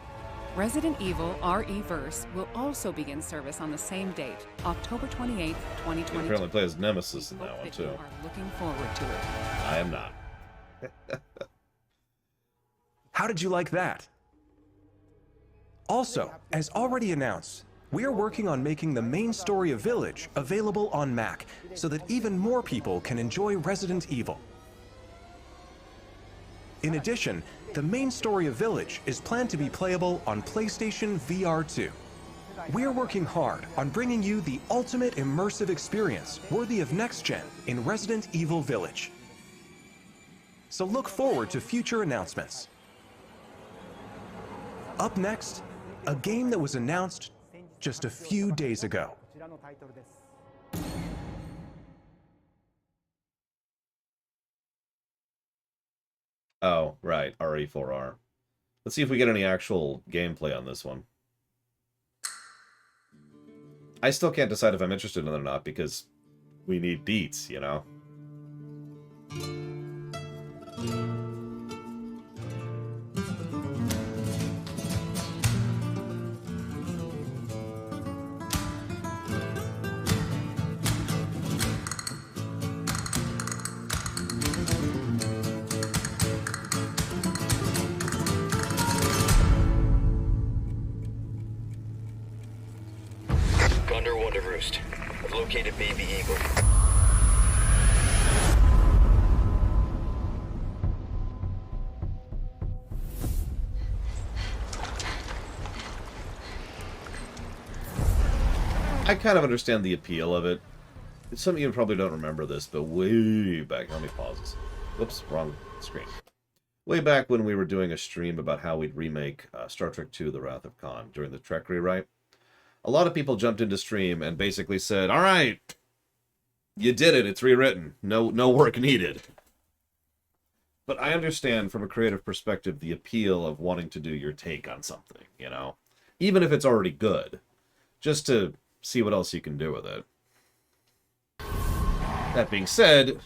Resident Evil RE-Verse will also begin service on the same date, October 28th, 2022. You apparently play as Nemesis in that one, too. You are looking forward to it. I am not. How did you like that? Also, as already announced, we are working on making the main story of Village available on Mac, so that even more people can enjoy Resident Evil. In addition, the main story of Village is planned to be playable on PlayStation VR 2. We're working hard on bringing you the ultimate immersive experience worthy of next gen in Resident Evil Village. So look forward to future announcements. Up next, a game that was announced just a few days ago. Oh, right, RE4R. Let's see if we get any actual gameplay on this one. I still can't decide if I'm interested in it or not, because we need deets, you know? I've located Baby Eagle. I kind of understand the appeal of it. Some of you probably don't remember this, but way back... How many pauses? Whoops, wrong screen. Way back when we were doing a stream about how we'd remake Star Trek II: The Wrath of Khan during the Trek rewrite, a lot of people jumped into stream and basically said, all right, you did it, it's rewritten. No work needed. But I understand from a creative perspective the appeal of wanting to do your take on something, you know? Even if it's already good. Just to see what else you can do with it. That being said,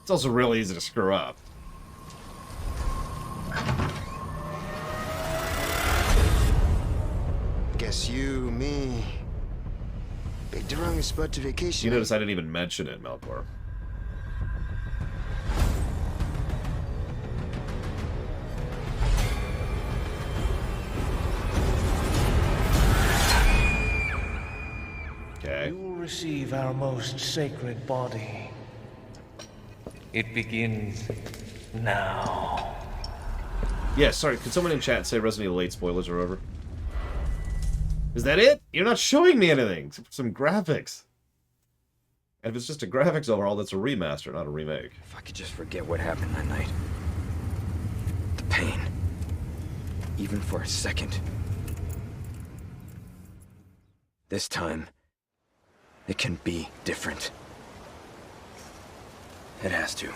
it's also really easy to screw up. Guess you, me, picked the wrong spot to vacation. You notice I didn't even mention it, Melkor. Okay. You will receive our most sacred body. It begins now. Yeah, sorry, could someone in chat say Resident Evil 8 spoilers are over? Is that it? You're not showing me anything. Some graphics. And if it's just a graphics overhaul, that's a remaster, not a remake. If I could just forget what happened that night. The pain. Even for a second. This time, it can be different. It has to.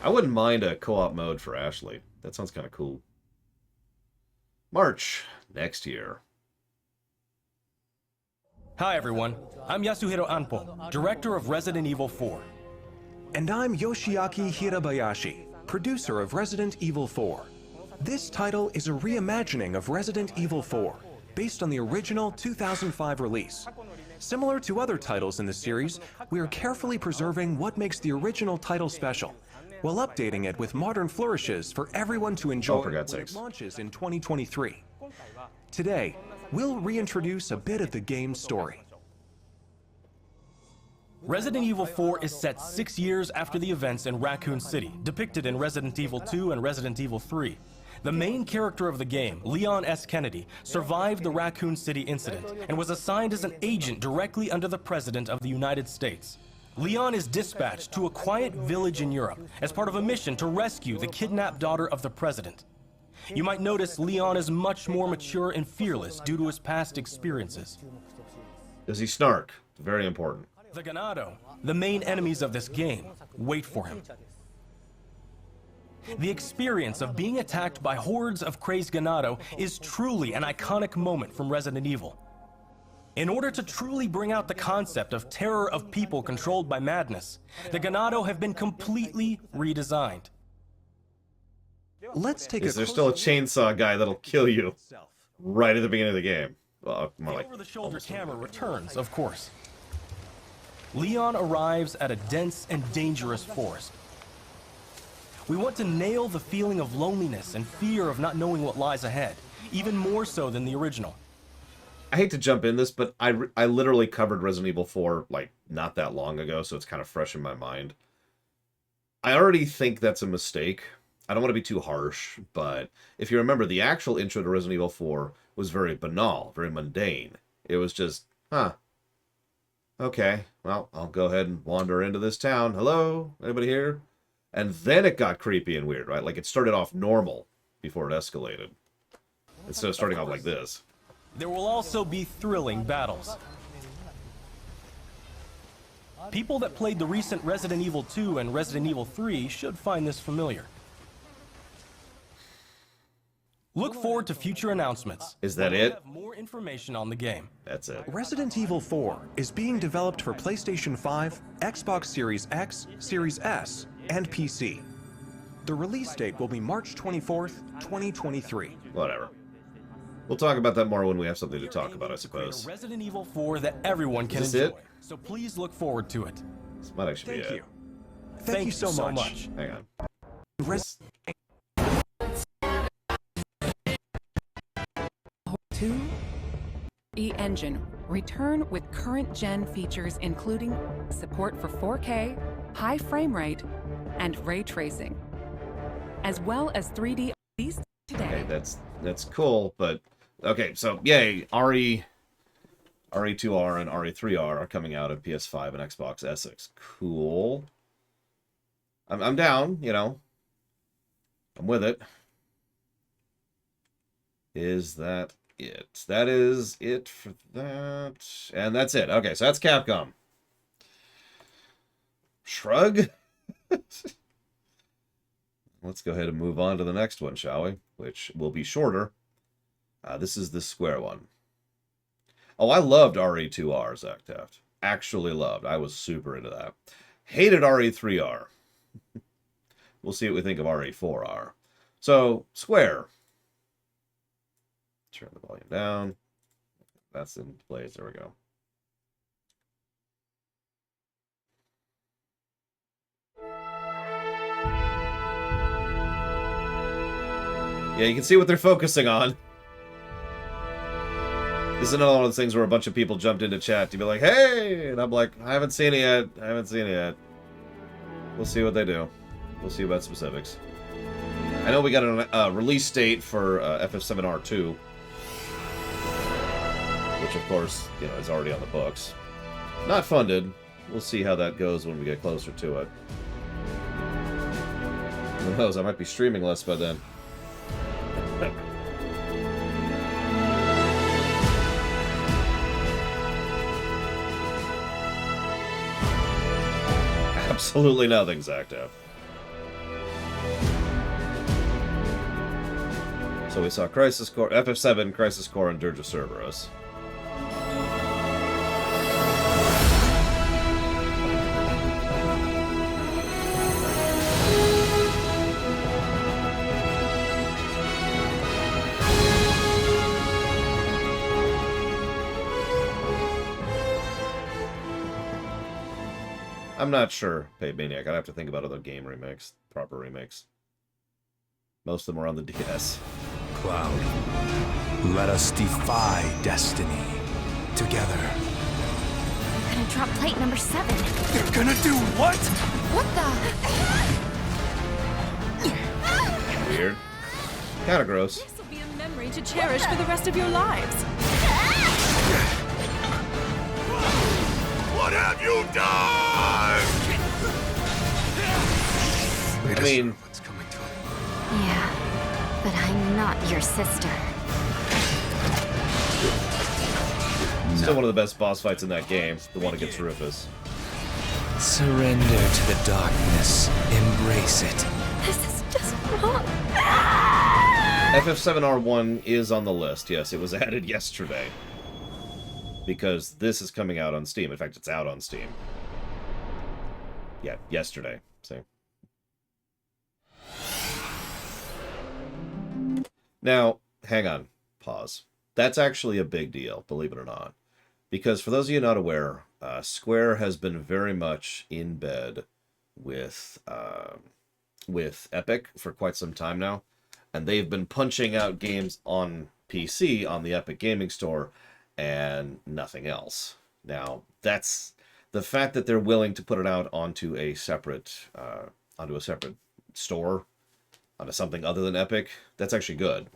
I wouldn't mind a co-op mode for Ashley. That sounds kind of cool. March next year. Hi everyone, I'm Yasuhiro Anpo, director of Resident Evil 4. And I'm Yoshiaki Hirabayashi, producer of Resident Evil 4. This title is a reimagining of Resident Evil 4, based on the original 2005 release. Similar to other titles in the series, we are carefully preserving what makes the original title special, while updating it with modern flourishes for everyone to enjoy when it launches in 2023. Today, we'll reintroduce a bit of the game's story. Resident Evil 4 is set 6 years after the events in Raccoon City, depicted in Resident Evil 2 and Resident Evil 3. The main character of the game, Leon S. Kennedy, survived the Raccoon City incident and was assigned as an agent directly under the President of the United States. Leon is dispatched to a quiet village in Europe as part of a mission to rescue the kidnapped daughter of the President. You might notice Leon is much more mature and fearless due to his past experiences. Does he snark? Very important. The Ganado, the main enemies of this game, wait for him. The experience of being attacked by hordes of crazed Ganado is truly an iconic moment from Resident Evil. In order to truly bring out the concept of terror of people controlled by madness, the Ganado have been completely redesigned. Let's take Is there still a chainsaw guy that'll kill you right at the beginning of the game? Well, more like over-the-shoulder camera returns, of course. Leon arrives at a dense and dangerous forest. We want to nail the feeling of loneliness and fear of not knowing what lies ahead, even more so than the original. I hate to jump in this, but I literally covered Resident Evil 4 like not that long ago, so it's kind of fresh in my mind. I already think that's a mistake. I don't want to be too harsh, but if you remember, the actual intro to Resident Evil 4 was very banal, very mundane. It was just, okay, well, I'll go ahead and wander into this town. Hello? Anybody here? And then it got creepy and weird, right? Like, it started off normal before it escalated. Instead of starting off like this. There will also be thrilling battles. People that played the recent Resident Evil 2 and Resident Evil 3 should find this familiar. Look forward to future announcements. Is that it? Have more information on the game. That's it. Resident Evil 4 is being developed for PlayStation 5, Xbox Series X, Series S, and PC. The release date will be March 24th, 2023. Whatever. We'll talk about that more when we have something to talk about, I suppose. Resident Evil 4 that everyone can Is enjoy. this it? So please look forward to it. This might actually be it. Thank you so much. Hang on. E-Engine return with current gen features including support for 4K, high frame rate, and ray tracing, as well as 3D released today. Okay, that's cool, but okay, so yay, RE2R and RE3R are coming out of PS5 and Xbox S's. Cool. I'm down, you know. I'm with it. Is that it? That is it for that. And that's it. Okay, so that's Capcom. Shrug? let's go ahead and move on to the next one, shall we? Which will be shorter. This is the Square one. Oh, I loved RE2R, Zach Taft. Actually loved. I was super into that. Hated RE3R. We'll see what we think of RE4R. So, Square. Turn the volume down. That's in place. There we go. Yeah, you can see what they're focusing on. This is another one of those things where a bunch of people jumped into chat to be like, hey! And I'm like, I haven't seen it yet. I haven't seen it yet. We'll see what they do. We'll see about specifics. I know we got a release date for FF7R2. Which, of course, you know, is already on the books. Not funded. We'll see how that goes when we get closer to it. Who knows? I might be streaming less by then. Absolutely nothing's active. So we saw Crisis Core, FF7, Crisis Core, and Dirge of Cerberus. I'm not sure, Paid Maniac. I'd have to think about other game remakes, proper remakes. Most of them are on the DS. Cloud, let us defy destiny together. We're gonna drop plate number 7. You're gonna do what? What the? Weird. Kinda gross. This will be a memory to cherish for the rest of your lives. What have you done? I mean, Yeah, but I'm not your sister. still one of the best boss fights in that game, the one against Rufus. Surrender to the darkness. Embrace it. This is just wrong. FF7R1 is on the list. Yes, it was added yesterday. Because this is coming out on Steam. In fact, it's out on Steam. Yeah, yesterday. See? Now, hang on. Pause. That's actually a big deal, believe it or not. Because for those of you not aware, Square has been very much in bed with Epic for quite some time now. And they've been punching out games on PC on the Epic Gaming Store and nothing else. Now, that's the fact that they're willing to put it out onto a separate store, onto something other than Epic. That's actually good.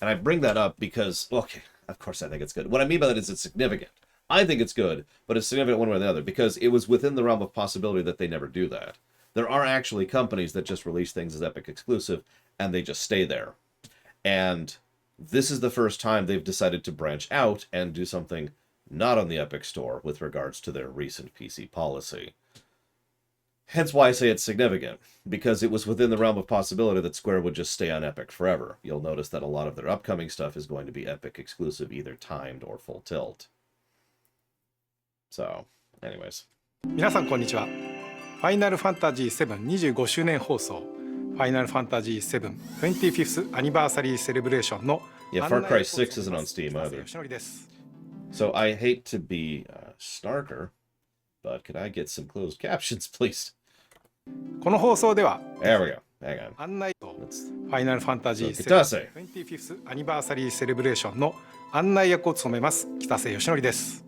And I bring that up because, okay, of course I think it's good. What I mean by that is it's significant. I think it's good, but it's significant one way or the other because it was within the realm of possibility that they never do that. There are actually companies that just release things as Epic exclusive and they just stay there. And this is the first time they've decided to branch out and do something not on the Epic Store with regards to their recent PC policy. Hence why I say it's significant, because it was within the realm of possibility that Square would just stay on Epic forever. You'll notice that a lot of their upcoming stuff is going to be Epic exclusive, either timed or full tilt. So, anyways. 皆さんこんにちは。ファイナルファンタジー7 25周年放送。ファイナルファンタジー7 25th Anniversary Celebration の Yeah, Far Cry 6 isn't on Steam either. So I hate to be snarker, but could I get some closed captions, please? この放送では There we go. Hang on. 案内とファイナルファンタジー7 25th Anniversary Celebration の案内役を務めます北瀬義則です。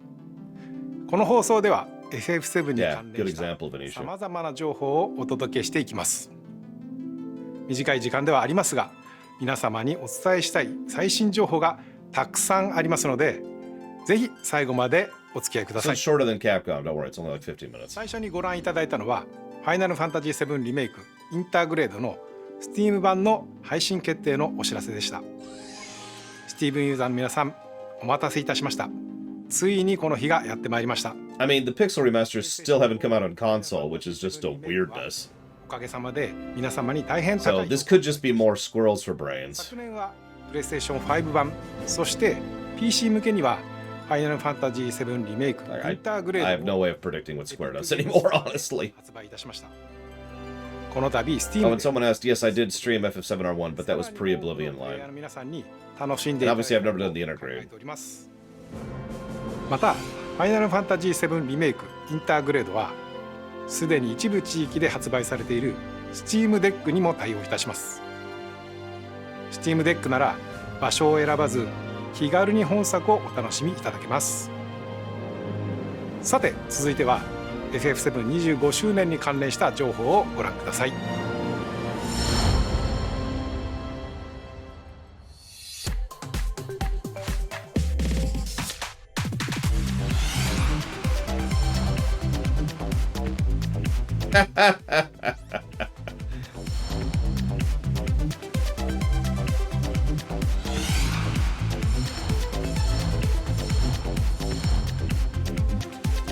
この放送では FF7 に関連したさまざまな情報をお届けしていきます。短い時間ではありますが、皆様にお伝えしたい最新情報がたくさんありますので、ぜひ最後までお付き合いください。It's shorter than Capcom. Don't worry, it's only like 15 minutes. 最初にご覧いただいたのは、ファイナルファンタジー7リメイクインターグレードの Steam 版の配信決定のお知らせでした。Steam ユーザーの皆さん、お待たせいたしました。ついにこの日がやってまいりました。I mean, the Pixel remasters still haven't come out on console, which is just a weirdness. So this could just be more squirrels for brains. 昨年はプレイステーション5版、そして PC 向けにはファイナルファンタジー7リメイクインターグレード I have no way of predicting what Square does anymore, honestly. 発売いたしました。この度 Steam Oh, and someone asked, yes, I did stream FF7R1, but that was pre-Oblivion Line. 皆さんに楽しんで And いただ obviously, き I've never done the intergrade. またファイナルファンタジー7リメイクインターグレードはすでに一部地域で発売されている Steam デックにも対応いたします。 Steam デックなら場所を選ばず気軽に本作をお楽しみいただけます。さて続いては FF725 周年に関連した情報をご覧ください。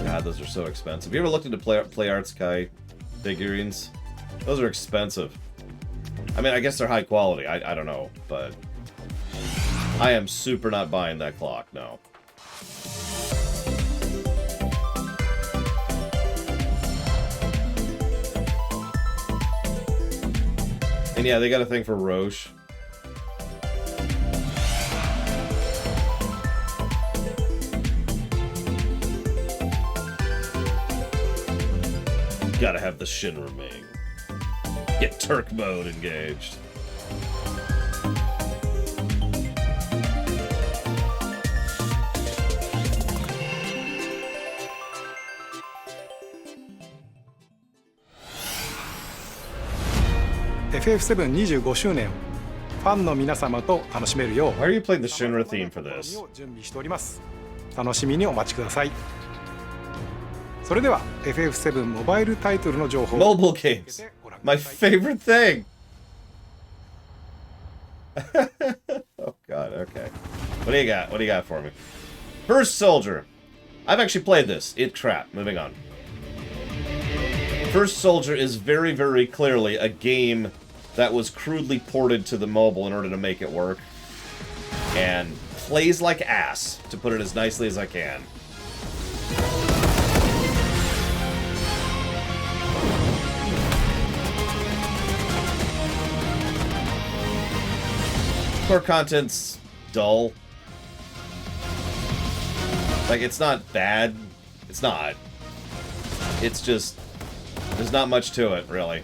God, those are so expensive. You ever looked into Play Arts Kai figurines? Those are expensive. I mean, I guess they're high quality. I don't know, but I am super not buying that clock, no. And yeah, they got a thing for Roche. Gotta have the Shinra Ming. Get Turk mode engaged. FF725 周年ファンの皆様と楽しめるよう Why are you playing the Shinra theme for this? 準備しております。楽しみにお待ちください。それでは FF7 モバイルタイトルの情報 Mobile games. My favorite thing. Oh god, okay. What do you got? What do you got for me? First Soldier. I've actually played this. It's crap. Moving on. First Soldier is very, very clearly a game that was crudely ported to the mobile in order to make it work. And plays like ass, to put it as nicely as I can. Core content's dull. Like, it's not bad. It's not. It's just... there's not much to it, really.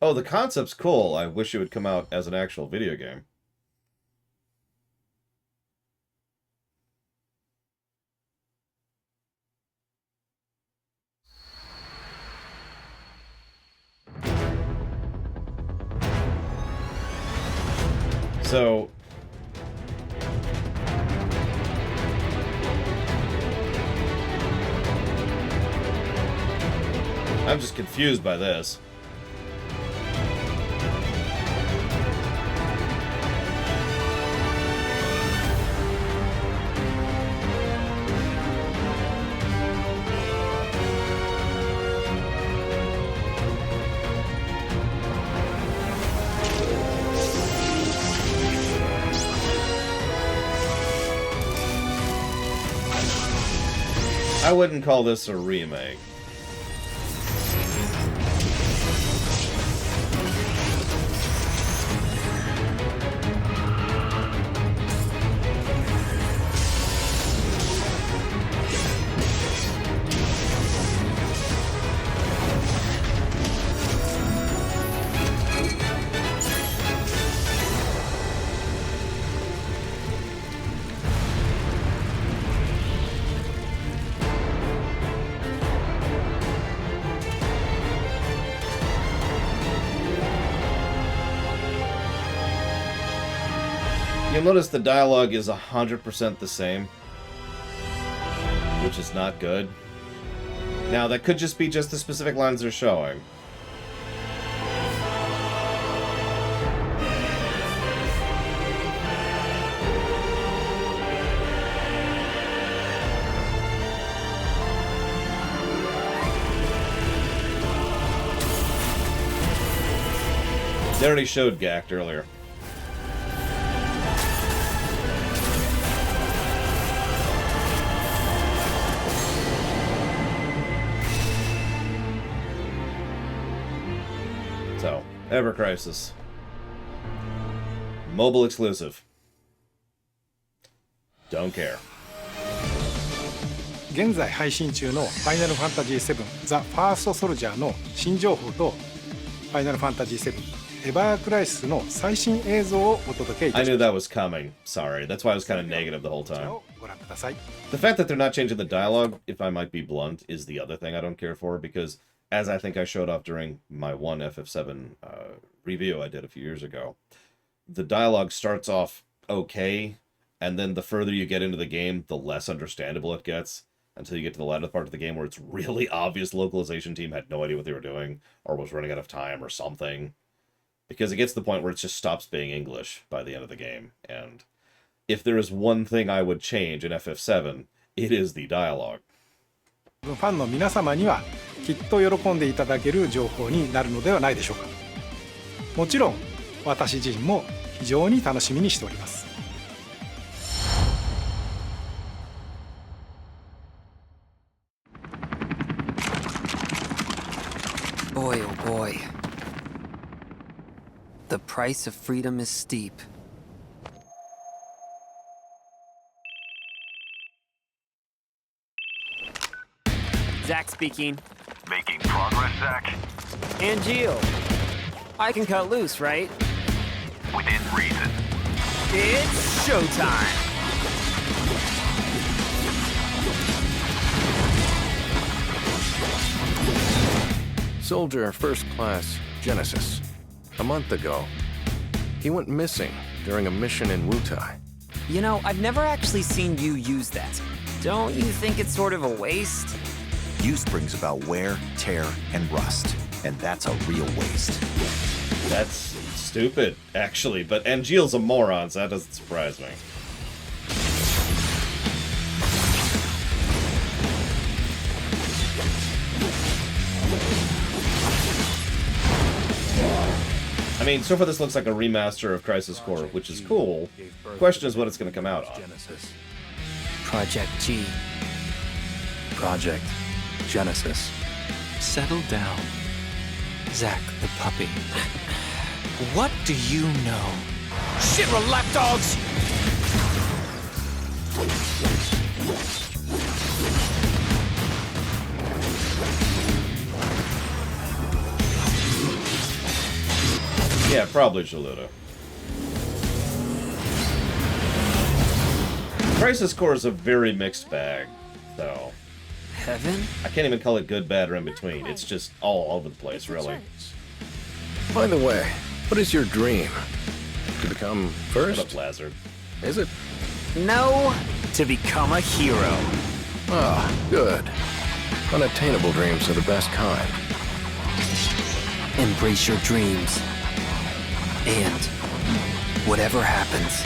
Oh, the concept's cool. I wish it would come out as an actual video game. So... I'm just confused by this. I wouldn't call this a remake. You'll notice the dialogue is 100% the same, which is not good. Now, that could just be just the specific lines they're showing. They already showed Gact earlier. So, Ever Crisis. Mobile exclusive. Don't care. 現在配信中のファイナルファンタジー7ザ・ファーストソルジャーの新情報とファイナルファンタジー7エバークライシスの最新映像をお届けいたします。 I knew that was coming. Sorry. That's why I was kind of negative the whole time. ご覧ください。 The fact that they're not changing the dialogue, if I might be blunt, is the other thing I don't care for, because as I think I showed off during my one FF7 review I did a few years ago, the dialogue starts off okay, and then the further you get into the game, the less understandable it gets, until you get to the latter part of the game where it's really obvious the localization team had no idea what they were doing, or was running out of time or something. Because it gets to the point where it just stops being English by the end of the game. And if there is one thing I would change in FF7, it is the dialogue. ファンの皆様にはきっと喜んでいただける情報になるのではないでしょうか。もちろん私自身も非常に楽しみにしております。Boy, oh boy. The price of freedom is steep. Zach speaking. Making progress, Zach? And Gio. I can cut loose, right? Within reason. It's showtime! Soldier First Class Genesis. A month ago, he went missing during a mission in Wutai. You know, I've never actually seen you use that. Don't you think it's sort of a waste? Use brings about wear, tear, and rust, and that's a real waste. That's stupid, actually, but Angeal's a moron, so that doesn't surprise me. I mean, so far this looks like a remaster of Crisis Core, which is cool. Question is what it's going to come out on. Project G. Project Genesis. Settle down. Zach the puppy. What do you know? Shit-roll lapdogs! Yeah, probably Chaluda. Crisis Core is a very mixed bag, though. Heaven? I can't even call it good, bad, or in between. It's just all over the place, really. By the way, what is your dream? To become first? Shut up, Lazard. Is it? No, to become a hero. Ah, good. Unattainable dreams are the best kind. Embrace your dreams. And whatever happens,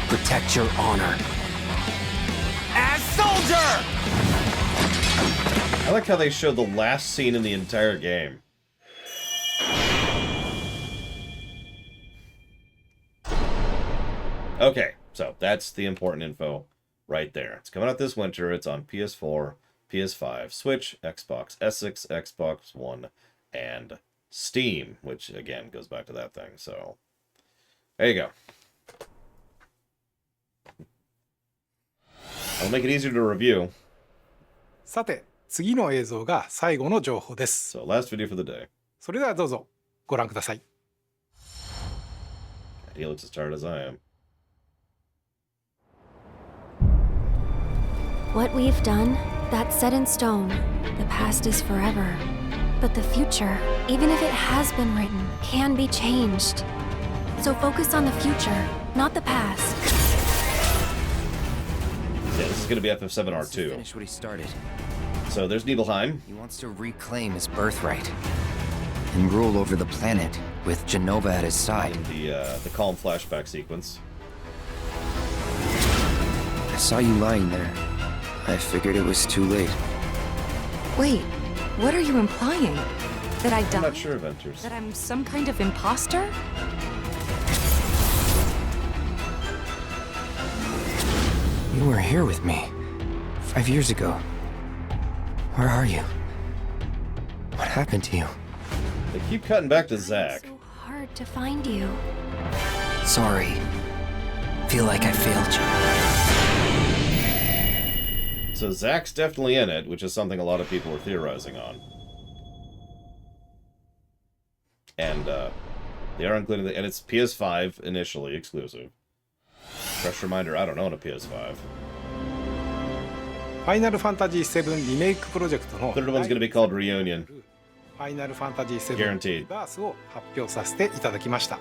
protect your honor. As soldier! I like how they showed the last scene in the entire game. Okay, so that's the important info right there. It's coming out this winter. It's on PS4, PS5, Switch, Xbox S6, Xbox One, and Steam, which again goes back to that thing. So there you go. I'll make it easier to review. さて、次の映像が最後の情報です。So last video for the day. それではどうぞご覧ください。He looks as tired as I am. What we've done, that's set in stone. The past is forever. But the future, even if it has been written, can be changed. So focus on the future, not the past. Yeah, this is going to be FF7 R2. Finish what he started. So there's Nibelheim. He wants to reclaim his birthright and rule over the planet with Genova at his side. The calm flashback sequence. I saw you lying there. I figured it was too late. Wait, what are you implying? That I died? I'm not sure, Ventures. That I'm some kind of imposter? You were here with me 5 years ago. Where are you? What happened to you? They keep cutting back to Zack. So hard to find you. Sorry. Feel like I failed you. So Zack's definitely in it, which is something a lot of people were theorizing on. And they are including and it's PS5 initially exclusive. Fresh reminder, I don't own a PS5. ファイナルファンタジー7リメイクプロジェクトの Third one's gonna be called Reunion. ファイナルファンタジー7 Guaranteed. リバースを発表させていただきました。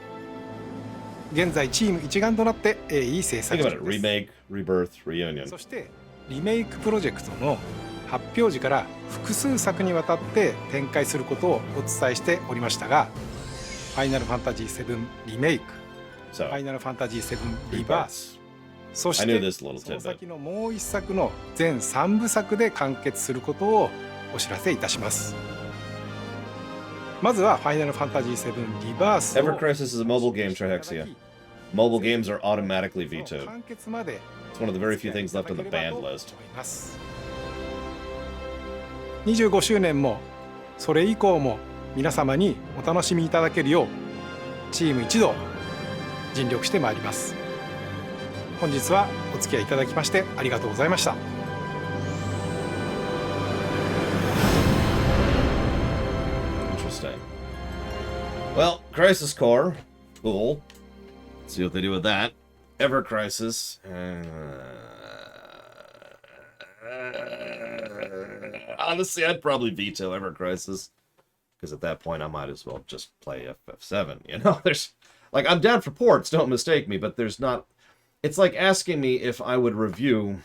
現在チーム一丸となって鋭意制作 Think 中 about で it. す。 Remake, Rebirth, Reunion. そしてリメイクプロジェクトの発表時から複数作にわたって展開することをお伝えしておりましたが、ファイナルファンタジー7リメイク、ファイナルファンタジー7リバース、そしてその先のもう一作の全3部作で完結することをお知らせいたします。まずはファイナルファンタジー7リバースを Ever Crisis is a mobile game, Trihexia. Mobile games are automatically vetoed. 完結まで It's one of the very few things left on the banned list. 25周年もそれ以降も皆様にお楽しみいただけるようチーム一同尽力してまいります。本日はお付き合いいただきましてありがとうございました。Interesting. Well, Crisis Core. Cool. Let's see what they do with that. Ever Crisis. Honestly, I'd probably veto Ever Crisis. Because at that point, I might as well just play FF7. You know, there's... Like, I'm down for ports, don't mistake me, but there's not... It's like asking me if I would review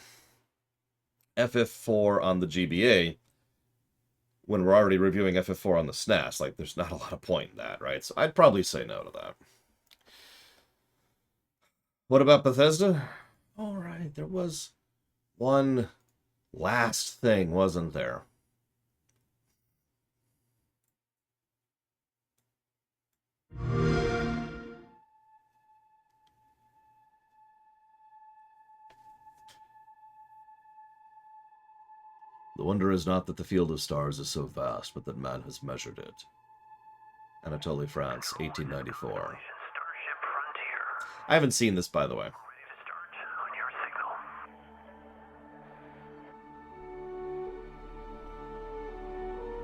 FF4 on the GBA when we're already reviewing FF4 on the SNES. Like, there's not a lot of point in that, right? So I'd probably say no to that. What about Bethesda? All right, there was one last thing, wasn't there? The wonder is not that the field of stars is so vast, but that man has measured it. Anatoly France, 1894. I haven't seen this, by the way.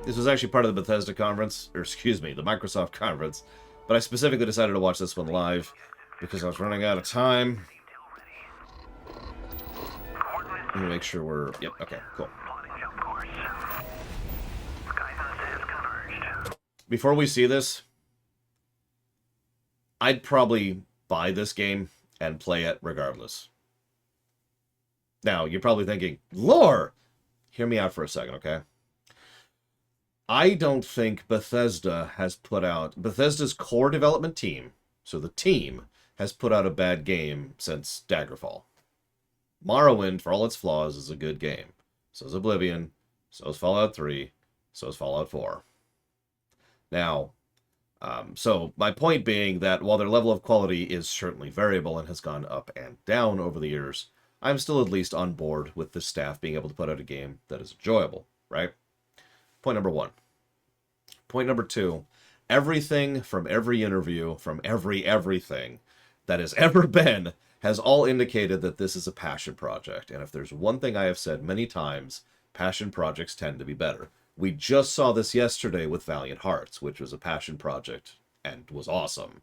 This was actually part of the Bethesda conference, or excuse me, the Microsoft conference, but I specifically decided to watch this one live because I was running out of time. Let me make sure we're... Yep, okay, cool. Before we see this, I'd probably buy this game and play it regardless. Now, you're probably thinking, Lore! Hear me out for a second, okay? I don't think Bethesda has put out... Bethesda's core development team, so the team, has put out a bad game since Daggerfall. Morrowind, for all its flaws, is a good game. So is Oblivion, so is Fallout 3, so is Fallout 4. Now, so my point being that while their level of quality is certainly variable and has gone up and down over the years, I'm still at least on board with the staff being able to put out a game that is enjoyable, right? Point number one. Point number two, everything from every interview, from everything that has ever been, has all indicated that this is a passion project. And if there's one thing I have said many times, passion projects tend to be better. We just saw this yesterday with Valiant Hearts, which was a passion project and was awesome.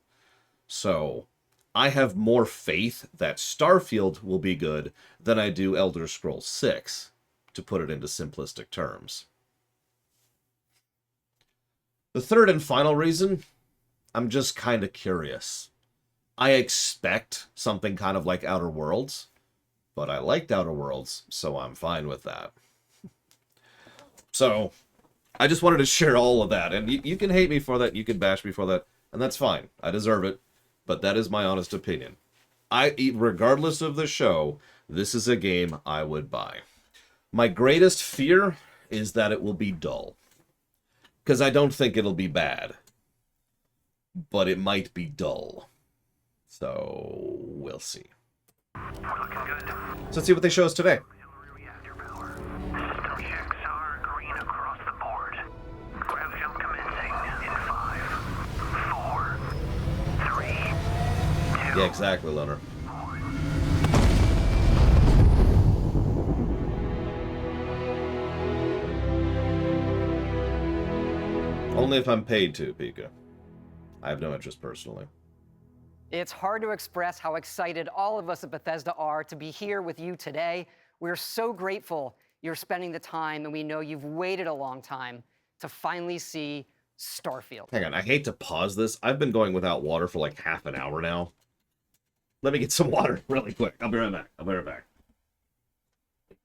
So, I have more faith that Starfield will be good than I do Elder Scrolls 6, to put it into simplistic terms. The third and final reason, I'm just kind of curious. I expect something kind of like Outer Worlds, but I liked Outer Worlds, so I'm fine with that. So, I just wanted to share all of that. And you can hate me for that, you can bash me for that, and that's fine. I deserve it. But that is my honest opinion. Regardless of the show, this is a game I would buy. My greatest fear is that it will be dull. Because I don't think it'll be bad. But it might be dull. So, we'll see. So let's see what they show us today. Yeah, exactly, Loner. Only if I'm paid to, Pika. I have no interest personally. It's hard to express how excited all of us at Bethesda are to be here with you today. We're so grateful you're spending the time, and we know you've waited a long time to finally see Starfield. Hang on, I hate to pause this. I've been going without water for like half an hour now. Let me get some water really quick. I'll be right back. I'll be right back.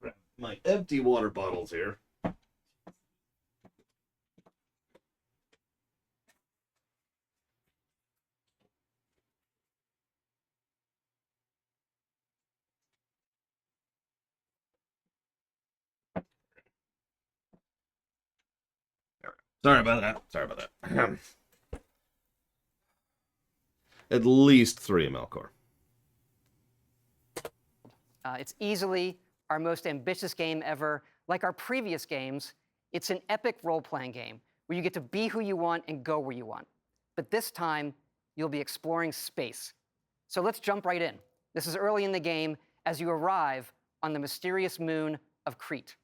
Grab my empty water bottles here. Sorry about that. Sorry about that. At least 3 Melkor. It's easily our most ambitious game ever. Like our previous games, it's an epic role-playing game where you get to be who you want and go where you want. But this time, you'll be exploring space. So let's jump right in. This is early in the game as you arrive on the mysterious moon of Crete.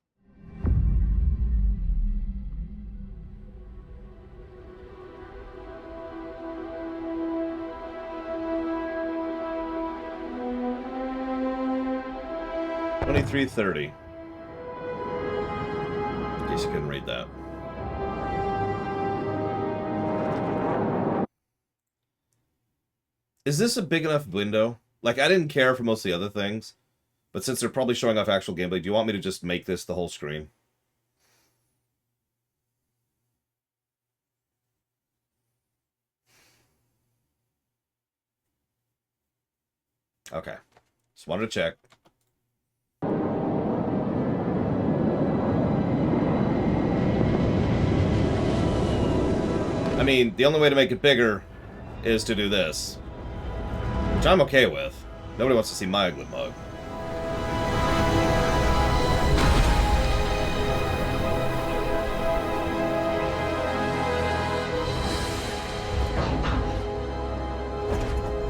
$23.30. In case you couldn't read that. Is this a big enough window? Like, I didn't care for most of the other things, but since they're probably showing off actual gameplay, do you want me to just make this the whole screen? Okay. Just wanted to check. I mean, the only way to make it bigger is to do this. Which I'm okay with. Nobody wants to see my ugly mug.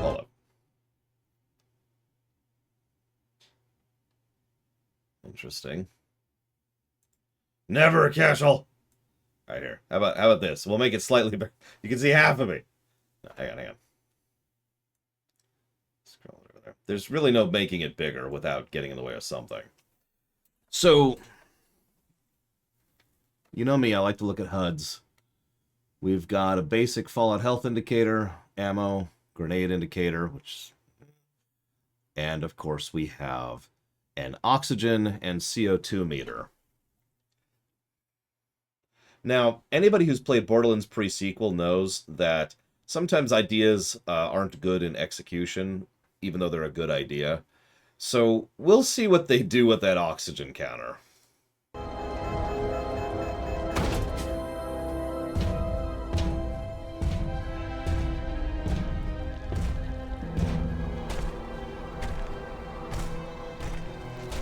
Hold up. Interesting. Never a casual. Right here. How about this? We'll make it slightly bigger. You can see half of me. No, hang on. Scroll over there. There's really no making it bigger without getting in the way of something. So, you know me, I like to look at HUDs. We've got a basic Fallout health indicator, ammo, grenade indicator, and of course we have an oxygen and CO2 meter. Now, anybody who's played Borderlands pre-sequel knows that sometimes ideas aren't good in execution, even though they're a good idea. So we'll see what they do with that oxygen counter.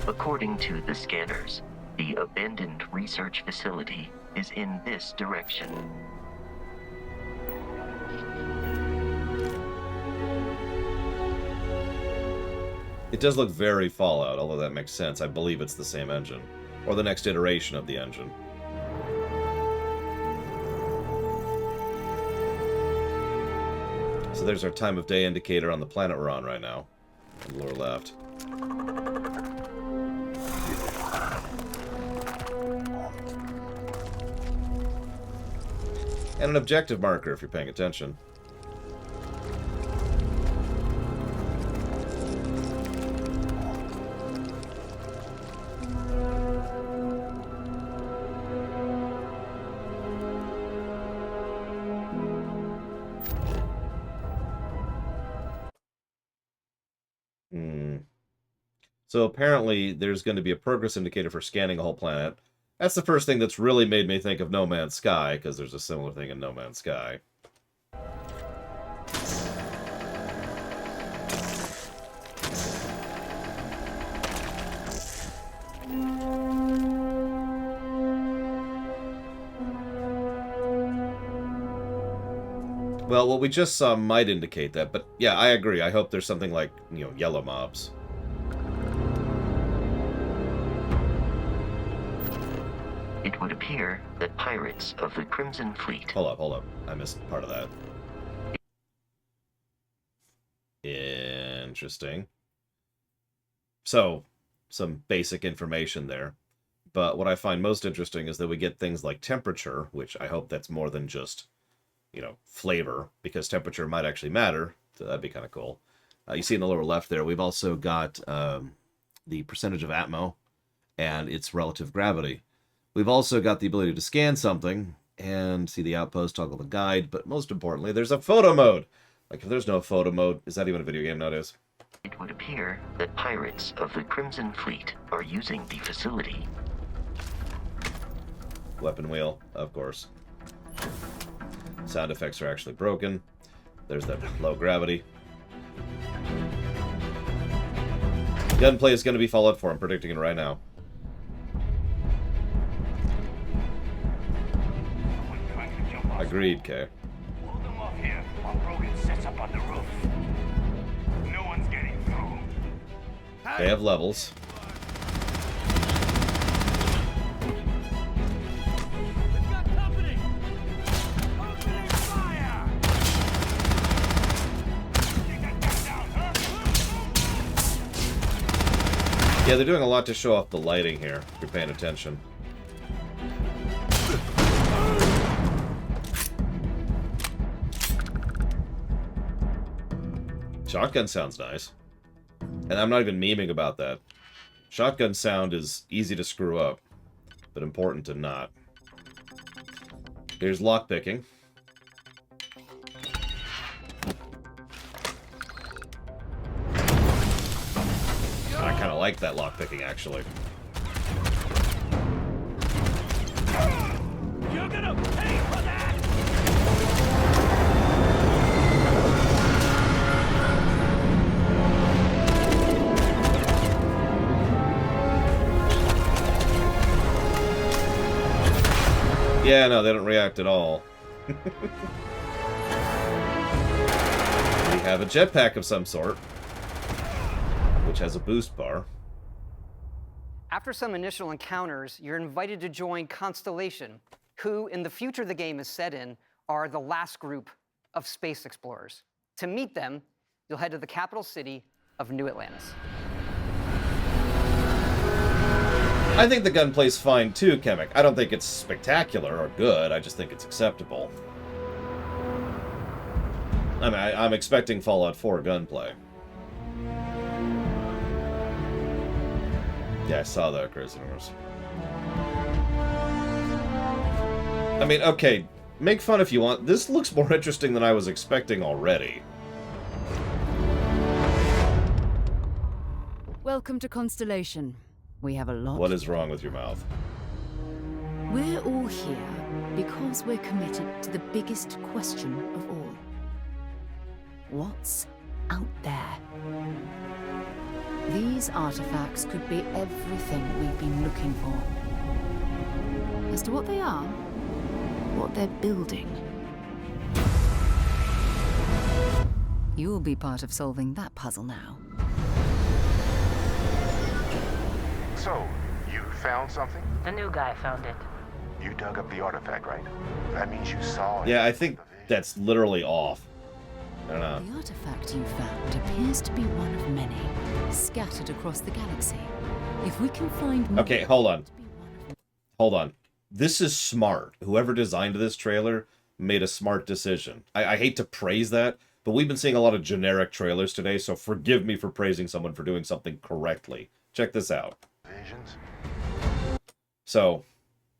According to the scanners, the abandoned research facility is in this direction. It does look very Fallout, although that makes sense. I believe it's the same engine. Or the next iteration of the engine. So there's our time of day indicator on the planet we're on right now. On the lower left. And an objective marker if you're paying attention. So apparently there's going to be a progress indicator for scanning a whole planet. That's the first thing that's really made me think of No Man's Sky, because there's a similar thing in No Man's Sky. Well, what we just saw might indicate that, but yeah, I agree. I hope there's something like, you know, yellow mobs. It would appear that pirates of the Crimson Fleet... Hold up. I missed part of that. Interesting. So, some basic information there. But what I find most interesting is that we get things like temperature, which I hope that's more than just, you know, flavor, because temperature might actually matter. So that'd be kind of cool. You see in the lower left there, we've also got the percentage of atmo and its relative gravity. We've also got the ability to scan something and see the outpost, toggle the guide, but most importantly, there's a photo mode. Like, if there's no photo mode, is that even a video game nowadays? It would appear that pirates of the Crimson Fleet are using the facility. Weapon wheel, of course. Sound effects are actually broken. There's that low gravity. Gunplay is going to be Fallout 4. I'm predicting it right now. Agreed, Kay. Hold them off here while Brogan sets up on the roof. No one's getting through. They have levels. We've got company. Opening fire. Take that guy down, huh? Yeah, they're doing a lot to show off the lighting here, if you're paying attention. Shotgun sounds nice. And I'm not even memeing about that. Shotgun sound is easy to screw up, but important to not. Here's lockpicking. I kind of like that lockpicking, actually. You're gonna pay for that! Yeah, no, they don't react at all. We have a jetpack of some sort, which has a boost bar. After some initial encounters, you're invited to join Constellation, who, in the future the game is set in, are the last group of space explorers. To meet them, you'll head to the capital city of New Atlantis. I think the gunplay's fine too, Chemic. I don't think it's spectacular or good, I just think it's acceptable. I mean, I'm expecting Fallout 4 gunplay. Yeah, I saw that, Crazy Norse. I mean, okay, make fun if you want. This looks more interesting than I was expecting already. Welcome to Constellation. We have a lot. What is wrong with your mouth? We're all here because we're committed to the biggest question of all. What's out there? These artifacts could be everything we've been looking for. As to what they are, what they're building, you'll be part of solving that puzzle now. So, you found something? The new guy found it. You dug up the artifact, right? That means you saw it. Yeah, I think that's literally off. I don't know. The artifact you found appears to be one of many, scattered across the galaxy. If we can find more... Okay, hold on. Hold on. This is smart. Whoever designed this trailer made a smart decision. I hate to praise that, but we've been seeing a lot of generic trailers today, so forgive me for praising someone for doing something correctly. Check this out. Visions? So,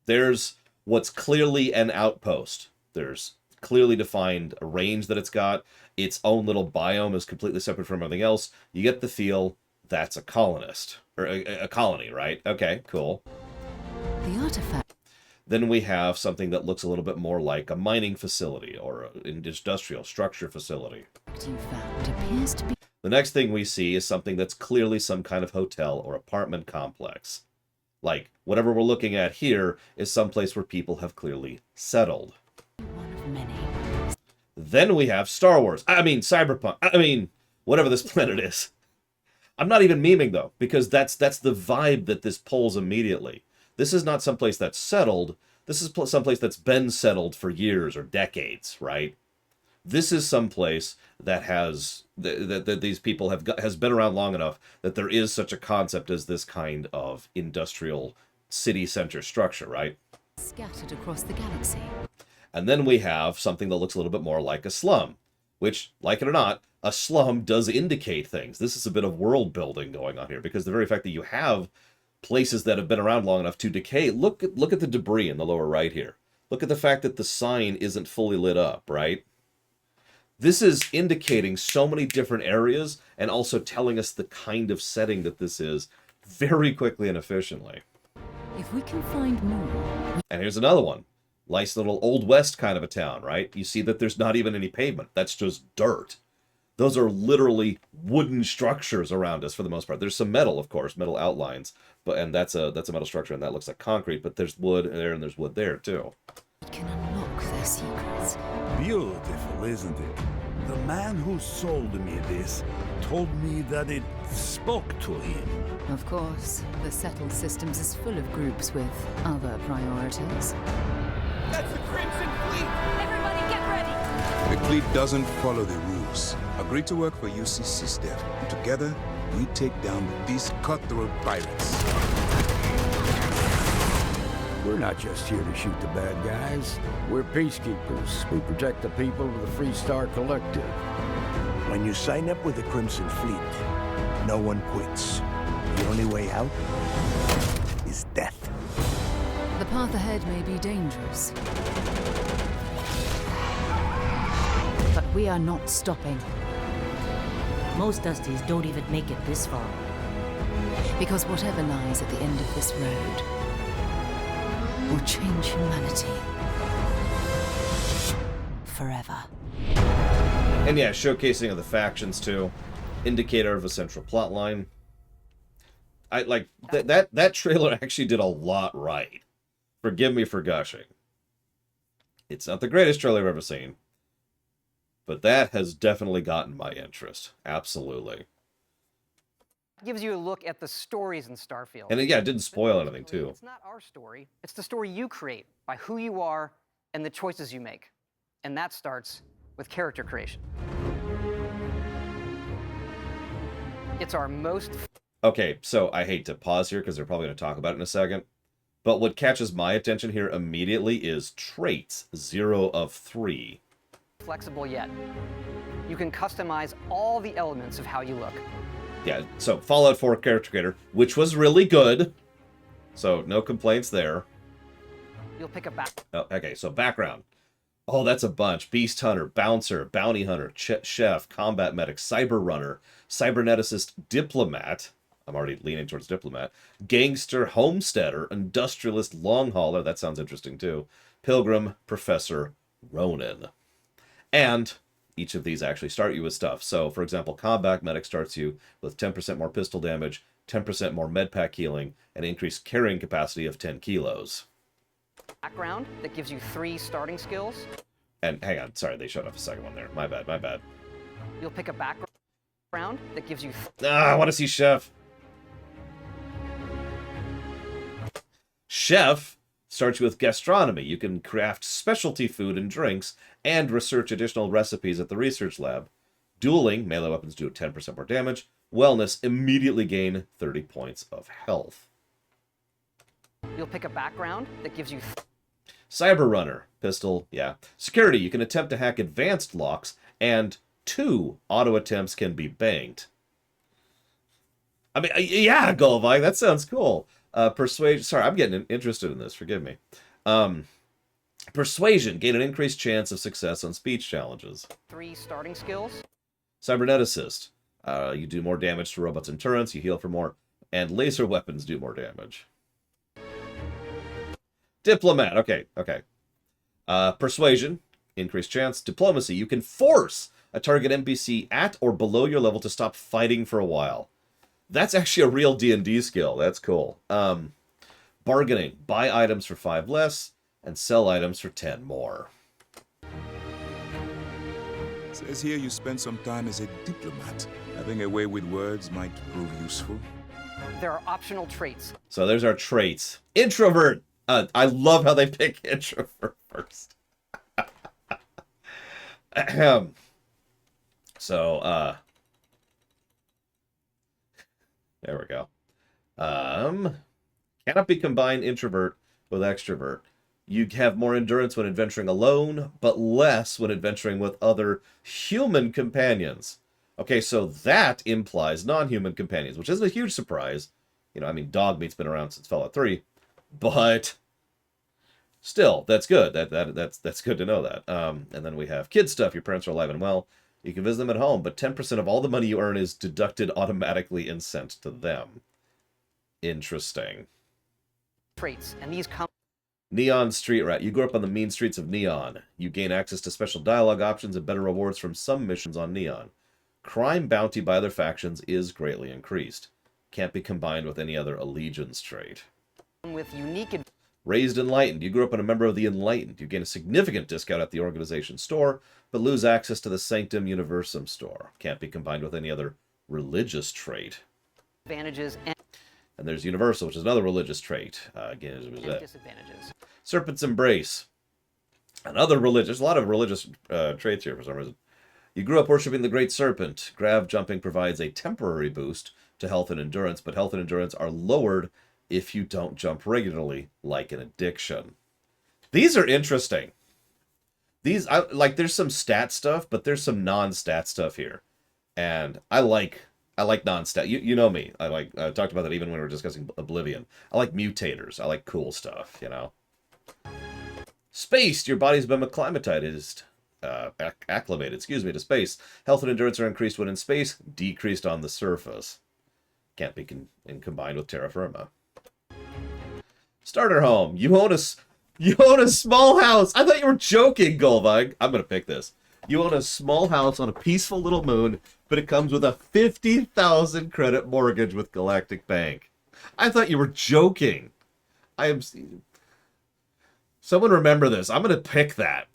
there's what's clearly an outpost. There's clearly defined a range that it's got. Its own little biome is completely separate from everything else. You get the feel That's a colonist. Or a colony, right? Okay, cool. The artifact. Then we have something that looks a little bit more like a mining facility or an industrial structure facility. You found appears to be. The next thing we see is something that's clearly some kind of hotel or apartment complex. Like, whatever we're looking at here is someplace where people have clearly settled. One of many. Then we have Star Wars. I mean, Cyberpunk. I mean, whatever this planet is. I'm not even memeing, though, because that's the vibe that this pulls immediately. This is not someplace that's settled. This is someplace that's been settled for years or decades, right? This is someplace that has that these people has been around long enough that there is such a concept as this kind of industrial city center structure, right? Scattered across the galaxy. And then we have something that looks a little bit more like a slum, which, like it or not, a slum does indicate things. This is a bit of world building going on here, because the very fact that you have places that have been around long enough to decay. Look at the debris in the lower right here. Look at the fact that the sign isn't fully lit up, right? This is indicating so many different areas and also telling us the kind of setting that this is very quickly and efficiently. If we can find more. And here's another one. Nice little Old West kind of a town, right? You see that there's not even any pavement. That's just dirt. Those are literally wooden structures around us for the most part. There's some metal, of course, metal outlines, and that's a metal structure, and that looks like concrete, but there's wood there and there's wood there too. We can unlock their secrets. Beautiful, isn't it? The man who sold me this told me that it spoke to him. Of course, the settled systems is full of groups with other priorities. That's the Crimson Fleet! Everybody get ready! The fleet doesn't follow the rules. Agree to work for UCC staff. Together, we take down these cutthroat pirates. We're not just here to shoot the bad guys. We're peacekeepers. We protect the people of the Free Star Collective. When you sign up with the Crimson Fleet, no one quits. The only way out is death. The path ahead may be dangerous. But we are not stopping. Most Dusties don't even make it this far. Because whatever lies at the end of this road will change humanity forever. And yeah, showcasing of the factions too, indicator of a central plot line. I like that trailer actually did a lot right. Forgive me for gushing. It's not the greatest trailer I've ever seen, but that has definitely gotten my interest. Absolutely. Gives you a look at the stories in Starfield. And yeah, it didn't spoil anything too. It's not our story. It's the story you create by who you are and the choices you make. And that starts with character creation. It's our most... Okay, so I hate to pause here because they're probably going to talk about it in a second. But what catches my attention here immediately is traits 0 of 3. Flexible yet. You can customize all the elements of how you look. Yeah, so Fallout 4 character creator, which was really good. So no complaints there. You'll pick a back. Oh, okay, so background. Oh, that's a bunch. Beast Hunter, Bouncer, Bounty Hunter, Chef, Combat Medic, Cyber Runner, Cyberneticist, Diplomat. I'm already leaning towards Diplomat. Gangster, Homesteader, Industrialist, Long Hauler. That sounds interesting too. Pilgrim, Professor, Ronin. And each of these actually start you with stuff. So, for example, Combat Medic starts you with 10% more pistol damage, 10% more medpack healing, and increased carrying capacity of 10 kilos. Background that gives you 3 starting skills. And hang on, sorry, they showed off a second one there. My bad, my bad. You'll pick a background that gives you... I want to see Chef. Chef starts you with gastronomy. You can craft specialty food and drinks and research additional recipes at the research lab. Dueling, melee weapons do 10% more damage. Wellness, immediately gain 30 points of health. You'll pick a background that gives you... Cyber Runner, pistol, yeah. Security, you can attempt to hack advanced locks, and 2 auto attempts can be banked. I mean, yeah, Golvai, that sounds cool. Persuasion, sorry, I'm getting interested in this, forgive me. Persuasion, gain an increased chance of success on speech challenges. 3 starting skills. Cyberneticist, You do more damage to robots and turrets, you heal for more, and laser weapons do more damage. Diplomat, okay. Persuasion, increased chance. Diplomacy, you can force a target NPC at or below your level to stop fighting for a while. That's actually a real D&D skill. That's cool. Bargaining, buy items for 5 less, and sell items for 10 more. Says here you spent some time as a diplomat. Having a way with words might prove useful. There are optional traits. So there's our traits. Introvert. I love how they pick introvert first. So, there we go. Cannot be combined introvert with extrovert. You have more endurance when adventuring alone, but less when adventuring with other human companions. Okay, so that implies non-human companions, which isn't a huge surprise. You know, I mean, Dogmeat's been around since Fallout 3, but still, that's good. That's good to know that. And then we have kid stuff. Your parents are alive and well. You can visit them at home, but 10% of all the money you earn is deducted automatically and sent to them. Interesting. Traits, and these come. Neon Street Rat. You grew up on the mean streets of Neon. You gain access to special dialogue options and better rewards from some missions on Neon. Crime bounty by other factions is greatly increased. Can't be combined with any other allegiance trait. With unique. Raised Enlightened. You grew up on a member of the Enlightened. You gain a significant discount at the organization store, but lose access to the Sanctum Universum store. Can't be combined with any other religious trait. Advantages and there's Universal, which is another religious trait. Again, disadvantages. Serpent's Embrace. Another religious, a lot of religious traits here for some reason. You grew up worshipping the Great Serpent. Grav jumping provides a temporary boost to health and endurance, but health and endurance are lowered if you don't jump regularly, like an addiction. These are interesting. These, there's some stat stuff, but there's some non-stat stuff here. And I like non-stat. You know me. I talked about that even when we were discussing Oblivion. I like mutators. I like cool stuff, you know. Spaced. Your body's been acclimatized. Acclimated, to space. Health and endurance are increased when in space, decreased on the surface. Can't be combined with terra firma. Starter home. You own a small house. I thought you were joking, Golvag. I'm gonna pick this. You own a small house on a peaceful little moon, but it comes with a 50,000 credit mortgage with Galactic Bank. I thought you were joking. Someone remember this. I'm gonna pick that.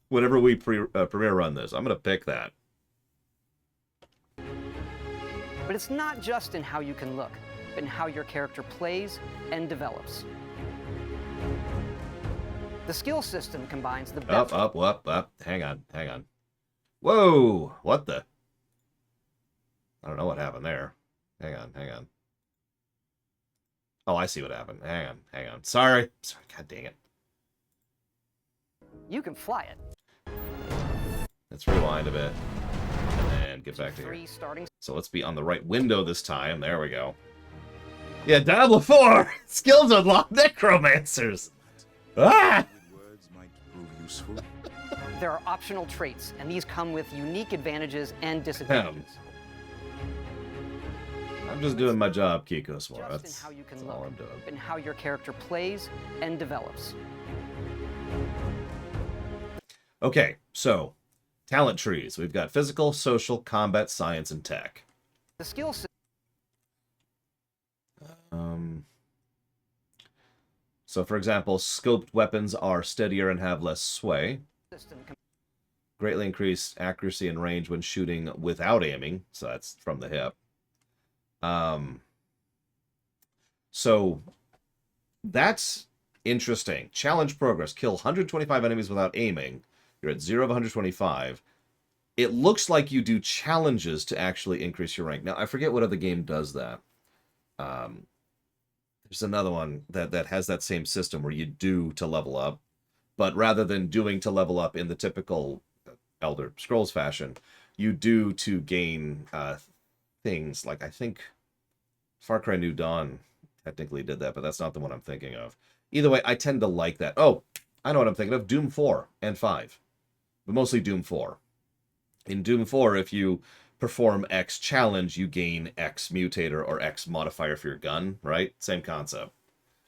Whenever we premiere run this, I'm going to pick that. But it's not just in how you can look, but in how your character plays and develops. The skill system combines the best... Up. Hang on. Whoa! What the? I don't know what happened there. Hang on. Oh, I see what happened. Hang on. Sorry. God dang it. You can fly it. Let's rewind a bit. And get back to here. So let's be on the right window this time. There we go. Yeah, Diablo 4! Skills unlocked necromancers! Ah! Words might prove useful. There are optional traits, and these come with unique advantages and disadvantages. I'm just doing my job, Kikos. That's how you can look, all I'm doing. And how your character plays and develops. Okay, so talent trees. We've got physical, social, combat, science, and tech. The skill set. So, for example, scoped weapons are steadier and have less sway. Greatly increased accuracy and range when shooting without aiming. So that's from the hip. So that's interesting. Challenge progress. Kill 125 enemies without aiming. You're at 0 of 125. It looks like you do challenges to actually increase your rank. Now, I forget what other game does that. There's another one that has that same system where you do to level up. But rather than doing to level up in the typical Elder Scrolls fashion, you do to gain things like, I think Far Cry New Dawn technically did that, but that's not the one I'm thinking of. Either way, I tend to like that. Oh, I know what I'm thinking of. Doom 4 and 5. But mostly Doom 4. In Doom 4, if you perform X challenge, you gain X mutator or X modifier for your gun, right? Same concept.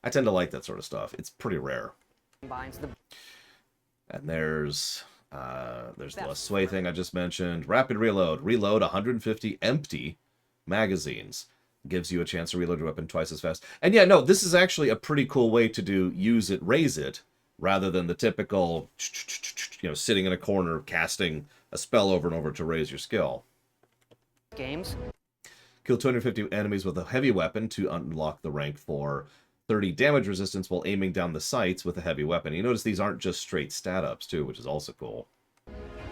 I tend to like that sort of stuff. It's pretty rare. And there's the sway thing I just mentioned. Rapid reload. Reload 150 empty magazines. Gives you a chance to reload your weapon twice as fast. And yeah, no, this is actually a pretty cool way to do use it, raise it, rather than the typical, sitting in a corner casting a spell over and over to raise your skill. Games. Kill 250 enemies with a heavy weapon to unlock the rank for 30 damage resistance while aiming down the sights with a heavy weapon. You notice these aren't just straight stat ups too, which is also cool.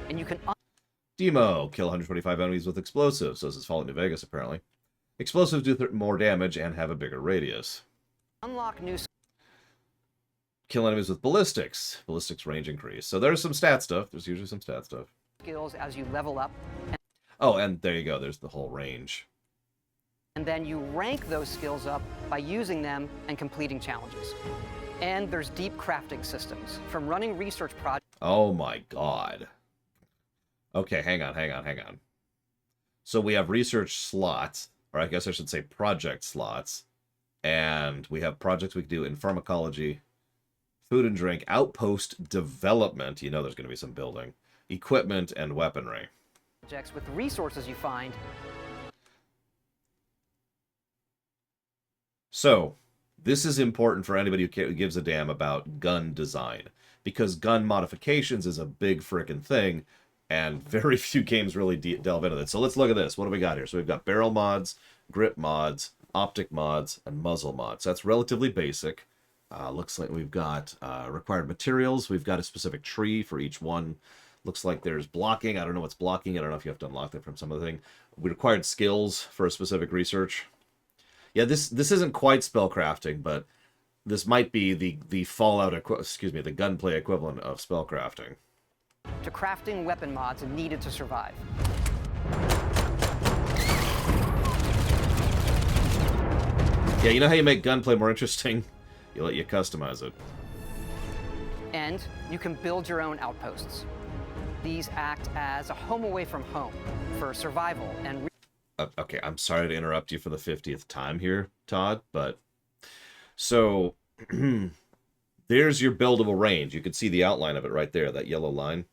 And you can Demo. Kill 125 enemies with explosives. So this is Fallout New Vegas, apparently. Explosives do more damage and have a bigger radius. Unlock new... Kill enemies with ballistics. Ballistics range increase. So there's some stat stuff. There's usually some stat stuff. Skills as you level up. Oh, and there you go. There's the whole range. And then you rank those skills up by using them and completing challenges. And there's deep crafting systems. From running research projects... Oh my god. Okay, hang on. So we have research slots, or I guess I should say project slots, and we have projects we can do in pharmacology, food and drink, outpost development, you know there's going to be some building, equipment, and weaponry. Projects with resources you find. So, this is important for anybody who gives a damn about gun design, because gun modifications is a big frickin' thing, and very few games really delve into that. So let's look at this. What do we got here? So we've got barrel mods, grip mods, optic mods, and muzzle mods. That's relatively basic. Looks like we've got required materials. We've got a specific tree for each one. Looks like there's blocking. I don't know what's blocking. I don't know if you have to unlock that from some other thing. We required skills for a specific research. Yeah, this isn't quite spellcrafting, but this might be the Fallout, the gunplay equivalent of spellcrafting. To crafting weapon mods needed to survive. Yeah, you know how you make gunplay more interesting? You let you customize it. And you can build your own outposts. These act as a home away from home for survival and... Okay, I'm sorry to interrupt you for the 50th time here, Todd, but... So, there's your buildable range. You can see the outline of it right there, that yellow line.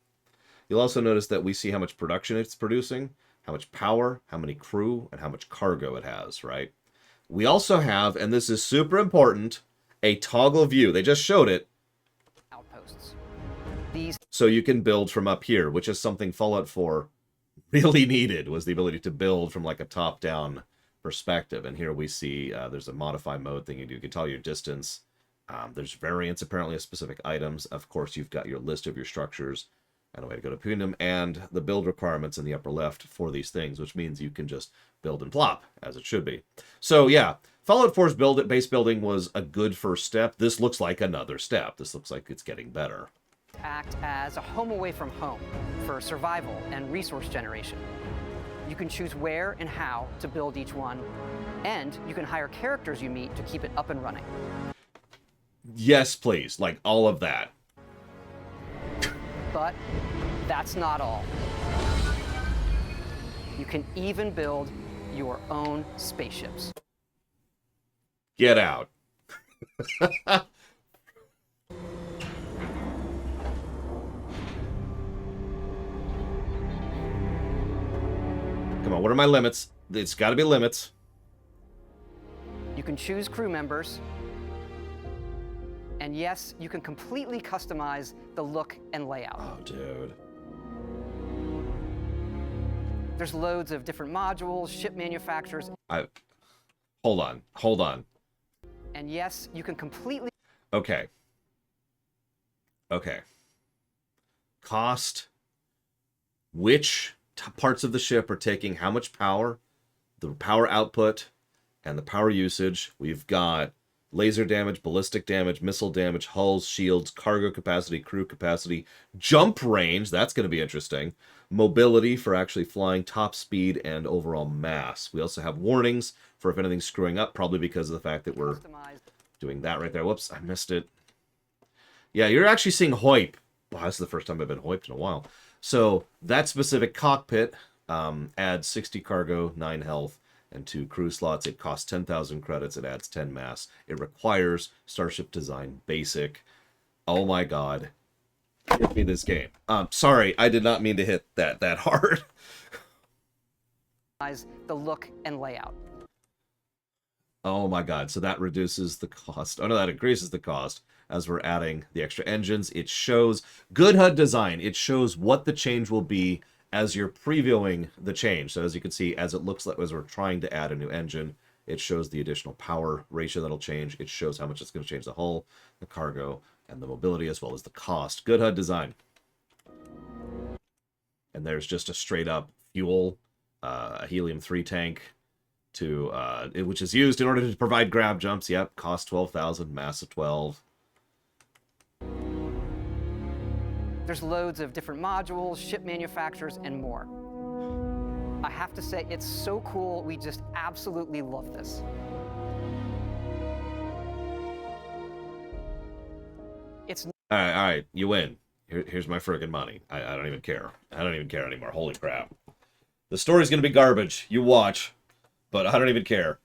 You'll also notice that we see how much production it's producing, how much power, how many crew, and how much cargo it has, right? We also have, and this is super important, a toggle view. They just showed it. Outposts. So you can build from up here, which is something Fallout 4 really needed, was the ability to build from like a top-down perspective. And here we see there's a modify mode thing you do. You can tell your distance. There's variants apparently of specific items. Of course, you've got your list of your structures and a way to go to between them, and the build requirements in the upper left for these things, which means you can just build and plop, as it should be. So yeah, Fallout 4's base building was a good first step. This looks like another step. This looks like it's getting better. Act as a home away from home for survival and resource generation. You can choose where and how to build each one, and you can hire characters you meet to keep it up and running. Yes, please. Like, all of that. But that's not all. You can even build your own spaceships. Get out. Come on, what are my limits? It's got to be limits. You can choose crew members. And yes, you can completely customize the look and layout. Oh, dude. There's loads of different modules, ship manufacturers. Hold on. And yes, you can completely... Okay. Cost. Which parts of the ship are taking how much power, the power output, and the power usage. We've got laser damage, ballistic damage, missile damage, hulls, shields, cargo capacity, crew capacity, jump range, that's going to be interesting, mobility for actually flying, top speed, and overall mass. We also have warnings for if anything's screwing up, probably because of the fact that we're doing that right there. Whoops, I missed it. Yeah, you're actually seeing HOIP. Wow, this is the first time I've been HOIPed in a while. So that specific cockpit Adds 60 cargo, 9 health, and 2 crew slots. It costs 10,000 credits. It adds 10 mass. It requires Starship Design Basic. Oh my god. Give me this game. Sorry, I did not mean to hit that hard. The look and layout. Oh my god, so that reduces the cost. Oh no, that increases the cost as we're adding the extra engines. It shows good HUD design. It shows what the change will be as you're previewing the change. So as you can see, as it looks like as we're trying to add a new engine, it shows the additional power ratio that'll change. It shows how much it's going to change the hull, the cargo, and the mobility, as well as the cost. Good HUD design. And there's just a straight up fuel, a helium-3 tank, to which is used in order to provide grab jumps. Yep, cost 12,000, mass of 12. There's loads of different modules, ship manufacturers, and more. I have to say, it's so cool. We just absolutely love this. It's all right, you win. Here's my friggin' money. I don't even care. I don't even care anymore. Holy crap. The story's gonna be garbage. You watch. But I don't even care.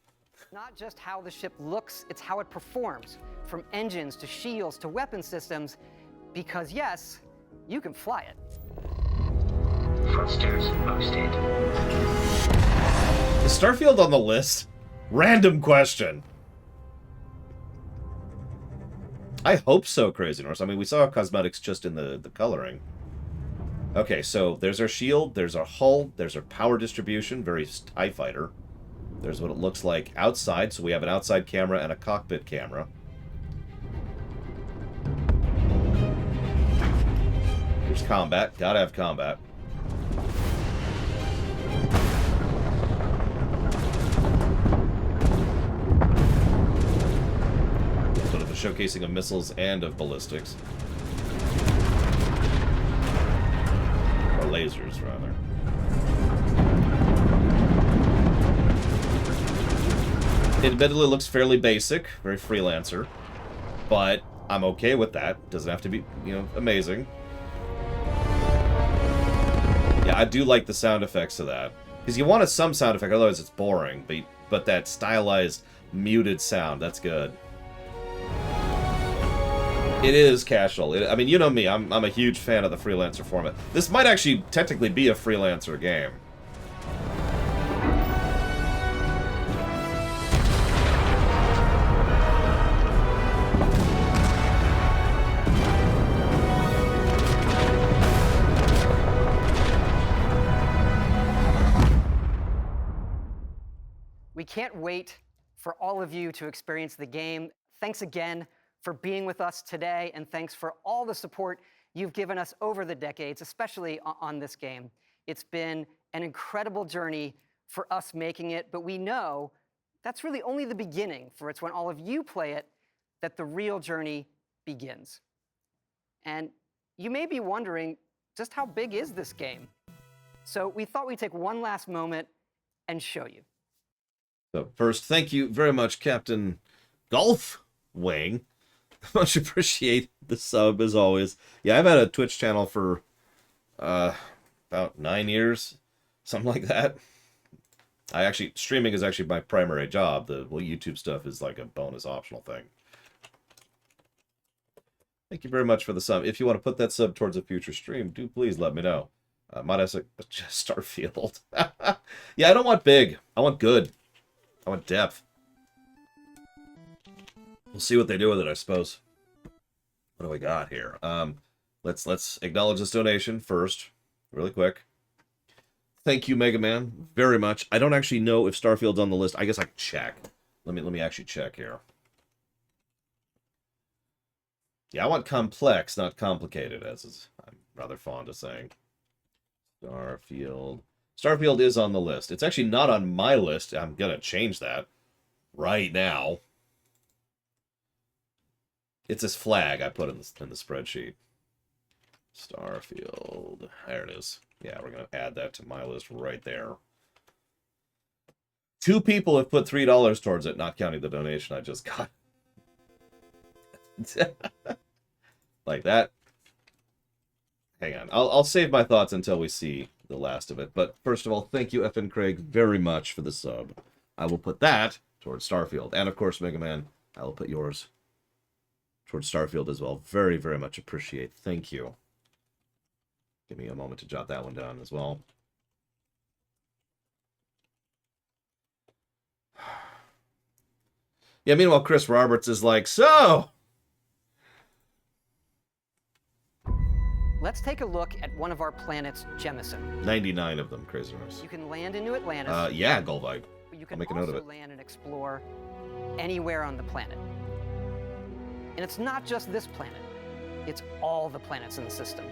Not just how the ship looks, it's how it performs. From engines to shields to weapon systems. Because yes, you can fly it. Thrusters boosted. Is Starfield on the list? Random question. I hope so, Crazy Norse. I mean, we saw cosmetics just in the coloring. Okay, so there's our shield, there's our hull, there's our power distribution, very TIE Fighter. There's what it looks like outside, so we have an outside camera and a cockpit camera. Here's combat. Gotta have combat. Sort of a showcasing of missiles and of ballistics. Or lasers, rather. It admittedly looks fairly basic, very freelancer, but I'm okay with that. Doesn't have to be, amazing. Yeah, I do like the sound effects of that. Because you wanted some sound effect, otherwise it's boring, but that stylized, muted sound, that's good. It is casual. I mean, you know me, I'm a huge fan of the freelancer format. This might actually technically be a freelancer game. We can't wait for all of you to experience the game. Thanks again for being with us today, and thanks for all the support you've given us over the decades, especially on this game. It's been an incredible journey for us making it, but we know that's really only the beginning, for it's when all of you play it that the real journey begins. And you may be wondering, just how big is this game? So we thought we'd take one last moment and show you. So first, thank you very much, Captain Golf Wing. Much appreciate the sub, as always. Yeah, I've had a Twitch channel for about 9 years, something like that. Streaming is actually my primary job. The YouTube stuff is like a bonus optional thing. Thank you very much for the sub. If you want to put that sub towards a future stream, do please let me know. Might have just Starfield. Yeah, I don't want big. I want good. I want depth. We'll see what they do with it, I suppose. What do we got here? Let's acknowledge this donation first, really quick. Thank you, Mega Man, very much. I don't actually know if Starfield's on the list. I guess I can check. Let me actually check here. Yeah, I want complex, not complicated, as I'm rather fond of saying. Starfield. Starfield is on the list. It's actually not on my list. I'm going to change that right now. It's this flag I put in the spreadsheet. Starfield. There it is. Yeah, we're going to add that to my list right there. 2 people have put $3 towards it, not counting the donation I just got. Like that. Hang on. I'll save my thoughts until we see the last of it. But first of all, thank you, FN Craig, very much for the sub. I will put that towards Starfield. And of course, Mega Man, I will put yours towards Starfield as well. Very, very much appreciate. Thank you. Give me a moment to jot that one down as well. Yeah, meanwhile, Chris Roberts is like, so... Let's take a look at one of our planets, Jemison. 99 of them, craziness. You can land in New Atlantis. Yeah, Golvite. But you I'll can make a note of also it. land and explore anywhere on the planet. And it's not just this planet. It's all the planets in the system.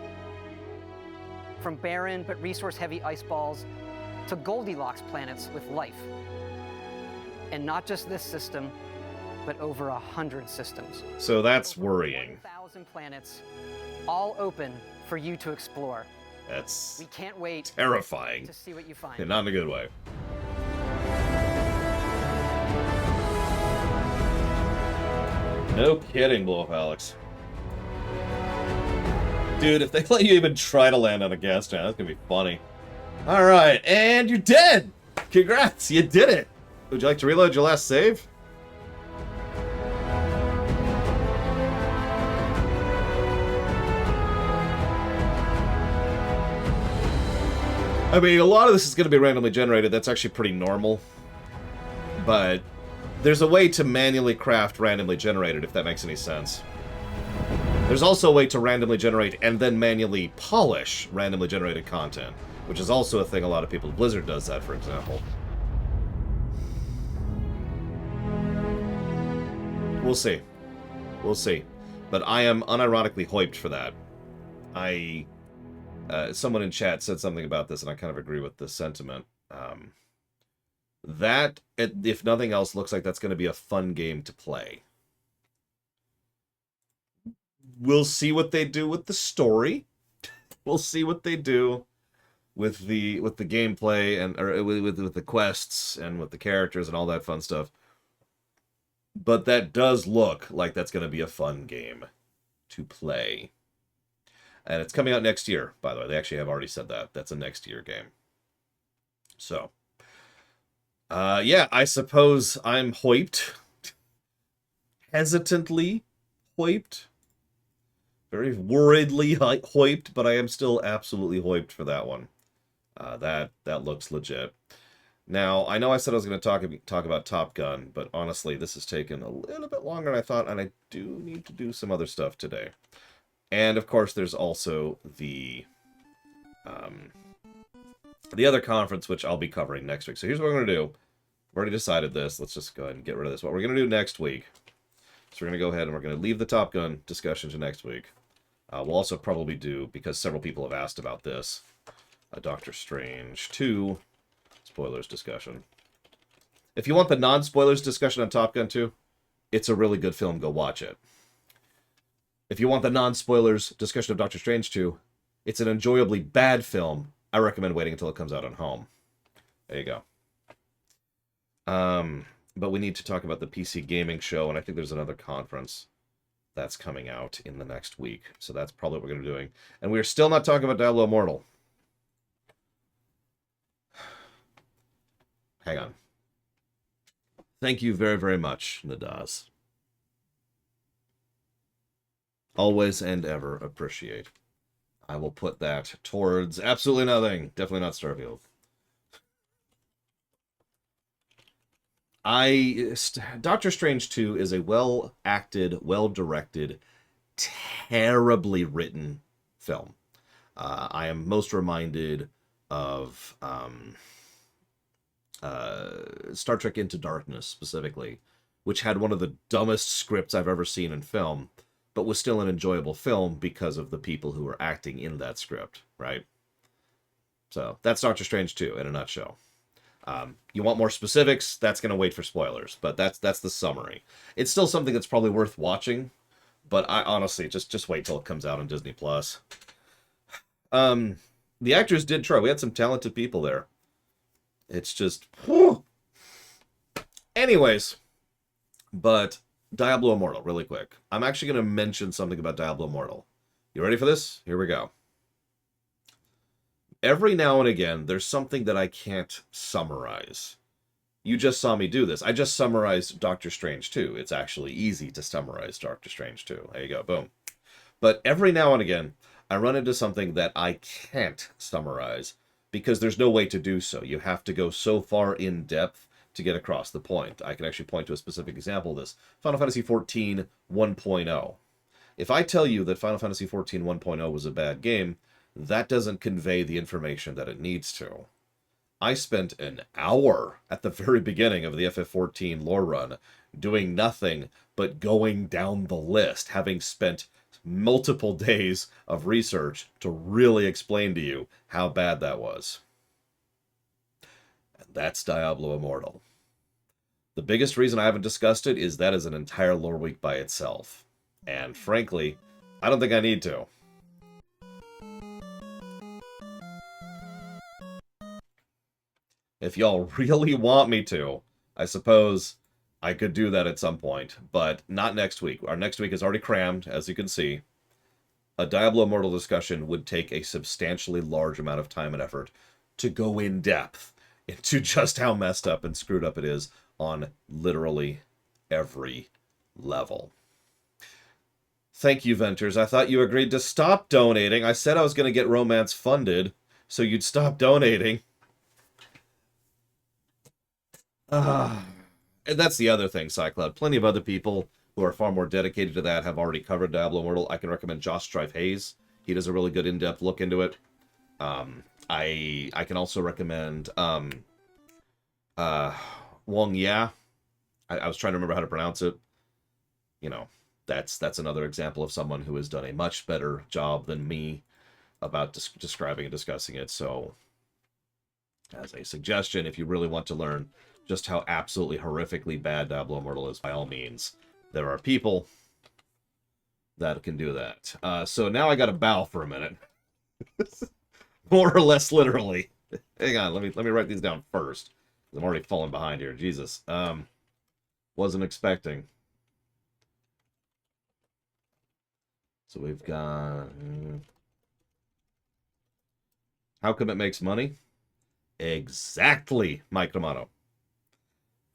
From barren but resource-heavy ice balls to Goldilocks planets with life. And not just this system, but over 100 systems. So that's worrying. 1,000 planets, all open for you to explore. That's we can't wait terrifying. To see what you find. And not in a good way. No kidding, Blow Up Alex. Dude, if they let you even try to land on a gas tank, that's gonna be funny. Alright, and you're dead! Congrats, you did it! Would you like to reload your last save? I mean, a lot of this is going to be randomly generated. That's actually pretty normal. But there's a way to manually craft randomly generated, if that makes any sense. There's also a way to randomly generate and then manually polish randomly generated content, which is also a thing a lot of people... Blizzard does that, for example. We'll see. We'll see. But I am unironically hyped for that. Someone in chat said something about this, and I kind of agree with the sentiment. That, if nothing else, looks like that's going to be a fun game to play. We'll see what they do with the story. We'll see what they do with the gameplay and with the quests and with the characters and all that fun stuff. But that does look like that's going to be a fun game to play. And it's coming out next year, by the way. They actually have already said that. That's a next year game. So, yeah, I suppose I'm hyped. Hesitantly hyped. Very worriedly hyped, but I am still absolutely hyped for that one. That looks legit. Now, I know I said I was going to talk about Top Gun, but honestly, this has taken a little bit longer than I thought, and I do need to do some other stuff today. And, of course, there's also the other conference, which I'll be covering next week. So here's what we're going to do. We've already decided this. Let's just go ahead and get rid of this. What we're going to do next week, so we're going to go ahead and we're going to leave the Top Gun discussion to next week. We'll also probably do, because several people have asked about this, a Doctor Strange 2 spoilers discussion. If you want the non-spoilers discussion on Top Gun 2, it's a really good film. Go watch it. If you want the non-spoilers discussion of Doctor Strange 2, it's an enjoyably bad film. I recommend waiting until it comes out on home. There you go. But we need to talk about the PC gaming show, and I think there's another conference that's coming out in the next week. So that's probably what we're going to be doing. And we're still not talking about Diablo Immortal. Hang on. Thank you very, very much, Nadaz. Always and ever appreciate. I will put that towards absolutely nothing. Definitely not Starfield. Doctor Strange 2 is a well-acted, well-directed, terribly written film. I am most reminded of Star Trek Into Darkness, specifically, which had one of the dumbest scripts I've ever seen in film, but was still an enjoyable film because of the people who were acting in that script, right? So that's Doctor Strange 2 in a nutshell. You want more specifics? That's going to wait for spoilers, but that's the summary. It's still something that's probably worth watching, but I honestly just wait till it comes out on Disney Plus. The actors did try. We had some talented people there. It's just, whew. Anyways, but Diablo Immortal, really quick. I'm actually going to mention something about Diablo Immortal. You ready for this? Here we go. every now and again, there's something that I can't summarize. You just saw me do this. I just summarized Doctor Strange 2. It's actually easy to summarize Doctor Strange 2. There you go, boom. But every now and again, I run into something that I can't summarize because there's no way to do so. You have to go so far in depth to get across the point. I can actually point to a specific example of this. Final Fantasy XIV 1.0. If I tell you that Final Fantasy XIV 1.0 was a bad game, that doesn't convey the information that it needs to. I spent an hour at the very beginning of the FF14 lore run doing nothing but going down the list, having spent multiple days of research to really explain to you how bad that was. And that's Diablo Immortal. The biggest reason I haven't discussed it is that is an entire lore week by itself. And frankly, I don't think I need to. If y'all really want me to, I suppose I could do that at some point, but not next week. Our next week is already crammed, as you can see. A Diablo Immortal discussion would take a substantially large amount of time and effort to go in depth into just how messed up and screwed up it is on literally every level. Thank you, Venters. I thought you agreed to stop donating. I said I was going to get Romance funded, so you'd stop donating. And that's the other thing, Cycloud. Plenty of other people who are far more dedicated to that have already covered Diablo Immortal. I can recommend Josh Strife Hayes. He does a really good in-depth look into it. I can also recommend Wong Ya. I was trying to remember how to pronounce it. You know, that's another example of someone who has done a much better job than me about describing and discussing it. So, as a suggestion, if you really want to learn just how absolutely horrifically bad Diablo Immortal is, by all means, there are people that can do that. So now I got to bow for a minute. More or less literally. Hang on, let me write these down first. I'm already falling behind here. Jesus. Wasn't expecting. So we've got... How come it makes money? Exactly, Mike Romano.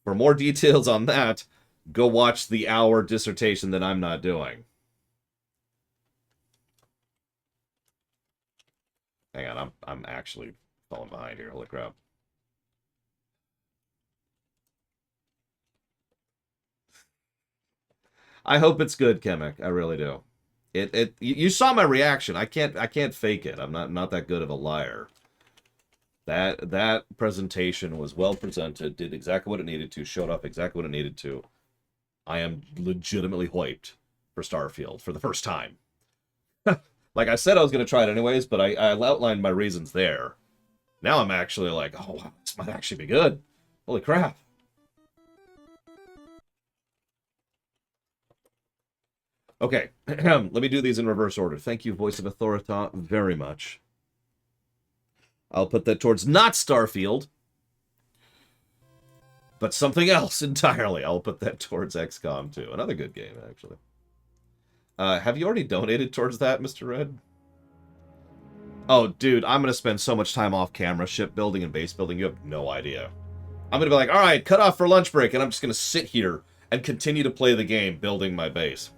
For more details on that, go watch the hour dissertation that I'm not doing. Hang on, I'm actually falling behind here. Holy crap. I hope it's good, Kemek. I really do. You saw my reaction. I can't fake it. I'm not that good of a liar. That presentation was well presented, did exactly what it needed to, showed up exactly what it needed to. I am legitimately hyped for Starfield for the first time. Like I said I was going to try it anyways, but I outlined my reasons there. Now I'm actually like, oh, wow, this might actually be good. Holy crap. Okay, let me do these in reverse order. Thank you, Voice of Authorita, very much. I'll put that towards not Starfield, but something else entirely. I'll put that towards XCOM 2. Another good game, actually. Have you already donated towards that, Mr. Red? Oh, dude, I'm going to spend so much time off camera shipbuilding and base building, you have no idea. I'm going to be like, all right, cut off for lunch break, and I'm just going to sit here and continue to play the game building my base.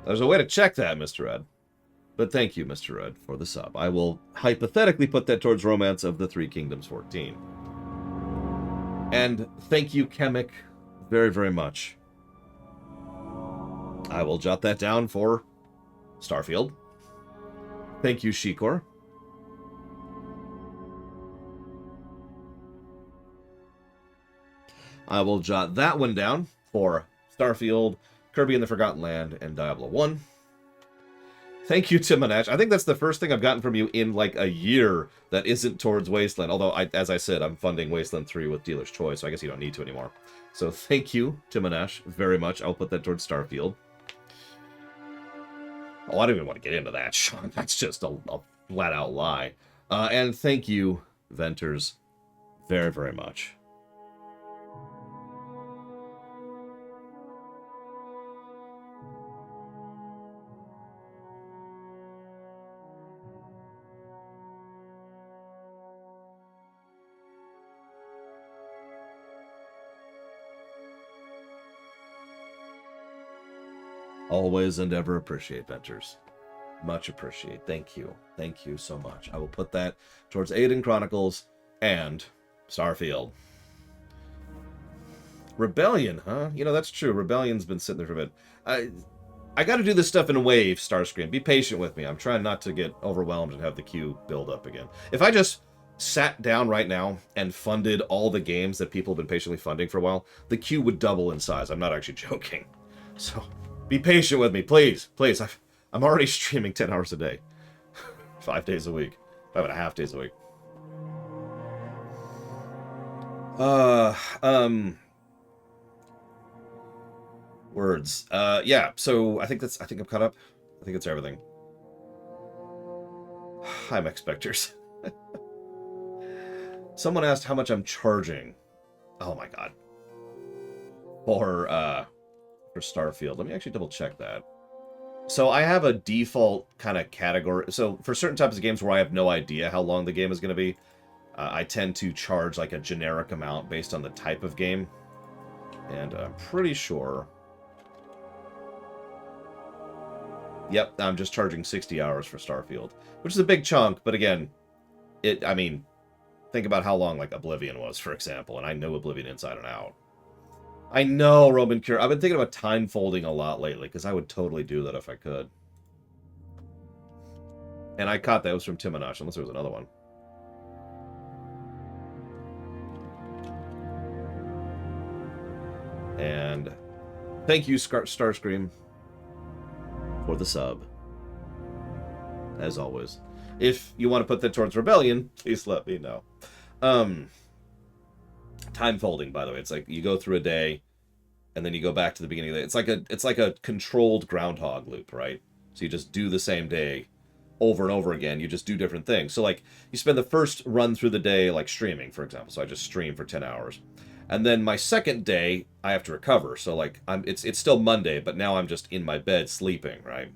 There's a way to check that, Mr. Red. But thank you, Mr. Red, for the sub. I will hypothetically put that towards Romance of the Three Kingdoms 14. And thank you, Kemek, very, very much. I will jot that down for Starfield. Thank you, Shikor. I will jot that one down for Starfield, Kirby and the Forgotten Land, and Diablo 1. Thank you, Timonash. I think that's the first thing I've gotten from you in like a year that isn't towards Wasteland. Although, as I said, I'm funding Wasteland 3 with Dealer's Choice, so I guess you don't need to anymore. So thank you, Timonash, very much. I'll put that towards Starfield. Oh, I don't even want to get into that, Sean. That's just a flat-out lie. And thank you, Venters, very, very much. Always and ever appreciate, Ventures. Much appreciate. Thank you. Thank you so much. I will put that towards Aiden Chronicles and Starfield. Rebellion, huh? You know, that's true. Rebellion's been sitting there for a bit. I got to do this stuff in waves, Starscream. Be patient with me. I'm trying not to get overwhelmed and have the queue build up again. If I just sat down right now and funded all the games that people have been patiently funding for a while, the queue would double in size. I'm not actually joking. So, be patient with me, please. Please. I'm already streaming 10 hours a day. 5 days a week. 5.5 days a week. Words. Yeah, so I think I'm caught up. I think it's everything. Hi, Mexpectors. Someone asked how much I'm charging. Oh my god. For Starfield. Let me actually double check that. So I have a default kind of category. So for certain types of games where I have no idea how long the game is going to be, I tend to charge like a generic amount based on the type of game. And I'm pretty sure... Yep, I'm just charging 60 hours for Starfield, which is a big chunk, but again, I mean, think about how long, like, Oblivion was, for example, and I know Oblivion inside and out. I know, Roman Cure. I've been thinking about time folding a lot lately, because I would totally do that if I could. And I caught that was from Timonash, unless there was another one. And thank you, Starscream, for the sub. As always. If you want to put that towards Rebellion, please let me know. Time folding, by the way. It's like you go through a day, and then you go back to the beginning of the day. It's like a controlled groundhog loop, right? So you just do the same day over and over again. You just do different things. So like you spend the first run through the day like streaming, for example. So I just stream for 10 hours. And then my second day, I have to recover. So like it's still Monday, but now I'm just in my bed sleeping, right?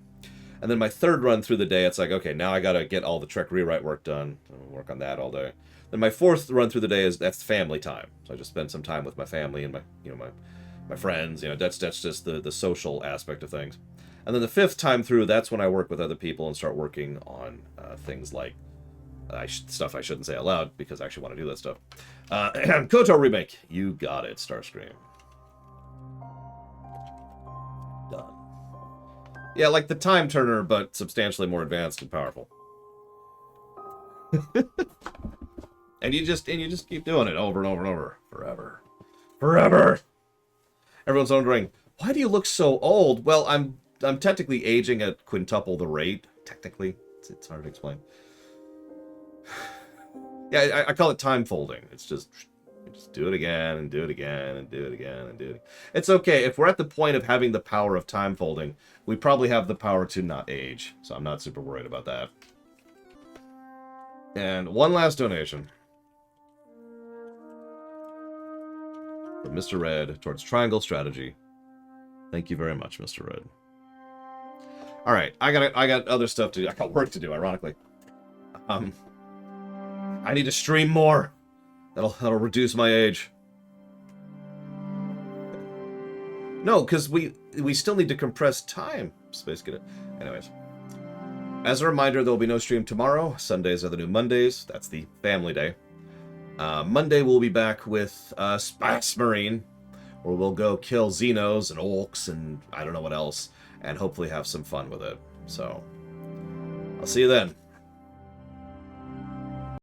And then my third run through the day, it's like, okay, now I got to get all the Trek rewrite work done. I'll work on that all day. Then my fourth run through the day that's family time. So I just spend some time with my family and my friends. You know, that's just the social aspect of things. And then the fifth time through, that's when I work with other people and start working on things like stuff I shouldn't say out loud because I actually want to do that stuff. Koto remake. You got it, Starscream. Done. Yeah, like the Time Turner, but substantially more advanced and powerful. and you just keep doing it over and over and over. Forever. Forever! Everyone's wondering, why do you look so old? Well, I'm technically aging at quintuple the rate. Technically. It's hard to explain. Yeah, I call it time folding. It's just do it again and do it again and do it again and do it. It's okay. If we're at the point of having the power of time folding, we probably have the power to not age. So I'm not super worried about that. And one last donation. From Mr. Red towards Triangle Strategy. Thank you very much, Mr. Red. All right, I got other stuff to do. I got work to do, ironically. I need to stream more. That'll reduce my age. No, because we still need to compress time. Space get it. Anyways. As a reminder, there will be no stream tomorrow. Sundays are the new Mondays. That's the family day. Monday we'll be back with Space Marine, where we'll go kill Xenos and Orcs and I don't know what else, and hopefully have some fun with it. So, I'll see you then.